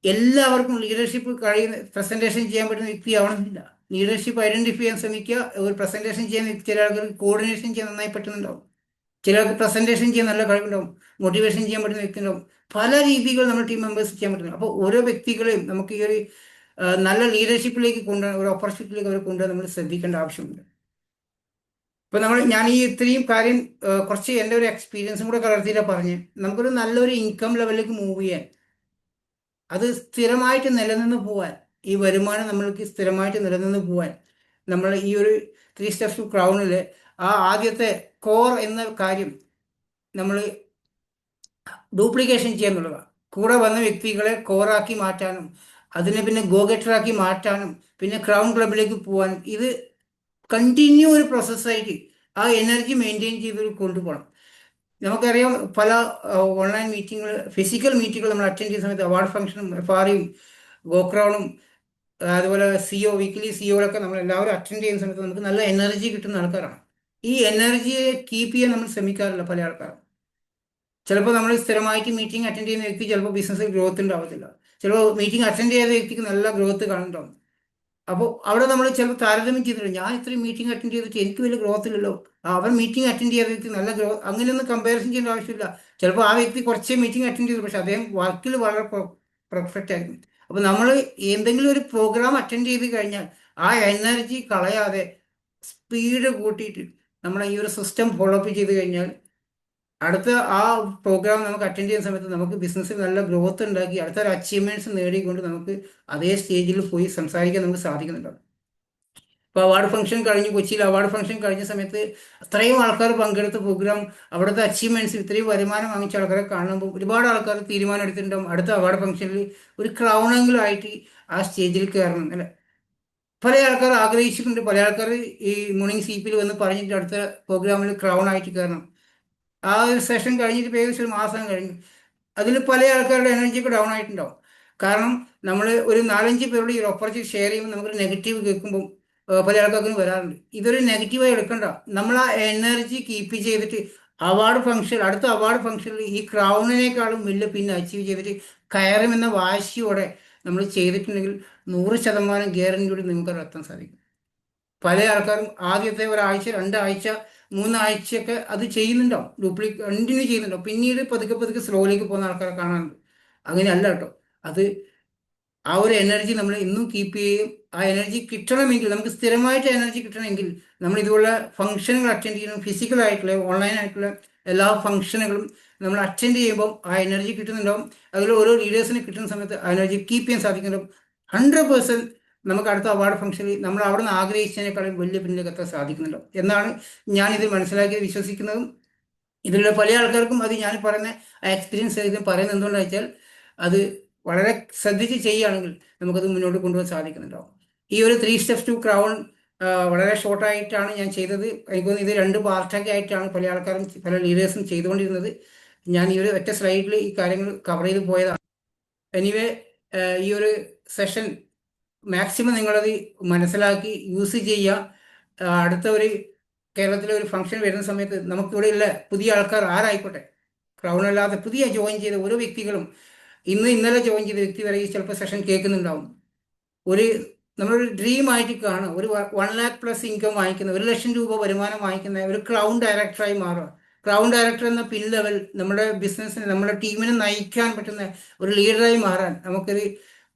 എല്ലാവർക്കും ലീഡർഷിപ്പ് കഴിയുന്ന പ്രസന്റേഷൻ ചെയ്യാൻ പറ്റുന്ന വ്യക്തി ആവണമെന്നില്ല. ലീഡർഷിപ്പ് ഐഡന്റിഫൈ ചെയ്യാൻ ശ്രമിക്കുക. ഒരു പ്രസന്റേഷൻ ചെയ്യാൻ ചില ആൾക്കാർക്ക് കോർഡിനേഷൻ ചെയ്യാൻ നന്നായി പറ്റുന്നുണ്ടാവും, ചിലർക്ക് പ്രസന്റേഷൻ ചെയ്യാൻ നല്ല കഴിവുണ്ടാവും, മോട്ടിവേഷൻ ചെയ്യാൻ പറ്റുന്ന വ്യക്തി ഉണ്ടാവും. പല രീതികൾ നമ്മൾ ടീം മെമ്പേഴ്സ് ചെയ്യാൻ പറ്റുന്നു. അപ്പോൾ ഓരോ വ്യക്തികളെയും നമുക്ക് ഈ ഒരു നല്ല ലീഡർഷിപ്പിലേക്ക് കൊണ്ടുപോകാൻ, ഒരു ഓപ്പർച്യൂണിറ്റിയിലേക്ക് അവരെ കൊണ്ടുപോകാൻ നമ്മൾ ശ്രദ്ധിക്കേണ്ട ആവശ്യമുണ്ട്. ഇപ്പൊ ഞാൻ ഈ ഇത്രയും കാര്യം കുറച്ച് എൻ്റെ ഒരു എക്സ്പീരിയൻസും കൂടെ കലർത്തിയിട്ടാണ് പറഞ്ഞ്, നമുക്കൊരു നല്ലൊരു ഇൻകം ലെവലിലേക്ക് മൂവ് ചെയ്യാൻ, അത് സ്ഥിരമായിട്ട് നിലനിന്ന് പോവാൻ, ഈ വരുമാനം നമ്മൾക്ക് സ്ഥിരമായിട്ട് നിലനിന്ന് പോവാൻ നമ്മൾ ഈ ഒരു 3 steps to ക്രൗണിൽ ആദ്യത്തെ കോർ എന്ന കാര്യം നമ്മൾ ഡ്യൂപ്ലിക്കേഷൻ ചെയ്യുന്നുള്ളതാണ്. കൂടെ വന്ന വ്യക്തികളെ കോറാക്കി മാറ്റാനും അതിനെ പിന്നെ ഗോ ഗെറ്ററാക്കി മാറ്റാനും പിന്നെ ക്രൗൺ ക്ലബിലേക്ക് പോകാനും ഇത് കണ്ടിന്യൂ ഒരു പ്രോസസ്സായിട്ട് ആ എനർജി മെയിൻറ്റെയിൻ ചെയ്ത് കൊണ്ടുപോകണം. നമുക്കറിയാം പല ഓൺലൈൻ മീറ്റിങ്ങുകൾ, ഫിസിക്കൽ മീറ്റിങ്ങുകൾ നമ്മൾ അറ്റൻഡ് ചെയ്യുന്ന സമയത്ത് അവാർഡ് ഫംഗ്ഷനും FRയും ഗോക്രൗണും അതുപോലെ CO വീക്കിലി COകളൊക്കെ നമ്മൾ എല്ലാവരും അറ്റൻഡ് ചെയ്യുന്ന സമയത്ത് നമുക്ക് നല്ല എനർജി കിട്ടുന്ന ആൾക്കാരാണ്. ഈ എനർജിയെ കീപ്പ് ചെയ്യാൻ നമ്മൾ ശ്രമിക്കാറില്ല പല ആൾക്കാരും. ചിലപ്പോൾ നമ്മൾ സ്ഥിരമായിട്ട് മീറ്റിംഗ് അറ്റൻഡ് ചെയ്യുന്ന വ്യക്തി ചിലപ്പോൾ ബിസിനസ്സിൽ ഗ്രോത്ത് ഉണ്ടാവത്തില്ല, ചിലപ്പോൾ മീറ്റിംഗ് അറ്റൻഡ് ചെയ്ത വ്യക്തിക്ക് നല്ല ഗ്രോത്ത് കാണുന്നുണ്ടാവും. അപ്പോൾ അവിടെ നമ്മൾ ചിലപ്പോൾ താരതമ്യം ചെയ്തിട്ടുണ്ട്, ഞാൻ ഇത്രയും മീറ്റിംഗ് അറ്റൻഡ് ചെയ്തിട്ട് എനിക്ക് വലിയ ഗ്രോത്ത് ഇല്ലല്ലോ, അവൻ മീറ്റിംഗ് അറ്റൻഡ് ചെയ്ത വ്യക്തി നല്ല ഗ്രോത്ത്, അങ്ങനെയൊന്നും കമ്പാരിസൺ ചെയ്യേണ്ട ആവശ്യമില്ല. ചിലപ്പോൾ ആ വ്യക്തി കുറച്ചേ മീറ്റിംഗ് അറ്റൻഡ് ചെയ്തു, പക്ഷെ അദ്ദേഹം വർക്കിൽ വളരെ പെർഫെക്റ്റ് ആയിരുന്നു. അപ്പോൾ നമ്മൾ എന്തെങ്കിലും ഒരു പ്രോഗ്രാം അറ്റൻഡ് ചെയ്ത് കഴിഞ്ഞാൽ ആ എനർജി കളയാതെ സ്പീഡ് കൂട്ടിയിട്ട് നമ്മൾ ഈ ഒരു സിസ്റ്റം ഫോളോ അപ്പ് ചെയ്ത് കഴിഞ്ഞാൽ അടുത്ത ആ പ്രോഗ്രാം നമുക്ക് അറ്റൻഡ് ചെയ്യുന്ന സമയത്ത് നമുക്ക് ബിസിനസ്സിൽ നല്ല ഗ്രോത്ത് ഉണ്ടാക്കി അടുത്തൊരു അച്ചീവ്മെന്റ്സ് നേടിക്കൊണ്ട് നമുക്ക് അതേ സ്റ്റേജിൽ പോയി സംസാരിക്കാൻ നമുക്ക് സാധിക്കുന്നുണ്ടാവും. ഇപ്പോൾ അവാർഡ് ഫംഗ്ഷൻ കഴിഞ്ഞ്, കൊച്ചിയിൽ അവാർഡ് ഫംഗ്ഷൻ കഴിഞ്ഞ സമയത്ത് അത്രയും ആൾക്കാർ പങ്കെടുത്ത പ്രോഗ്രാം, അവിടുത്തെ അച്ചീവ്മെന്റ്സ്, ഇത്രയും വരുമാനം വാങ്ങിച്ച ആൾക്കാരെ കാണുമ്പോൾ ഒരുപാട് ആൾക്കാർ തീരുമാനം എടുത്തിട്ടുണ്ടാവും അടുത്ത അവാർഡ് ഫംഗ്ഷനിൽ ഒരു ക്രൗണെങ്കിലും ആയിട്ട് ആ സ്റ്റേജിൽ കയറണം, അല്ലെ? പല ആൾക്കാർ ആഗ്രഹിച്ചിട്ടുണ്ട്, പല ആൾക്കാർ ഈ മോർണിംഗ് CEPയിൽ വന്ന് പറഞ്ഞിട്ട് അടുത്ത പ്രോഗ്രാമിൽ ക്രൗൺ ആയിട്ട് കയറണം. ആ ഒരു സെഷൻ കഴിഞ്ഞിട്ട് ഏകദേശം ഒരു മാസം കഴിഞ്ഞു. അതിൽ പല ആൾക്കാരുടെ എനർജിയൊക്കെ ഡൗൺ ആയിട്ടുണ്ടാവും. കാരണം നമ്മൾ ഒരു 4-5 പേരോട് ഈ ഓപ്പർച്യൂണിറ്റി ഷെയർ ചെയ്യുമ്പോൾ നമുക്കൊരു നെഗറ്റീവ് കേൾക്കുമ്പോൾ പല ആൾക്കാർക്കും വരാറുണ്ട്. ഇതൊരു നെഗറ്റീവായി എടുക്കണ്ട. നമ്മൾ ആ എനർജി കീപ്പ് ചെയ്തിട്ട് അവാർഡ് ഫംഗ്ഷൻ, അടുത്ത അവാർഡ് ഫംഗ്ഷനിൽ ഈ ക്രൗണിനേക്കാളും വലിയ പിന്നെ അച്ചീവ് ചെയ്തിട്ട് കയറുമെന്ന വാശിയോടെ നമ്മൾ ചെയ്തിട്ടുണ്ടെങ്കിൽ 100% ഗ്യാരണ്ടിയോടെ നിങ്ങൾക്ക് എത്താൻ സാധിക്കും. പല ആൾക്കാരും ആദ്യത്തെ ഒരാഴ്ച, 2 ആഴ്ച, 3 ആഴ്ചയൊക്കെ അത് ചെയ്യുന്നുണ്ടാവും, കണ്ടിന്യൂ ചെയ്യുന്നുണ്ടാവും. പിന്നീട് പതുക്കെ പതുക്കെ സ്ലോയിലേക്ക് പോകുന്ന ആൾക്കാരെ കാണാറുണ്ട്. അങ്ങനെയല്ല കേട്ടോ. അത് ആ ഒരു എനർജി നമ്മൾ ഇന്നും കീപ്പ് ചെയ്യുകയും ആ എനർജി കിട്ടണമെങ്കിൽ, നമുക്ക് സ്ഥിരമായിട്ട് എനർജി കിട്ടണമെങ്കിൽ നമ്മൾ ഇതുപോലെ ഫംഗ്ഷനുകൾ അറ്റൻഡ് ചെയ്യണം. ഫിസിക്കലായിട്ടുള്ള ഓൺലൈനായിട്ടുള്ള എല്ലാ ഫംഗ്ഷനുകളും നമ്മൾ അറ്റൻഡ് ചെയ്യുമ്പോൾ ആ എനർജി കിട്ടുന്നുണ്ടാവും. അതിൽ ഓരോ ലീഡേഴ്സിന് കിട്ടുന്ന സമയത്ത് ആ എനർജി കീപ്പ് ചെയ്യാൻ സാധിക്കുന്നുണ്ടാവും. 100% നമുക്ക് അടുത്ത അവാർഡ് ഫംഗ്ഷനിൽ നമ്മൾ അവിടെ നിന്ന് ആഗ്രഹിച്ചതിനേക്കാളും വലിയ പിന്നിലേക്ക് എത്താൻ സാധിക്കുന്നുണ്ടാവും എന്നാണ് ഞാനിത് മനസ്സിലാക്കി വിശ്വസിക്കുന്നതും. ഇതിലുള്ള പല ആൾക്കാർക്കും അത് ഞാൻ പറയുന്ന ആ എക്സ്പീരിയൻസ് ഇത് പറയുന്നത് എന്തുകൊണ്ടാണെന്ന് വെച്ചാൽ അത് വളരെ ശ്രദ്ധിച്ച് ചെയ്യുകയാണെങ്കിൽ നമുക്കത് മുന്നോട്ട് കൊണ്ടുപോകാൻ സാധിക്കുന്നുണ്ടാവും. ഈ ഒരു 3 steps to crown വളരെ ഷോർട്ടായിട്ടാണ് ഞാൻ ചെയ്തത്. എനിക്ക് തോന്നുന്നു ഇത് 2 പാർട്ടൊക്കെ ആയിട്ടാണ് പല ആൾക്കാരും പല ലീഡേഴ്സും ചെയ്തുകൊണ്ടിരുന്നത്. ഞാൻ ഈ ഒരു ഒറ്റ സ്ലൈഡിൽ ഈ കാര്യങ്ങൾ കവർ ചെയ്ത് പോയതാണ്. എനിവേ, ഈ ഒരു സെഷൻ മാക്സിമം നിങ്ങളത് മനസ്സിലാക്കി യൂസ് ചെയ്യുക. അടുത്ത ഒരു കേരളത്തിലെ ഒരു ഫംഗ്ഷൻ വരുന്ന സമയത്ത് നമുക്കിവിടെയുള്ള പുതിയ ആൾക്കാർ ആരായിക്കോട്ടെ, ക്രൗൺ അല്ലാതെ പുതിയ ജോയിൻ ചെയ്ത ഓരോ വ്യക്തികളും ഇന്നലെ ജോയിൻ ചെയ്ത വ്യക്തി വരെ ഈ ചിലപ്പോൾ സെഷൻ കേൾക്കുന്നുണ്ടാവും. ഒരു നമ്മളൊരു ഡ്രീം ആയിട്ട് കാണുക, ഒരു 1 lakh പ്ലസ് ഇൻകം വാങ്ങിക്കുന്ന, 1 ലക്ഷം രൂപ വരുമാനം വാങ്ങിക്കുന്ന ഒരു ക്രൗൺ ഡയറക്ടറായി മാറുക. ക്രൗൺ ഡയറക്ടർ എന്ന പിൻ ലെവൽ നമ്മുടെ ബിസിനസ്സിനെ, നമ്മുടെ ടീമിനെ നയിക്കാൻ പറ്റുന്ന ഒരു ലീഡറായി മാറാൻ നമുക്കൊരു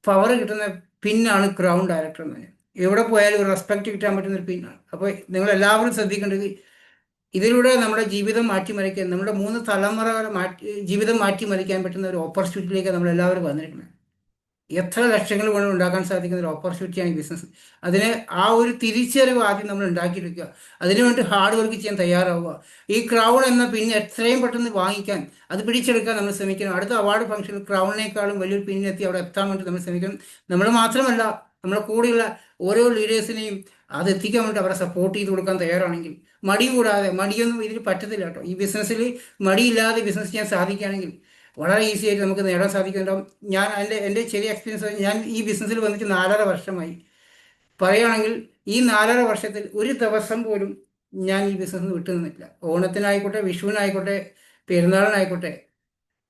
പവർ കിട്ടുന്ന പിന്നാണ് ക്രൗൺ ഡയറക്ടർ എന്ന് പറഞ്ഞാൽ. എവിടെ പോയാലും ഒരു റെസ്പെക്ട് കിട്ടാൻ പറ്റുന്ന ഒരു പിന്നാണ്. അപ്പോൾ നിങ്ങൾ എല്ലാവരും ശ്രദ്ധിക്കേണ്ടത്, ഇതിലൂടെ നമ്മുടെ ജീവിതം മാറ്റിമറിക്കാൻ, നമ്മുടെ 3 തലമുറ ജീവിതം മാറ്റിമറിക്കാൻ പറ്റുന്ന ഒരു ഓപ്പർച്യൂണിറ്റിയിലേക്ക് നമ്മൾ എല്ലാവരും വന്നിരിക്കുന്നത്. എത്ര ലക്ഷങ്ങൾ കൊണ്ട് ഉണ്ടാക്കാൻ സാധിക്കുന്ന ഒരു ഓപ്പർച്യൂണിറ്റിയാണ് ഈ ബിസിനസ്. അതിനെ ആ ഒരു തിരിച്ചറിവ് ആദ്യം നമ്മൾ ഉണ്ടാക്കിയെടുക്കുക. അതിനുവേണ്ടി ഹാർഡ് വർക്ക് ചെയ്യാൻ തയ്യാറാവുക. ഈ ക്രൗൺ എന്ന പിന്നെ എത്രയും പെട്ടെന്ന് വാങ്ങിക്കാൻ, അത് പിടിച്ചെടുക്കാൻ നമ്മൾ ശ്രമിക്കണം. അടുത്ത അവാർഡ് ഫംഗ്ഷനിൽ ക്രൗണിനേക്കാളും വലിയൊരു പിന്നെത്തി അവിടെ എത്താൻ വേണ്ടി നമ്മൾ ശ്രമിക്കണം. നമ്മൾ മാത്രമല്ല, നമ്മളെ കൂടെയുള്ള ഓരോ ലീഡേഴ്സിനെയും അത് എത്തിക്കാൻ വേണ്ടി അവരെ സപ്പോർട്ട് ചെയ്ത് കൊടുക്കാൻ തയ്യാറാണെങ്കിൽ, മടി കൂടാതെ, മടിയൊന്നും ഇതിൽ പറ്റത്തില്ല കേട്ടോ. ഈ ബിസിനസ്സിൽ മടിയില്ലാതെ ബിസിനസ് ചെയ്യാൻ സാധിക്കുകയാണെങ്കിൽ വളരെ ഈസി ആയിട്ട് നമുക്ക് നേടാൻ സാധിക്കുന്നുണ്ടാവും. ഞാൻ എൻ്റെ ചെറിയ എക്സ്പീരിയൻസ്, ഞാൻ ഈ ബിസിനസ്സിൽ വന്നിട്ട് 4.5 വർഷമായി. പറയുകയാണെങ്കിൽ ഈ 4.5 വർഷത്തിൽ ഒരു ദിവസം പോലും ഞാൻ ഈ ബിസിനസ് വിട്ടു നിന്നിട്ടില്ല. ഓണത്തിനായിക്കോട്ടെ, വിഷുവിനായിക്കോട്ടെ, പെരുന്നാളിനായിക്കോട്ടെ,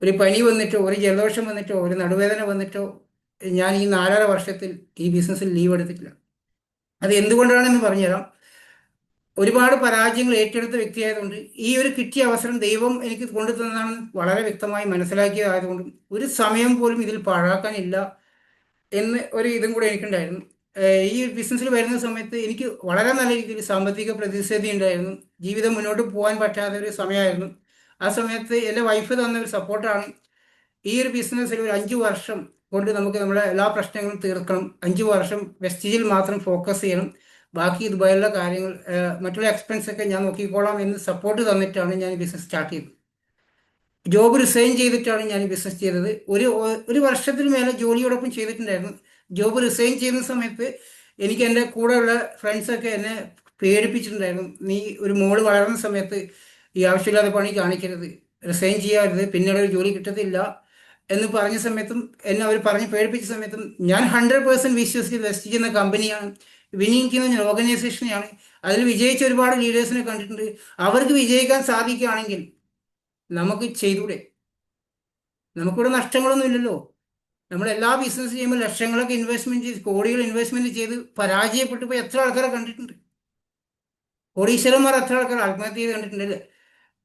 ഒരു പനി വന്നിട്ടോ, ഒരു ജലദോഷം വന്നിട്ടോ, ഒരു നടുവേദന വന്നിട്ടോ ഞാൻ ഈ 4.5 വർഷത്തിൽ ഈ ബിസിനസ്സിൽ ലീവ് എടുത്തിട്ടില്ല. അത് എന്തുകൊണ്ടാണെന്ന് പറഞ്ഞുതരാം. ഒരുപാട് പരാജയങ്ങൾ ഏറ്റെടുത്ത വ്യക്തിയായതുകൊണ്ട്, ഈ ഒരു കിട്ടിയ അവസരം ദൈവം എനിക്ക് കൊണ്ടുതന്നതാണെന്ന് വളരെ വ്യക്തമായി മനസ്സിലാക്കിയതായതുകൊണ്ടും, ഒരു സമയം പോലും ഇതിൽ പാഴാക്കാനില്ല എന്ന് ഒരു ഇതും കൂടെ എനിക്കുണ്ടായിരുന്നു. ഈ ബിസിനസ്സിൽ വരുന്ന സമയത്ത് എനിക്ക് വളരെ നല്ല രീതിയിൽ സാമ്പത്തിക പ്രതിസന്ധി ഉണ്ടായിരുന്നു. ജീവിതം മുന്നോട്ട് പോകാൻ പറ്റാത്ത ഒരു സമയമായിരുന്നു. ആ സമയത്ത് എൻ്റെ വൈഫ് തന്ന ഒരു സപ്പോർട്ടാണ്. ഈ ഒരു ബിസിനസ്സിൽ ഒരു 5 വർഷം കൊണ്ട് നമുക്ക് നമ്മുടെ എല്ലാ പ്രശ്നങ്ങളും തീർക്കണം, 5 വർഷം വെസ്റ്റീജിൽ മാത്രം ഫോക്കസ് ചെയ്യണം, ബാക്കി ദുബായിലുള്ള കാര്യങ്ങൾ, മറ്റുള്ള എക്സ്പെൻസ് ഒക്കെ ഞാൻ നോക്കിക്കോളാം എന്ന് സപ്പോർട്ട് തന്നിട്ടാണ് ഞാൻ ബിസിനസ് സ്റ്റാർട്ട് ചെയ്തത്. ജോബ് റിസൈൻ ചെയ്തിട്ടാണ് ഞാൻ ബിസിനസ് ചെയ്തത്. ഒരു വർഷത്തിന് മേലെ ജോലിയോടൊപ്പം ചെയ്തിട്ടുണ്ടായിരുന്നു. ജോബ് റിസൈൻ ചെയ്യുന്ന സമയത്ത് എനിക്ക് എൻ്റെ കൂടെയുള്ള ഫ്രണ്ട്സൊക്കെ എന്നെ പേടിപ്പിച്ചിട്ടുണ്ടായിരുന്നു. നീ ഒരു മോള് വളർന്ന സമയത്ത് ഈ ആവശ്യമില്ലാതെ പണി കാണിക്കരുത്, റിസൈൻ ചെയ്യരുത്, പിന്നീട് ഒരു ജോലി കിട്ടത്തില്ല എന്ന് പറഞ്ഞ സമയത്തും, എന്നെ അവർ പറഞ്ഞ് പേടിപ്പിച്ച സമയത്തും ഞാൻ 100% വിശ്വസിച്ച് വെസ്റ്റീജ് എന്ന കമ്പനിയാണ്, വിനിയോഗിക്കുന്ന ഓർഗനൈസേഷനെയാണ്, അതിൽ വിജയിച്ച ഒരുപാട് ലീഡേഴ്സിനെ കണ്ടിട്ടുണ്ട്. അവർക്ക് വിജയിക്കാൻ സാധിക്കുകയാണെങ്കിൽ നമുക്ക് ചെയ്തൂടെ? നമുക്കിവിടെ നഷ്ടങ്ങളൊന്നും ഇല്ലല്ലോ. നമ്മൾ എല്ലാ ബിസിനസ് ചെയ്യുമ്പോൾ ലക്ഷങ്ങളൊക്കെ ഇൻവെസ്റ്റ്മെന്റ് ചെയ്ത്, കോടികൾ ഇൻവെസ്റ്റ്മെന്റ് ചെയ്ത് പരാജയപ്പെട്ടു പോയി എത്ര ആൾക്കാരെ കണ്ടിട്ടുണ്ട്? കോടീശ്വരന്മാർ എത്ര ആൾക്കാർ ആത്മഹത്യ ചെയ്ത് കണ്ടിട്ടുണ്ടല്ലേ?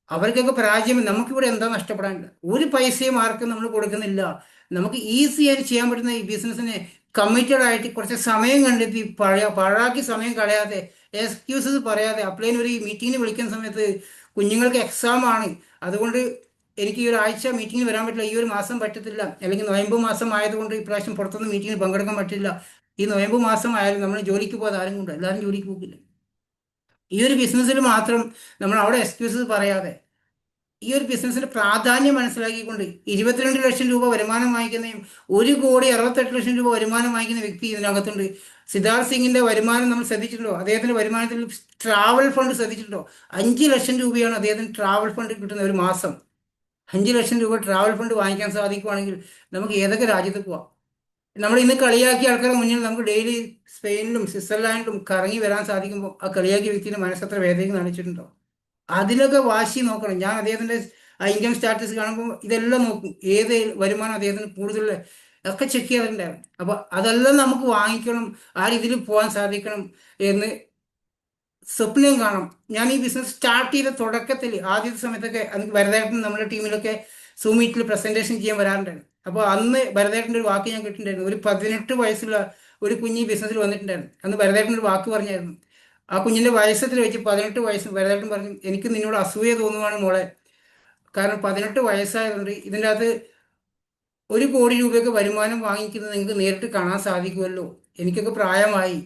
അവർക്കൊക്കെ പരാജയം. നമുക്കിവിടെ എന്താ നഷ്ടപ്പെടാനില്ല? ഒരു പൈസയും ആർക്കും നമ്മൾ കൊടുക്കുന്നില്ല. നമുക്ക് ഈസി ആയിട്ട് ചെയ്യാൻ പറ്റുന്ന ഈ ബിസിനസ്സിനെ കമ്മിറ്റഡ് ആയിട്ട് കുറച്ച് സമയം കണ്ടെത്തി പാഴാക്കി സമയം കളയാതെ, എക്സ്ക്യൂസസ് പറയാതെ, അപ്ലൈന് ഒരു മീറ്റിങ്ങിന് വിളിക്കുന്ന സമയത്ത് കുഞ്ഞുങ്ങൾക്ക് എക്സാം ആണ്, അതുകൊണ്ട് എനിക്ക് ഈ ഒരു ആഴ്ച മീറ്റിങ്ങിന് വരാൻ പറ്റില്ല, ഈ ഒരു മാസം പറ്റത്തില്ല, അല്ലെങ്കിൽ നൊയമ്പ് മാസം ആയതുകൊണ്ട് ഇപ്രാവശ്യം പുറത്തുനിന്ന് മീറ്റിങ്ങിൽ പങ്കെടുക്കാൻ പറ്റില്ല, ഈ നൊയമ്പ് മാസം ആയാലും നമ്മൾ ജോലിക്ക് പോകാതെ ആരും കൊണ്ട് എല്ലാവരും ജോലിക്ക് പോകില്ല. ഈ ഒരു ബിസിനസ്സിൽ മാത്രം നമ്മൾ അവിടെ എക്സ്ക്യൂസസ് പറയാതെ, ഈ ഒരു ബിസിനസ്സിന്റെ പ്രാധാന്യം മനസ്സിലാക്കിക്കൊണ്ട് 22 ലക്ഷം രൂപ വരുമാനം വാങ്ങിക്കുന്നതും 1,68,00,000 രൂപ വരുമാനം വാങ്ങിക്കുന്ന വ്യക്തി ഇതിനകത്തുണ്ട്. സിദ്ധാർത്ഥ് സിംഗിന്റെ വരുമാനം നമ്മൾ ശ്രദ്ധിച്ചിട്ടുണ്ടോ? അദ്ദേഹത്തിന്റെ വരുമാനത്തിൽ ട്രാവൽ ഫണ്ട് ശ്രദ്ധിച്ചിട്ടുണ്ടോ? 5 ലക്ഷം രൂപയാണ് അദ്ദേഹത്തിന് ട്രാവൽ ഫണ്ട് കിട്ടുന്ന ഒരു മാസം. 5 ലക്ഷം രൂപ ട്രാവൽ ഫണ്ട് വാങ്ങിക്കാൻ സാധിക്കുവാണെങ്കിൽ നമുക്ക് ഏതൊക്കെ രാജ്യത്ത് പോവാം? നമ്മൾ ഇന്ന് കളിയാക്കിയ ആൾക്കാരുടെ മുന്നിൽ നമുക്ക് ഡെയിലി സ്പെയിനിലും സ്വിറ്റ്സർലാൻഡിലും കറങ്ങി വരാൻ സാധിക്കുമ്പോൾ ആ കളിയാക്കിയ വ്യക്തിയുടെ മനസ്സത്ര വേദന കാണിച്ചിട്ടുണ്ടോ? അതിലൊക്കെ വാശി നോക്കണം. ഞാൻ അദ്ദേഹത്തിൻ്റെ ഇൻകം സ്റ്റാറ്റസ് കാണുമ്പോൾ ഇതെല്ലാം നോക്കും, ഏത് വരുമാനം അദ്ദേഹത്തിന് കൂടുതൽ ഒക്കെ ചെക്ക് ചെയ്തിട്ടുണ്ടായിരുന്നു. അപ്പോൾ അതെല്ലാം നമുക്ക് വാങ്ങിക്കണം, ആ രീതിയിൽ പോകാൻ സാധിക്കണം എന്ന് സ്വപ്നം കാണും. ഞാൻ ഈ ബിസിനസ് സ്റ്റാർട്ട് ചെയ്ത തുടക്കത്തിൽ ആദ്യത്തെ സമയത്തൊക്കെ എനിക്ക് ഭരതേട്ടൻ നമ്മുടെ ടീമിലൊക്കെ സൂം മീറ്റിൽ പ്രസൻറ്റേഷൻ ചെയ്യാൻ വരാറുണ്ടായിരുന്നു. അപ്പോൾ അന്ന് ഭരതേട്ടൻ്റെ ഒരു വാക്ക് ഞാൻ കേട്ടിട്ടുണ്ടായിരുന്നു, ഒരു 18 വയസ്സുള്ള ഒരു കുഞ്ഞ് ഈ ബിസിനസ്സിൽ വന്നിട്ടുണ്ടായിരുന്നു. അന്ന് ഭരതേട്ടൻ ഒരു വാക്ക് പറഞ്ഞായിരുന്നു. ആ കുഞ്ഞിൻ്റെ വയസ്സത്തിൽ വെച്ച് 18 വയസ്സ് ഭരതേട്ടൻ പറഞ്ഞു, എനിക്ക് നിന്നോട് അസൂയ തോന്നുവാണ് മോളെ. കാരണം 18 വയസ്സായതുകൊണ്ട് ഇതിൻ്റെ അകത്ത് 1 കോടി രൂപയൊക്കെ വരുമാനം വാങ്ങിക്കുന്നത് നിങ്ങൾക്ക് നേരിട്ട് കാണാൻ സാധിക്കുമല്ലോ. എനിക്കൊക്കെ പ്രായമായി,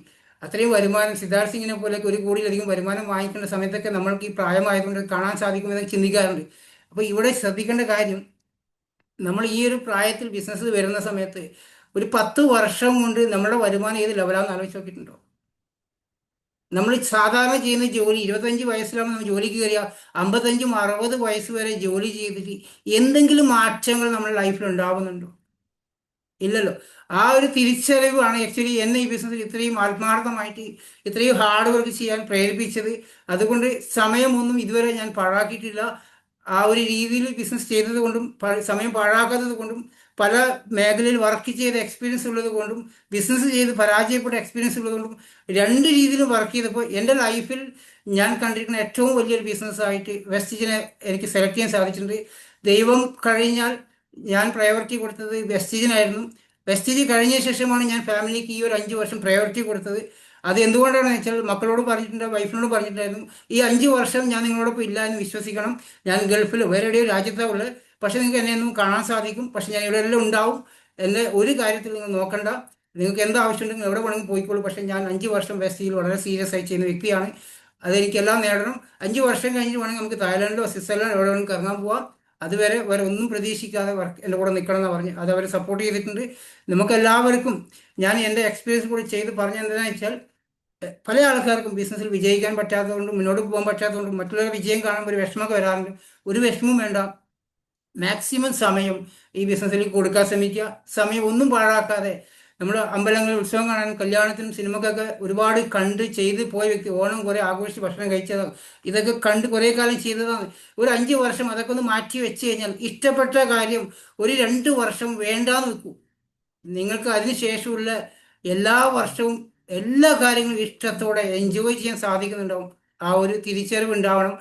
അത്രയും വരുമാനം സിദ്ധാർത്ഥ് സിംഗിനെ പോലെയൊക്കെ 1 കോടിയിലധികം വരുമാനം വാങ്ങിക്കേണ്ട സമയത്തൊക്കെ നമ്മൾക്ക് ഈ പ്രായമായതുകൊണ്ട് കാണാൻ സാധിക്കുമെന്ന് ചിന്തിക്കാറുണ്ട്. അപ്പോൾ ഇവിടെ ശ്രദ്ധിക്കേണ്ട കാര്യം, നമ്മൾ ഈ ഒരു പ്രായത്തിൽ ബിസിനസ് വരുന്ന സമയത്ത് ഒരു 10 വർഷം കൊണ്ട് നമ്മുടെ വരുമാനം ഏത് ലെവലാണെന്ന് ആലോചിച്ച് നോക്കിയിട്ടുണ്ടോ? നമ്മൾ സാധാരണ ചെയ്യുന്ന ജോലി 25 വയസ്സിലാണ് നമ്മൾ ജോലിക്ക് കയറിയ 55-60 വയസ്സ് വരെ ജോലി ചെയ്തിട്ട് എന്തെങ്കിലും മാറ്റങ്ങൾ നമ്മുടെ ലൈഫിൽ ഉണ്ടാവുന്നുണ്ടോ? ഇല്ലല്ലോ. ആ ഒരു തിരിച്ചറിവാണ് ആക്ച്വലി എന്നെ ഈ ബിസിനസ്സിൽ ഇത്രയും ആത്മാർത്ഥമായിട്ട് ഇത്രയും ഹാർഡ് വർക്ക് ചെയ്യാൻ പ്രേരിപ്പിച്ചത്. അതുകൊണ്ട് സമയമൊന്നും ഇതുവരെ ഞാൻ പാഴാക്കിയിട്ടില്ല. ആ ഒരു രീതിയിൽ ബിസിനസ് ചെയ്തത് കൊണ്ടും സമയം പാഴാക്കാത്തത് കൊണ്ടും പല മേഖലയിൽ വർക്ക് ചെയ്ത എക്സ്പീരിയൻസ് ഉള്ളത് കൊണ്ടും ബിസിനസ് ചെയ്ത് പരാജയപ്പെട്ട എക്സ്പീരിയൻസ് ഉള്ളത് കൊണ്ടും 2 രീതിയിലും വർക്ക് ചെയ്തപ്പോൾ എൻ്റെ ലൈഫിൽ ഞാൻ കണ്ടിരിക്കുന്ന ഏറ്റവും വലിയൊരു ബിസിനസ്സായിട്ട് വെസ്റ്റീജിനെ എനിക്ക് സെലക്ട് ചെയ്യാൻ സാധിച്ചിട്ടുണ്ട്. ദൈവം കഴിഞ്ഞാൽ ഞാൻ പ്രയോറിറ്റി കൊടുത്തത് വെസ്റ്റീജിനായിരുന്നു. വെസ്റ്റീജ് കഴിഞ്ഞ ശേഷമാണ് ഞാൻ ഫാമിലിക്ക് ഈ ഒരു 5 വർഷം പ്രയോറിറ്റി കൊടുത്തത്. അത് എന്തുകൊണ്ടാണെന്ന് വെച്ചാൽ മക്കളോട് പറഞ്ഞിട്ടുണ്ട്, വൈഫിനോട് പറഞ്ഞിട്ടുണ്ടായിരുന്നു, ഈ 5 വർഷം ഞാൻ നിങ്ങളോടൊപ്പം ഇല്ല എന്ന് വിശ്വസിക്കണം. ഞാൻ ഗൾഫിൽ വേറെ എവിടെയോ രാജ്യത്താണ് ഉള്ളത്, പക്ഷെ നിങ്ങൾക്ക് എന്നെ ഒന്നും കാണാൻ സാധിക്കും, പക്ഷെ ഞാൻ ഇവിടെ എല്ലാം ഉണ്ടാവും. എന്നെ ഒരു കാര്യത്തിൽ നിങ്ങൾ നോക്കണ്ട, നിങ്ങൾക്ക് എന്താ ആവശ്യമുണ്ടെങ്കിൽ എവിടെ വേണമെങ്കിൽ പോയിക്കോളൂ. പക്ഷെ ഞാൻ 5 വർഷം വെസ്റ്റീജിൽ വളരെ സീരിയസ് ആയി ചെയ്യുന്ന വ്യക്തിയാണ്. അതെനിക്കെല്ലാം നേടണം. 5 വർഷം കഴിഞ്ഞിട്ട് വേണമെങ്കിൽ നമുക്ക് തായ്ലാൻഡിലോ സ്വിറ്റ്സർലൻഡോ എവിടെ വേണമെങ്കിൽ കറങ്ങാൻ പോവാം. അതുവരെ വേറെ ഒന്നും പ്രതീക്ഷിക്കാതെ എൻ്റെ കൂടെ നിൽക്കണം എന്ന് പറഞ്ഞ് അത് അവർ സപ്പോർട്ട് ചെയ്തിട്ടുണ്ട്. നമുക്കെല്ലാവർക്കും ഞാൻ എൻ്റെ എക്സ്പീരിയൻസ് കൂടി ചെയ്ത് പറഞ്ഞെന്താണെന്ന് വെച്ചാൽ, പല ആൾക്കാർക്കും ബിസിനസ്സിൽ വിജയിക്കാൻ പറ്റാത്തതുകൊണ്ടും മുന്നോട്ട് പോകാൻ പറ്റാത്തതുകൊണ്ടും മറ്റുള്ളവർ വിജയം കാണുമ്പോൾ ഒരു വിഷമമൊക്കെ വരാറുണ്ട്. ഒരു വിഷമവും വേണ്ട. മാക്സിമം സമയം ഈ ബിസിനസ്സിലേക്ക് കൊടുക്കാൻ ശ്രമിക്കുക. സമയം ഒന്നും പാഴാക്കാതെ നമ്മൾ അമ്പലങ്ങളിൽ ഉത്സവം കാണാനും കല്യാണത്തിനും സിനിമക്കൊക്കെ ഒരുപാട് കണ്ട് ചെയ്ത് പോയ വ്യക്തി. ഓണം കുറേ ആഘോഷിച്ച് ഭക്ഷണം കഴിച്ചതാണ്, ഇതൊക്കെ കണ്ട് കുറേ കാലം ചെയ്തതാണ്. ഒരു 5 വർഷം അതൊക്കെ ഒന്ന് മാറ്റി വെച്ച് കഴിഞ്ഞാൽ ഇഷ്ടപ്പെട്ട കാര്യം ഒരു 2 വർഷം വേണ്ടാന്ന് വെക്കൂ. നിങ്ങൾക്ക് അതിനുശേഷമുള്ള എല്ലാ വർഷവും എല്ലാ കാര്യങ്ങളും ഇഷ്ടത്തോടെ എൻജോയ് ചെയ്യാൻ സാധിക്കുന്നുണ്ടാവും. ആ ഒരു തിരിച്ചറിവ് ഉണ്ടാവണം.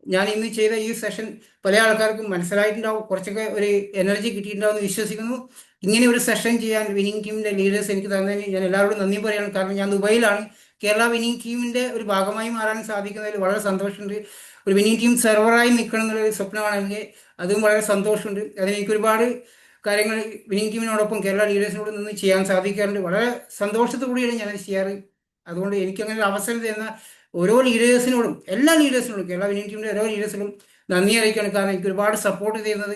ഞാൻ ഇന്ന് ചെയ്ത ഈ സെഷൻ പല ആൾക്കാർക്കും മനസ്സിലായിട്ടുണ്ടാവും, കുറച്ചൊക്കെ ഒരു എനർജി കിട്ടിയിട്ടുണ്ടാവും എന്ന് വിശ്വസിക്കുന്നു. ഇങ്ങനെ ഒരു സെഷൻ ചെയ്യാൻ വിന്നിംഗ് ടീമിൻ്റെ ലീഡേഴ്സ് എനിക്ക് തന്നതിന് ഞാൻ എല്ലാവരോടും നന്ദി പറയണം. കാരണം ഞാൻ ദുബായിലാണ്. കേരള വിന്നിംഗ് ടീമിൻ്റെ ഒരു ഭാഗമായി മാറാൻ സാധിക്കുന്നതിൽ വളരെ സന്തോഷമുണ്ട്. ഒരു വിന്നിംഗ് ടീം സെർവറായി നിൽക്കണം എന്നുള്ളൊരു സ്വപ്നമാണ് എനിക്ക്. അതും വളരെ സന്തോഷമുണ്ട്. അതിനെനിക്ക് ഒരുപാട് കാര്യങ്ങൾ വിന്നിംഗ് ടീമിനോടൊപ്പം കേരള ലീഡേഴ്സിനോട് നിന്ന് ചെയ്യാൻ സാധിക്കാറുണ്ട്. വളരെ സന്തോഷത്തോടുകൂടിയാണ് ഞാനത് ചെയ്യാറ്. അതുകൊണ്ട് എനിക്കങ്ങനെ ഒരു അവസരം തരുന്ന ഓരോ ലീഡേഴ്സിനോടും, എല്ലാ ലീഡേഴ്സിനോടും, കേരള വിന്നിംഗ് ടീമിൻ്റെ ഓരോ ലീഡേഴ്സിനും നന്ദി അറിയിക്കുകയാണ്. കാരണം എനിക്ക് ഒരുപാട് സപ്പോർട്ട് ചെയ്യുന്നത്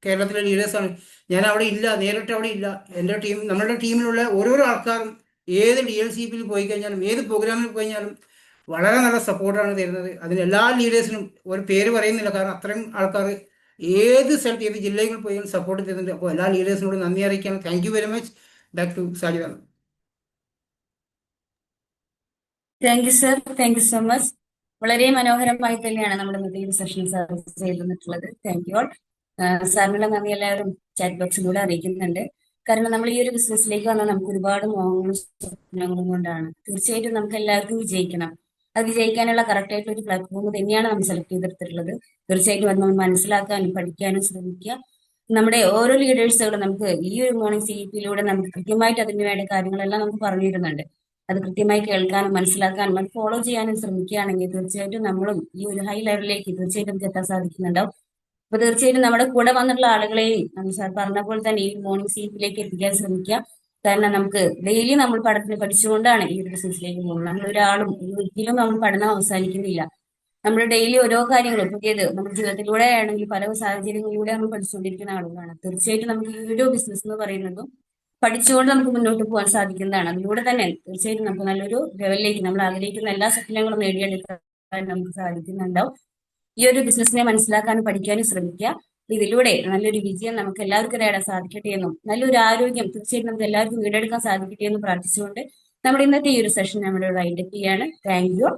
കേരളത്തിലെ ലീഡേഴ്സാണ്. ഞാൻ അവിടെ ഇല്ല, നേരിട്ട് അവിടെ ഇല്ല. എൻ്റെ ടീം, നമ്മളുടെ ടീമിലുള്ള ഓരോരോ ആൾക്കാരും ഏത് DLCP പോയി കഴിഞ്ഞാലും ഏത് പ്രോഗ്രാമിൽ പോയി കഴിഞ്ഞാലും വളരെ നല്ല സപ്പോർട്ടാണ് തരുന്നത്. അതിന് എല്ലാ ലീഡേഴ്സിനും ഒരു പേര് പറയുന്നില്ല, കാരണം അത്രയും ആൾക്കാർ ഏത് സ്ഥലത്ത് ഏത് ജില്ലയിൽ പോയി സപ്പോർട്ട് തരുന്നുണ്ട്. അപ്പോൾ എല്ലാ ലീഡേഴ്സിനോടും നന്ദി അറിയിക്കുകയാണ്. Thank you very much. Back to Sajida. Thank you sir, thank you so much. വളരെ മനോഹരമായി തന്നെയാണ് നമ്മുടെ ഇന്നത്തെ ഈ സെഷൻ സാർ ചെയ്തിട്ടുള്ളത്. Thank you all. സാറിനുള്ള നന്ദി എല്ലാവരും ചാറ്റ് ബോക്സിലൂടെ അറിയിക്കുന്നുണ്ട്. കാരണം നമ്മൾ ഈ ഒരു ബിസിനസ്സിലേക്ക് വന്നാൽ നമുക്ക് ഒരുപാട് മോഹങ്ങളും സ്വപ്നങ്ങളും കൊണ്ടാണ്. തീർച്ചയായിട്ടും നമുക്ക് എല്ലാവർക്കും വിജയിക്കണം. അത് വിജയിക്കാനുള്ള കറക്റ്റ് ആയിട്ടുള്ള ഒരു പ്ലാറ്റ്ഫോം തന്നെയാണ് നമ്മൾ സെലക്ട് ചെയ്തെടുത്തിട്ടുള്ളത്. തീർച്ചയായിട്ടും അത് നമ്മൾ മനസ്സിലാക്കാനും പഠിക്കാനും ശ്രമിക്കുക. നമ്മുടെ ഓരോ ലീഡേഴ്സുകളും നമുക്ക് ഈ ഒരു മോർണിംഗ് CEP-യിലൂടെ നമുക്ക് കൃത്യമായിട്ട് അതിന് വേണ്ട കാര്യങ്ങളെല്ലാം നമുക്ക് പറഞ്ഞു തരുന്നുണ്ട്. അത് കൃത്യമായി കേൾക്കാനും മനസ്സിലാക്കാനും അത് ഫോളോ ചെയ്യാനും ശ്രമിക്കുകയാണെങ്കിൽ തീർച്ചയായിട്ടും നമ്മളും ഈ ഒരു ഹൈ ലെവലിലേക്ക് തീർച്ചയായിട്ടും നമുക്ക് എത്താൻ സാധിക്കുന്നുണ്ടാവും. അപ്പൊ തീർച്ചയായിട്ടും നമ്മുടെ കൂടെ വന്നിട്ടുള്ള ആളുകളെയും നമ്മൾ സാർ പറഞ്ഞ പോലെ തന്നെ ഈ മോർണിംഗ് CEP-യിലേക്ക് എത്തിക്കാൻ ശ്രമിക്കുക. കാരണം നമുക്ക് ഡെയിലി നമ്മൾ പഠിച്ചുകൊണ്ടാണ് ഈ ഒരു ബിസിനസ്സിലേക്ക് പോകുന്നത്. നമ്മൾ ഒരാളും ഒരിക്കലും നമ്മൾ പഠനം അവസാനിക്കുന്നില്ല. നമ്മൾ ഡെയിലി ഓരോ കാര്യങ്ങളും പുതിയത് നമ്മുടെ ജീവിതത്തിലൂടെ ആണെങ്കിൽ പല സാഹചര്യങ്ങളിലൂടെ നമ്മൾ പഠിച്ചുകൊണ്ടിരിക്കുന്ന ആളുകളാണ്. തീർച്ചയായിട്ടും നമുക്ക് ഈ ഒരു ബിസിനസ് എന്ന് പറയുന്നതും പഠിച്ചുകൊണ്ട് നമുക്ക് മുന്നോട്ട് പോകാൻ സാധിക്കുന്നതാണ്. അതിലൂടെ തന്നെ തീർച്ചയായിട്ടും നമുക്ക് നല്ലൊരു ലെവലിലേക്ക് നമ്മൾ ആഗ്രഹിക്കുന്ന എല്ലാ സ്വപ്നങ്ങളും നേടിയെടുക്കാൻ നമുക്ക് സാധിക്കുന്നുണ്ടാവും. ഈ ഒരു ബിസിനസ്സിനെ മനസ്സിലാക്കാനും പഠിക്കാനും ശ്രമിക്കുക. ഇതിലൂടെ നല്ലൊരു വിജയം നമുക്ക് എല്ലാവർക്കും നേടാൻ സാധിക്കട്ടെ എന്നും നല്ലൊരു ആരോഗ്യം തീർച്ചയായിട്ടും നമുക്ക് എല്ലാവർക്കും വീണ്ടെടുക്കാൻ സാധിക്കട്ടെ എന്നും പ്രാർത്ഥിച്ചുകൊണ്ട് നമ്മുടെ ഇന്നത്തെ ഈ ഒരു സെഷൻ നമ്മുടെ വൈൻഡപ്പ് ചെയ്യാണ്. Thank you.